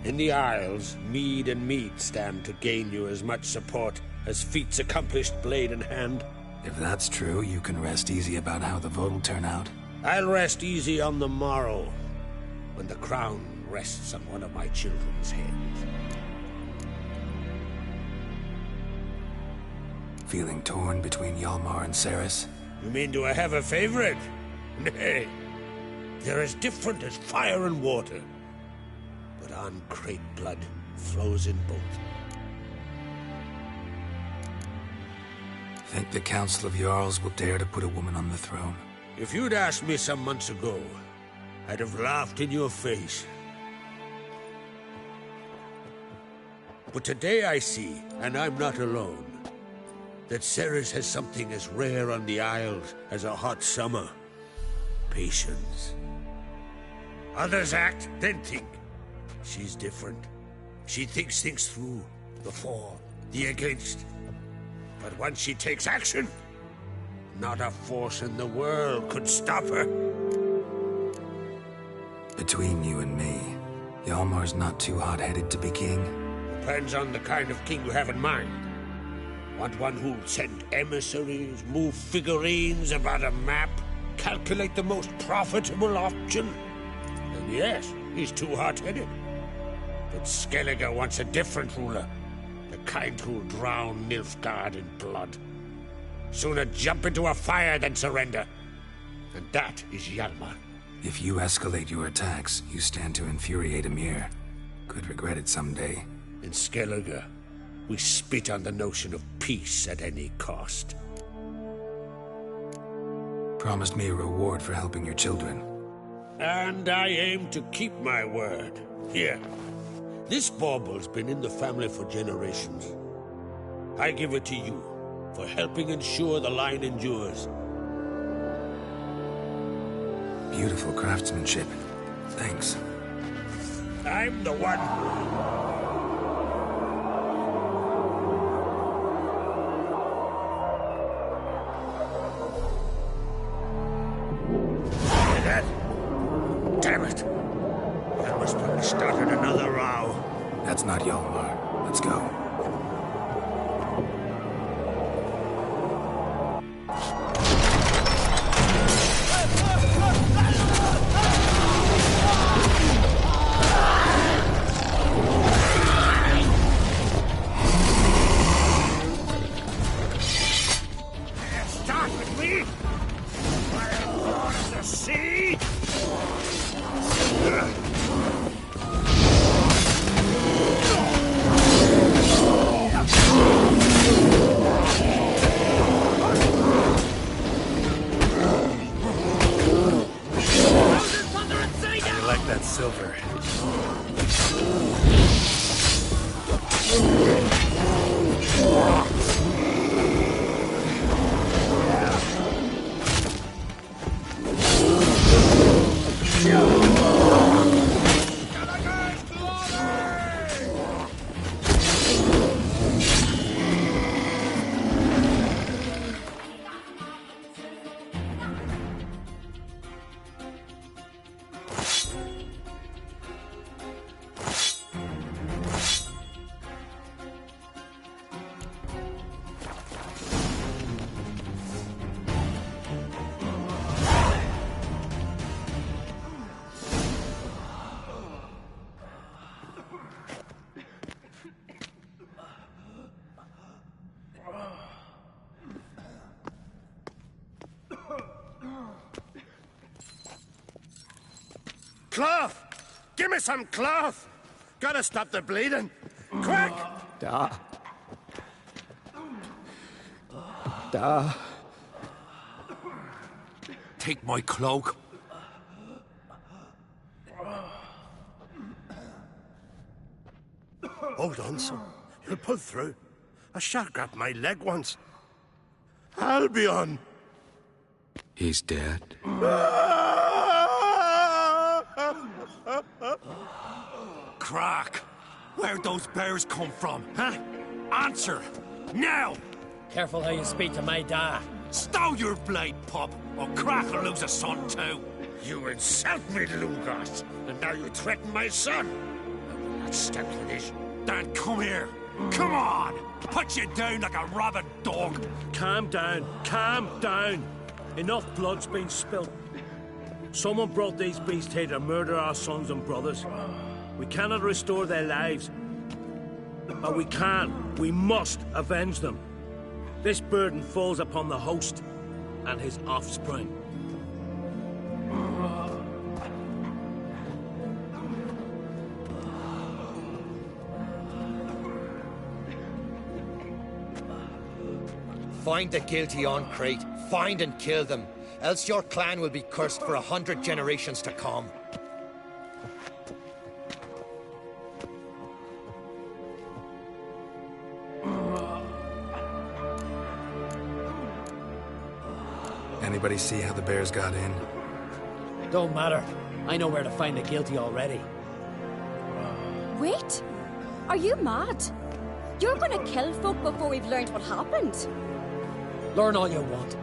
In the Isles, mead and meat stand to gain you as much support as feats accomplished blade in hand. If that's true, you can rest easy about how the vote will turn out. I'll rest easy on the morrow, when the crown rests on one of my children's heads. Feeling torn between Hjalmar and Ceres? You mean do I have a favorite? Nay. They're as different as fire and water. But uncreate blood flows in both. Think the Council of Jarls will dare to put a woman on the throne? If you'd asked me some months ago, I'd have laughed in your face. But today I see, and I'm not alone, that Ceres has something as rare on the Isles as a hot summer. Patience. Others act, then think. She's different. She thinks things through, the for, the against. But once she takes action, not a force in the world could stop her. Between you and me, Hjalmar's not too hot-headed to be king? Depends on the kind of king you have in mind. Want one who'll send emissaries, move figurines about a map, calculate the most profitable option? Then yes, he's too hot-headed. But Skellige wants a different ruler. The kind who'll drown Nilfgaard in blood. Sooner jump into a fire than surrender. And that is Hjalmar. If you escalate your attacks, you stand to infuriate Emir. Could regret it someday. In Skellige, we spit on the notion of peace at any cost. Promised me a reward for helping your children. And I aim to keep my word. Here. This bauble's been in the family for generations. I give it to you for helping ensure the line endures. Beautiful craftsmanship. Thanks. I'm the one. Hear that? Damn it. That must have started another row. That's not Hjalmar. Let's go. Cloth! Give me some cloth! Gotta stop the bleeding! Quick! Da. Da. Take my cloak. Hold on, son. You'll pull through. A shark grabbed my leg once. Albion! He's dead. Crack! Where'd those bears come from, huh? Answer! Now! Careful how you speak to my da. Stow your blade, pup, or Crack will lose a son too. You insult me, Lugos, and now you threaten my son. I will not stand for this. Dan, come here. Come on! Put you down like a rabid dog. Calm down. Calm down. Enough blood's been spilt. Someone brought these beasts here to murder our sons and brothers. We cannot restore their lives. But we can. We must avenge them. This burden falls upon the host and his offspring. Find the guilty on Crate. Find and kill them. Else your clan will be cursed for 100 generations to come. Anybody see how the bears got in? Don't matter. I know where to find the guilty already. Wait! Are you mad? You're gonna kill folk before we've learned what happened. Learn all you want.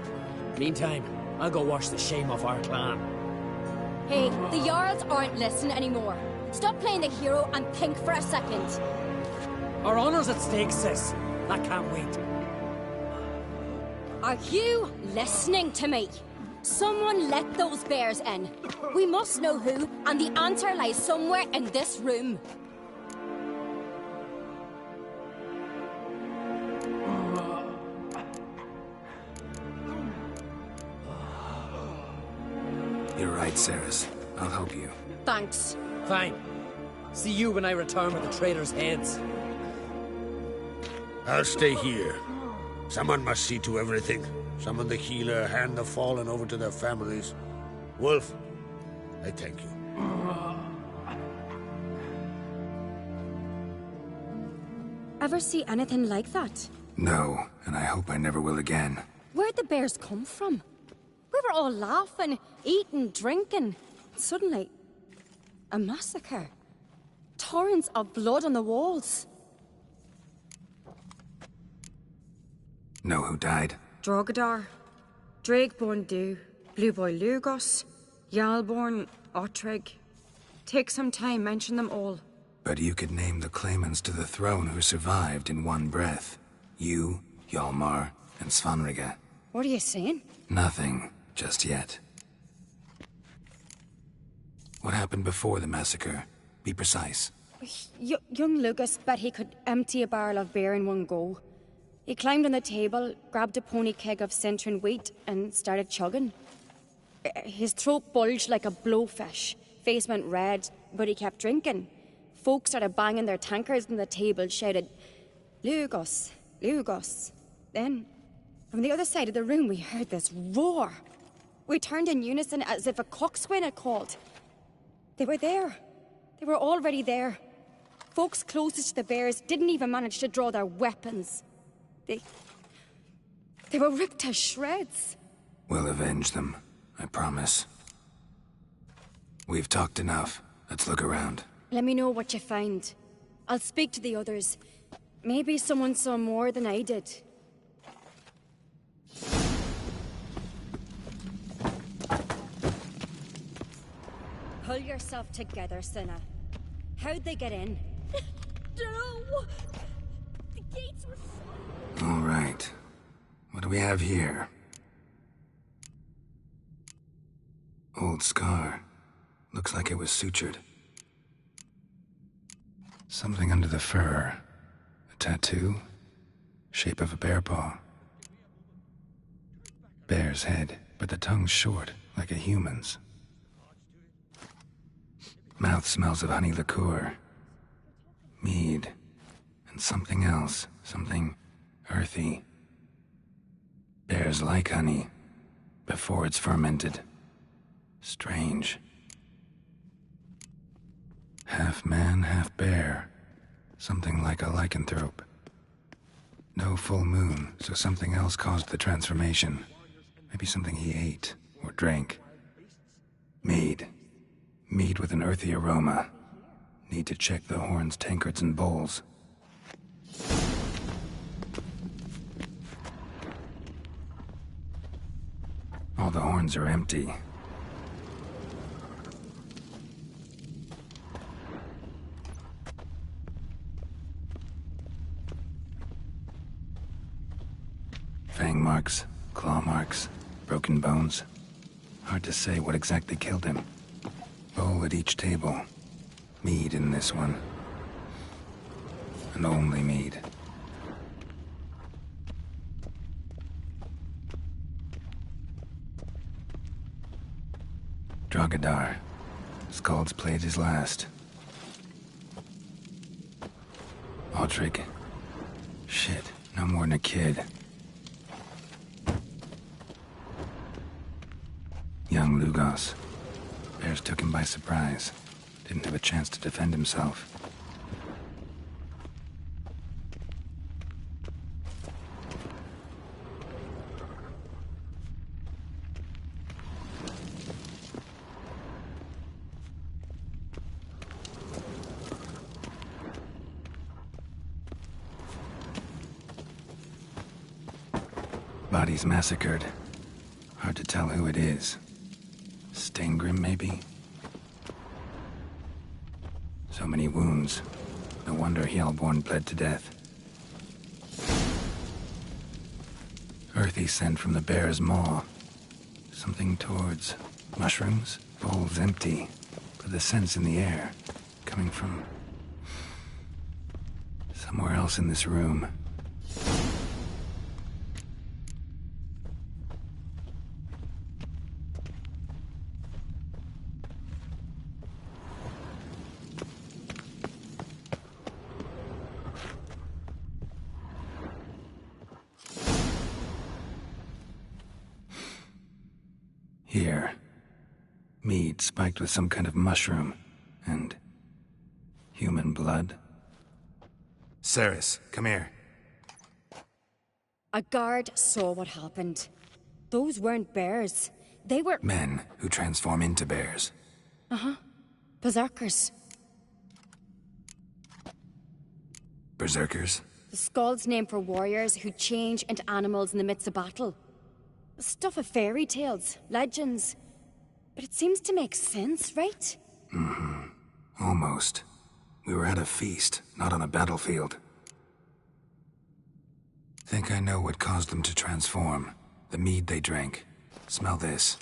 Meantime, I'll go wash the shame off our clan. Hey, the Jarls aren't listening anymore. Stop playing the hero and think for a second. Our honor's at stake, sis. I can't wait. Are you listening to me? Someone let those bears in. We must know who, and the answer lies somewhere in this room. You're right, Ceres. I'll help you. Thanks. Fine. See you when I return with the traitors' heads. I'll stay here. Someone must see to everything. Summon the healer, hand the fallen over to their families. Wolf, I thank you. Ever see anything like that? No, and I hope I never will again. Where'd the bears come from? We were all laughing, eating, drinking. Suddenly, a massacre. Torrents of blood on the walls. Know who died? Drogadar, Drakeborn Du, Blue Boy Lugos, Yalborn, Ottrig. Take some time, mention them all. But you could name the claimants to the throne who survived in one breath. You, Hjalmar, and Svanrige. What are you saying? Nothing, just yet. What happened before the massacre? Be precise. Young Lucas bet he could empty a barrel of beer in one go. He climbed on the table, grabbed a pony keg of Centron wheat, and started chugging. His throat bulged like a blowfish. Face went red, but he kept drinking. Folks started banging their tankards on the table, shouted, "Lugos, Lugos." Then, from the other side of the room, we heard this roar. We turned in unison as if a coxswain had called. They were there. They were already there. Folks closest to the bears didn't even manage to draw their weapons. They were ripped to shreds. We'll avenge them, I promise. We've talked enough. Let's look around. Let me know what you find. I'll speak to the others. Maybe someone saw more than I did. Pull yourself together, Cinna. How'd they get in? No! The gates were... All right. What do we have here? Old scar. Looks like it was sutured. Something under the fur. A tattoo? Shape of a bear paw. Bear's head, but the tongue's short, like a human's. Mouth smells of honey liqueur. Mead. And something else. Something earthy. Bears like honey. Before it's fermented. Strange. Half man, half bear. Something like a lycanthrope. No full moon, so something else caused the transformation. Maybe something he ate or drank. Mead. Mead with an earthy aroma. Need to check the horns, tankards, and bowls. All the horns are empty. Fang marks, claw marks, broken bones. Hard to say what exactly killed him. Bowl at each table. Mead in this one. And only mead. Drogadar. Skald's played his last. Ottrig. Shit, no more than a kid. young Lugos. Bears took him by surprise. Didn't have a chance to defend himself. Bodies massacred. Hard to tell who it is. Stengrim, maybe? So many wounds. No wonder Hellborn bled to death. Earthy scent from the bear's maw. Something towards mushrooms? Bowls empty, but the scent's in the air. Coming from somewhere else in this room. Here. Mead spiked with some kind of mushroom. And human blood. Ceres, come here. A guard saw what happened. Those weren't bears. They were... Men who transform into bears. Uh-huh. Berserkers. Berserkers? The Skald's name for warriors who change into animals in the midst of battle. Stuff of fairy tales, legends. But it seems to make sense, right? Mm-hmm. Almost. We were at a feast, not on a battlefield. Think I know what caused them to transform. The mead they drank. Smell this.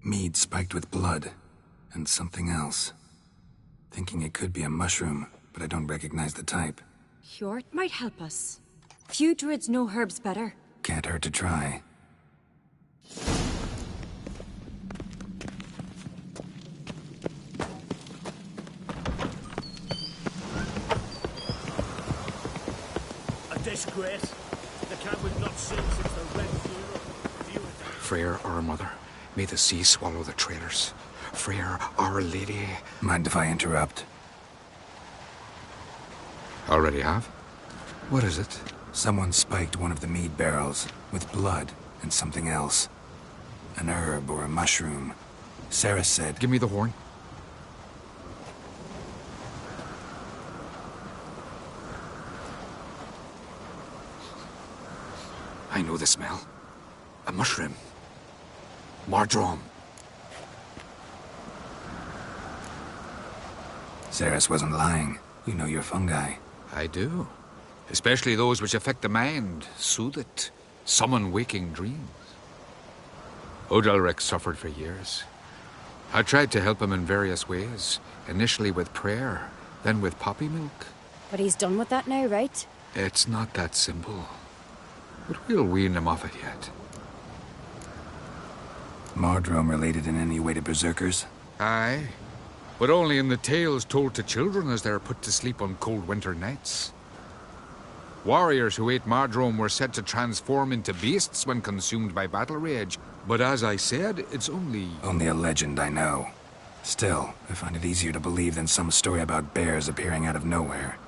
Mead spiked with blood. And something else. Thinking it could be a mushroom, but I don't recognize the type. Hjort might help us. Few druids know herbs better. Can't hurt to try. A disgrace. The camp we've not seen since the Red Funeral. Freyr, our mother, may the sea swallow the traitors. Freyr, our lady. Mind if I interrupt? Already have? What is it? Someone spiked one of the mead barrels with blood and something else. An herb or a mushroom. Sarah said... Give me the horn. I know the smell. A mushroom. Mardrome. Ceres wasn't lying. You know your fungi. I do. Especially those which affect the mind, soothe it, summon waking dreams. Odalric suffered for years. I tried to help him in various ways, initially with prayer, then with poppy milk. But he's done with that now, right? It's not that simple. But we'll wean him off it yet. Mardrome related in any way to berserkers? Aye. But only in the tales told to children as they're put to sleep on cold winter nights. Warriors who ate Mardrome were said to transform into beasts when consumed by battle rage. But as I said, it's only... Only a legend, I know. Still, I find it easier to believe than some story about bears appearing out of nowhere.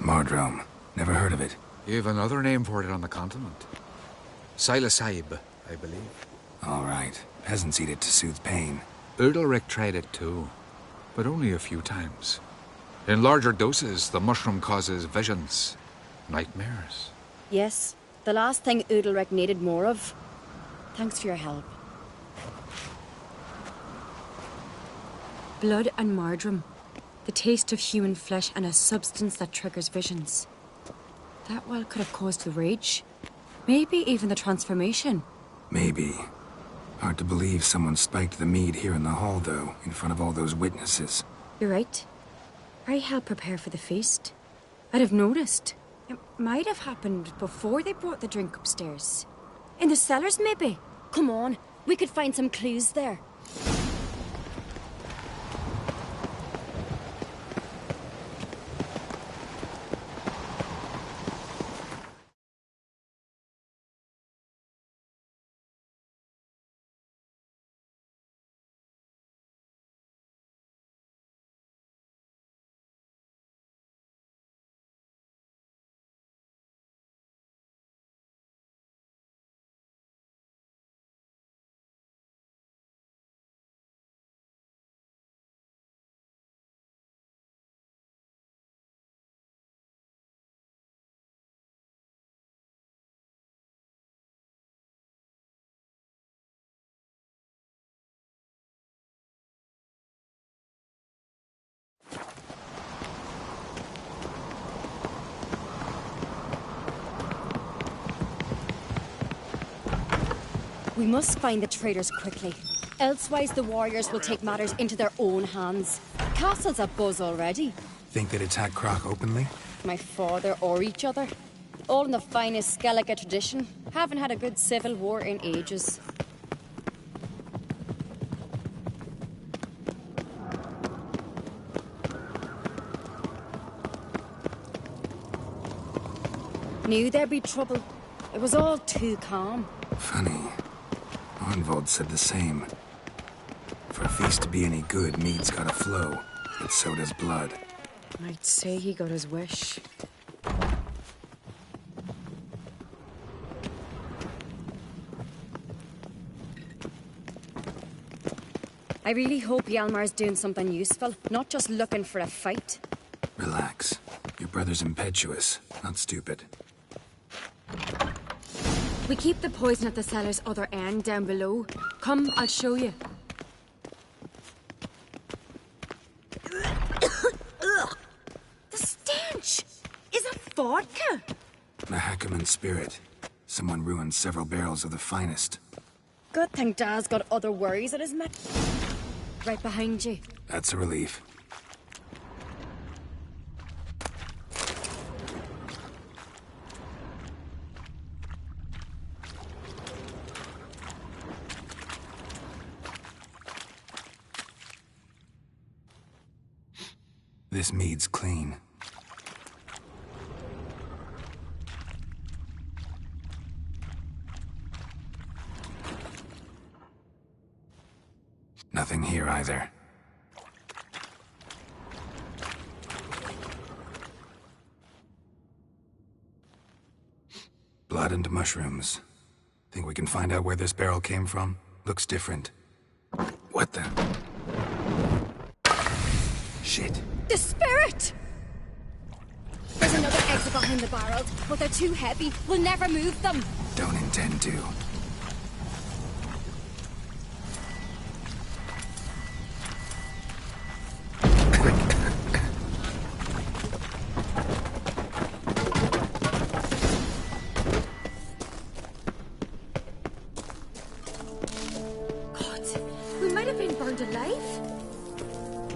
Mardrome. Never heard of it. You have another name for it on the continent. Silasaib, I believe. All right. Peasants eat it to soothe pain. Udalric tried it too, but only a few times. In larger doses, the mushroom causes visions, nightmares. Yes, the last thing Udalric needed more of. Thanks for your help. Blood and Mardrome. The taste of human flesh and a substance that triggers visions. That well could have caused the rage. Maybe even the transformation. Maybe. Hard to believe someone spiked the mead here in the hall, though, in front of all those witnesses. You're right. I helped prepare for the feast. I'd have noticed. It might have happened before they brought the drink upstairs. In the cellars, maybe. Come on, we could find some clues there. We must find the traitors quickly. Elsewise, the warriors will take matters into their own hands. Castle's a buzz already. Think they'd attack Croc openly? My father or each other. All in the finest Skellige tradition. Haven't had a good civil war in ages. Knew there'd be trouble. It was all too calm. Funny. Arnvold said the same. For a feast to be any good, mead's gotta flow, but so does blood. I'd say he got his wish. I really hope Hjalmar's doing something useful, not just looking for a fight. Relax. Your brother's impetuous, not stupid. We keep the poison at the cellar's other end down below. Come, I'll show you. The stench! Is it vodka? A Hackerman spirit. Someone ruined several barrels of the finest. Good thing Dad's got other worries on his mind. Right behind you. That's a relief. This mead's clean. Nothing here either. Blood and mushrooms. Think we can find out where this barrel came from? Looks different. What the? Shit. The spirit! There's another exit behind the barrels, but they're too heavy. We'll never move them. Don't intend to.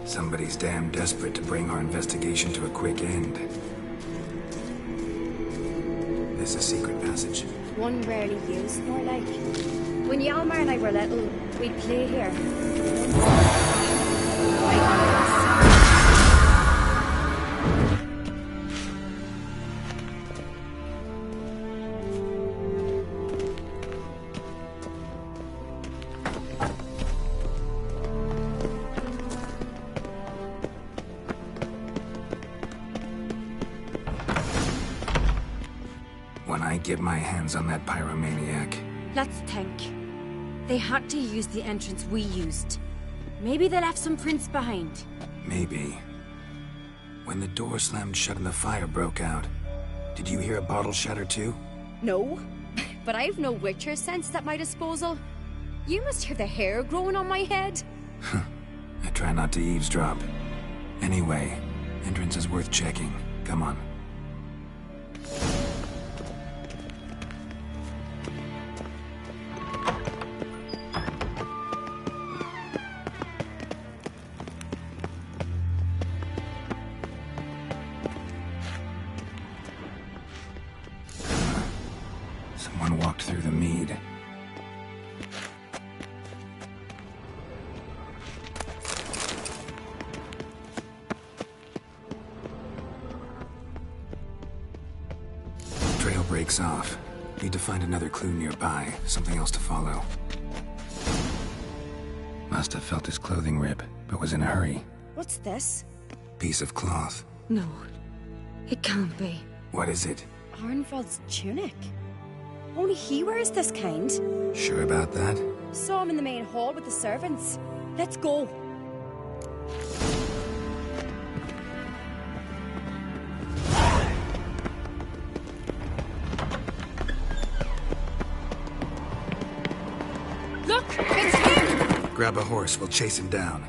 Somebody's damn desperate to bring our investigation to a quick end. This a secret passage? One rarely used, more like. When Hjalmar and I were little, we'd play here. Get my hands on that pyromaniac. Let's think. They had to use the entrance we used. Maybe they left some prints behind. Maybe. When the door slammed shut and the fire broke out, did you hear a bottle shatter too? No, but I've no Witcher sense at my disposal. You must hear the hair growing on my head. I try not to eavesdrop. Anyway, entrance is worth checking. Come on. Someone walked through the mead. Trail breaks off. Need to find another clue nearby. Something else to follow. Must have felt his clothing rip, but was in a hurry. What's this? Piece of cloth. No, it can't be. What is it? Arnvold's tunic. Only he wears this kind. Sure about that? Saw him in the main hall with the servants. Let's go. Look, it's him! Grab a horse, we'll chase him down.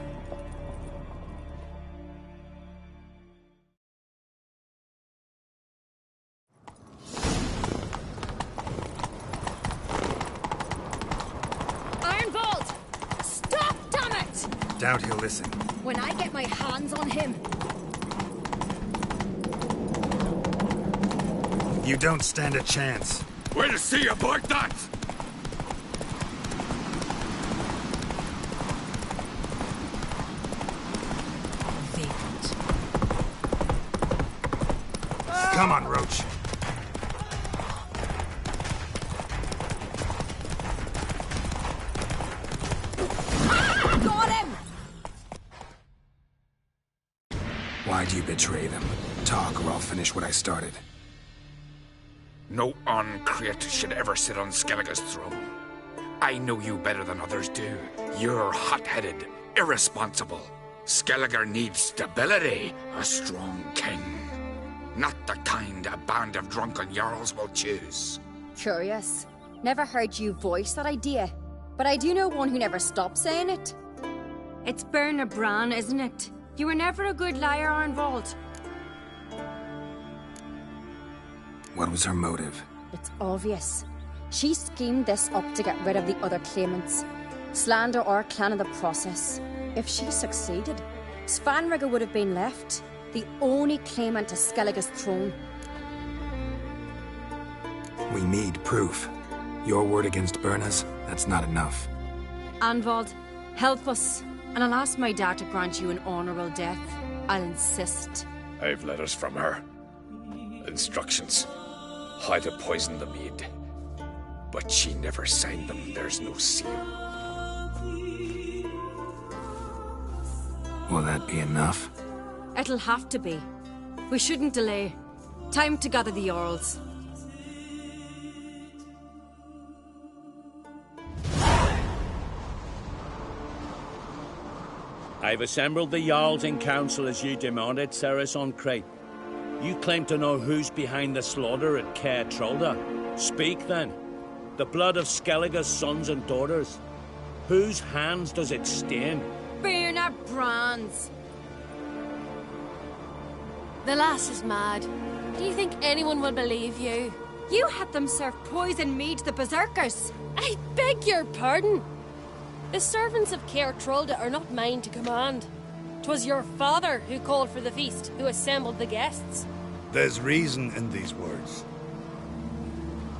doubt he'll listen. When I get my hands on him. You don't stand a chance. We'll see about that! Come on, Roach. Got him! Why'd you betray them? Talk, or I'll finish what I started. No uncreate should ever sit on Skellige's throne. I know you better than others do. You're hot-headed, irresponsible. Skellige needs stability, a strong king. Not the kind a band of drunken jarls will choose. Curious. Never heard you voice that idea. But I do know one who never stopped saying it. It's Berna Bran, isn't it? You were never a good liar, Arnvald. What was her motive? It's obvious. She schemed this up to get rid of the other claimants. Slander our clan in the process. If she succeeded, Svanrige would have been left, the only claimant to Skellige's throne. We need proof. Your word against Berna's, that's not enough. Arnvald, help us, and I'll ask my dad to grant you an honourable death. I'll insist. I've letters from her. Instructions. How to poison the mead. But she never signed them. There's no seal. Will that be enough? It'll have to be. We shouldn't delay. Time to gather the Jarls. I've assembled the Jarls in council as you demanded, Ceres on Crate. You claim to know who's behind the slaughter at Caer Trolda. Speak then. The blood of Skellige's sons and daughters. Whose hands does it stain? Berna Bran's. The lass is mad. Do you think anyone will believe you? You had them serve poison mead to the berserkers. I beg your pardon. The servants of Caer Trolda are not mine to command. 'Twas your father who called for the feast, who assembled the guests. There's reason in these words.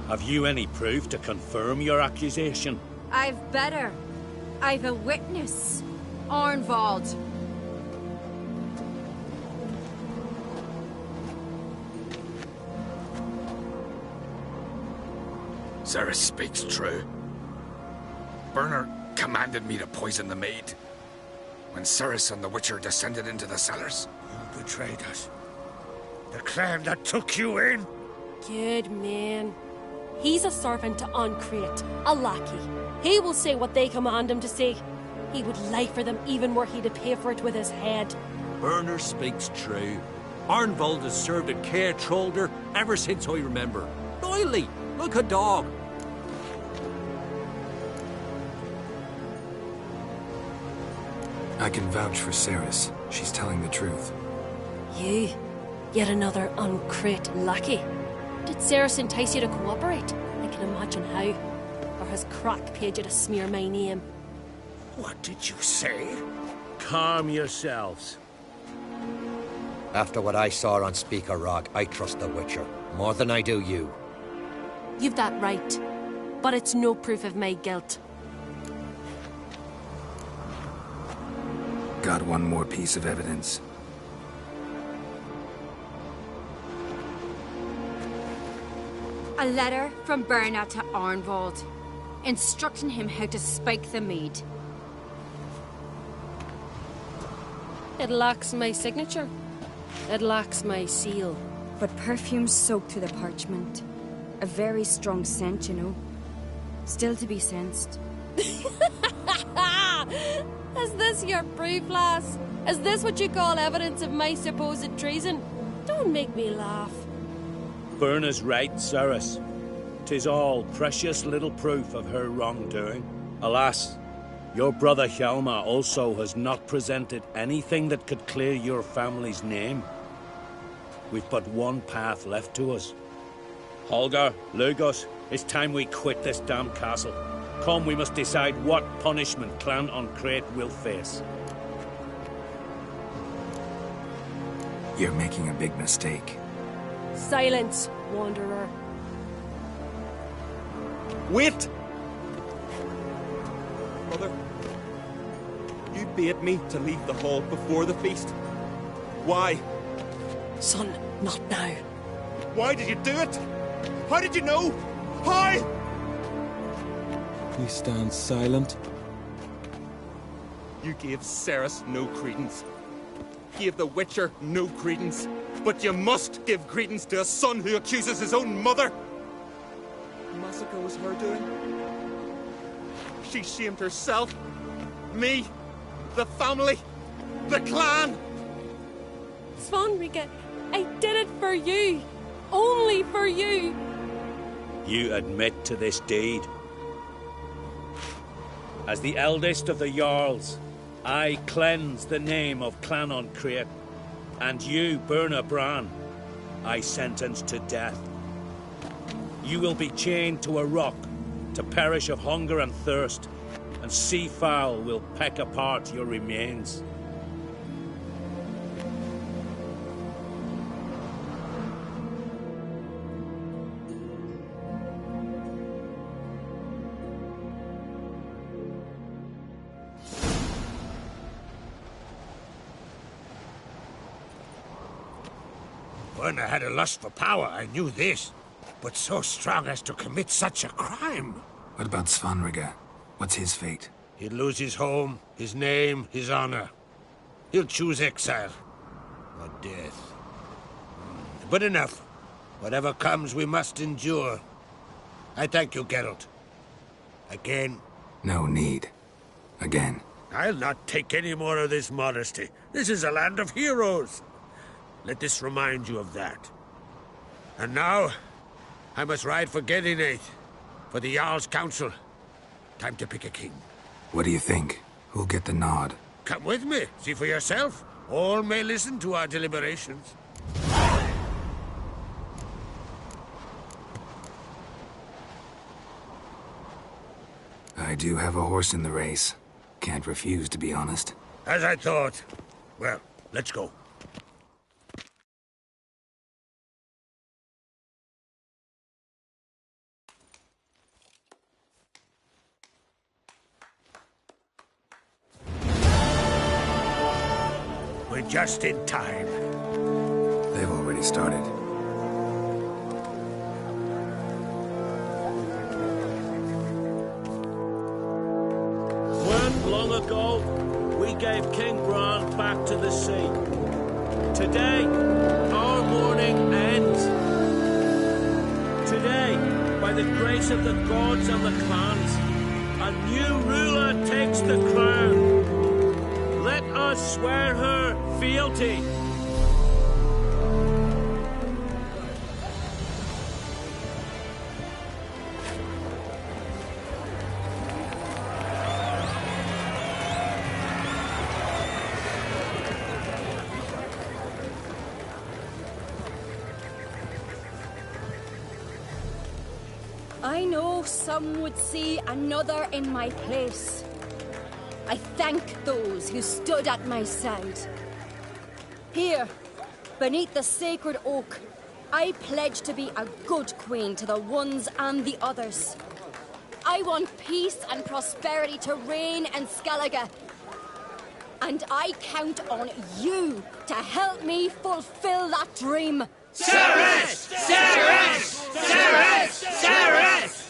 Have you any proof to confirm your accusation? I've better. I've a witness. Arnvald. Ceres speaks true. Berna commanded me to poison the maid. When Ceres and the Witcher descended into the cellars. You betrayed us. The clan that took you in. Good man. He's a servant to Uncreate, a lackey. He will say what they command him to say. He would lie for them even were he to pay for it with his head. Berner speaks true. Arnvald has served at Caer Trolda ever since I remember. Loyally, like a dog. I can vouch for Ceres. She's telling the truth. You? Yet another Uncreate lackey? Did Ceres entice you to cooperate? I can imagine how. Or has Crack paid you to smear my name? What did you say? Calm yourselves. After what I saw on Speaker Rock, I trust the Witcher. More than I do you. You've that right. But it's no proof of my guilt. Got one more piece of evidence. A letter from Berna to Arnvald, instructing him how to spike the mead. It lacks my signature. It lacks my seal. But perfume soaked through the parchment. A very strong scent, you know. Still to be sensed. Is this your proof, lass? Is this what you call evidence of my supposed treason? Don't make me laugh. Berna's right, Ceres. 'Tis all precious little proof of her wrongdoing. Alas, your brother Hjalmar also has not presented anything that could clear your family's name. We've but one path left to us. Holger, Lugos, it's time we quit this damn castle. Come, we must decide what punishment Clan Uncreate will face. You're making a big mistake. Silence, wanderer. Wait! Mother, you bade me to leave the hall before the feast. Why? Son, not now. Why did you do it? How did you know? How? You stand silent. You gave Ceres no credence. Gave the Witcher no credence. But you must give credence to a son who accuses his own mother. Massacre was her doing. She shamed herself, me, the family, the clan. Svanrige, I did it for you. Only for you. You admit to this deed. As the eldest of the Jarls, I cleanse the name of Clan on Crete, and you, Burna Bran, I sentence to death. You will be chained to a rock to perish of hunger and thirst, and sea fowl will peck apart your remains. When I had a lust for power, I knew this. But so strong as to commit such a crime. What about Svanrige? What's his fate? He'll lose his home, his name, his honor. He'll choose exile. Or death. But enough. Whatever comes, we must endure. I thank you, Geralt. Again. No need. Again. I'll not take any more of this modesty. This is a land of heroes. Let this remind you of that. And now, I must ride for Gedinate, for the Jarl's Council. Time to pick a king. What do you think? Who'll get the nod? Come with me, see for yourself. All may listen to our deliberations. I do have a horse in the race. Can't refuse, to be honest. As I thought. Well, let's go. We're just in time. They've already started. When, long ago, we gave King Bran back to the sea. Today, our mourning ends. Today, by the grace of the gods and the clans, a new ruler takes the crown. Let us swear her fealty. I know some would see another in my place. I thank those who stood at my side. Here, beneath the sacred oak, I pledge to be a good queen to the ones and the others. I want peace and prosperity to reign in Skellige. And I count on you to help me fulfill that dream. Ceres! Ceres! Ceres! Ceres!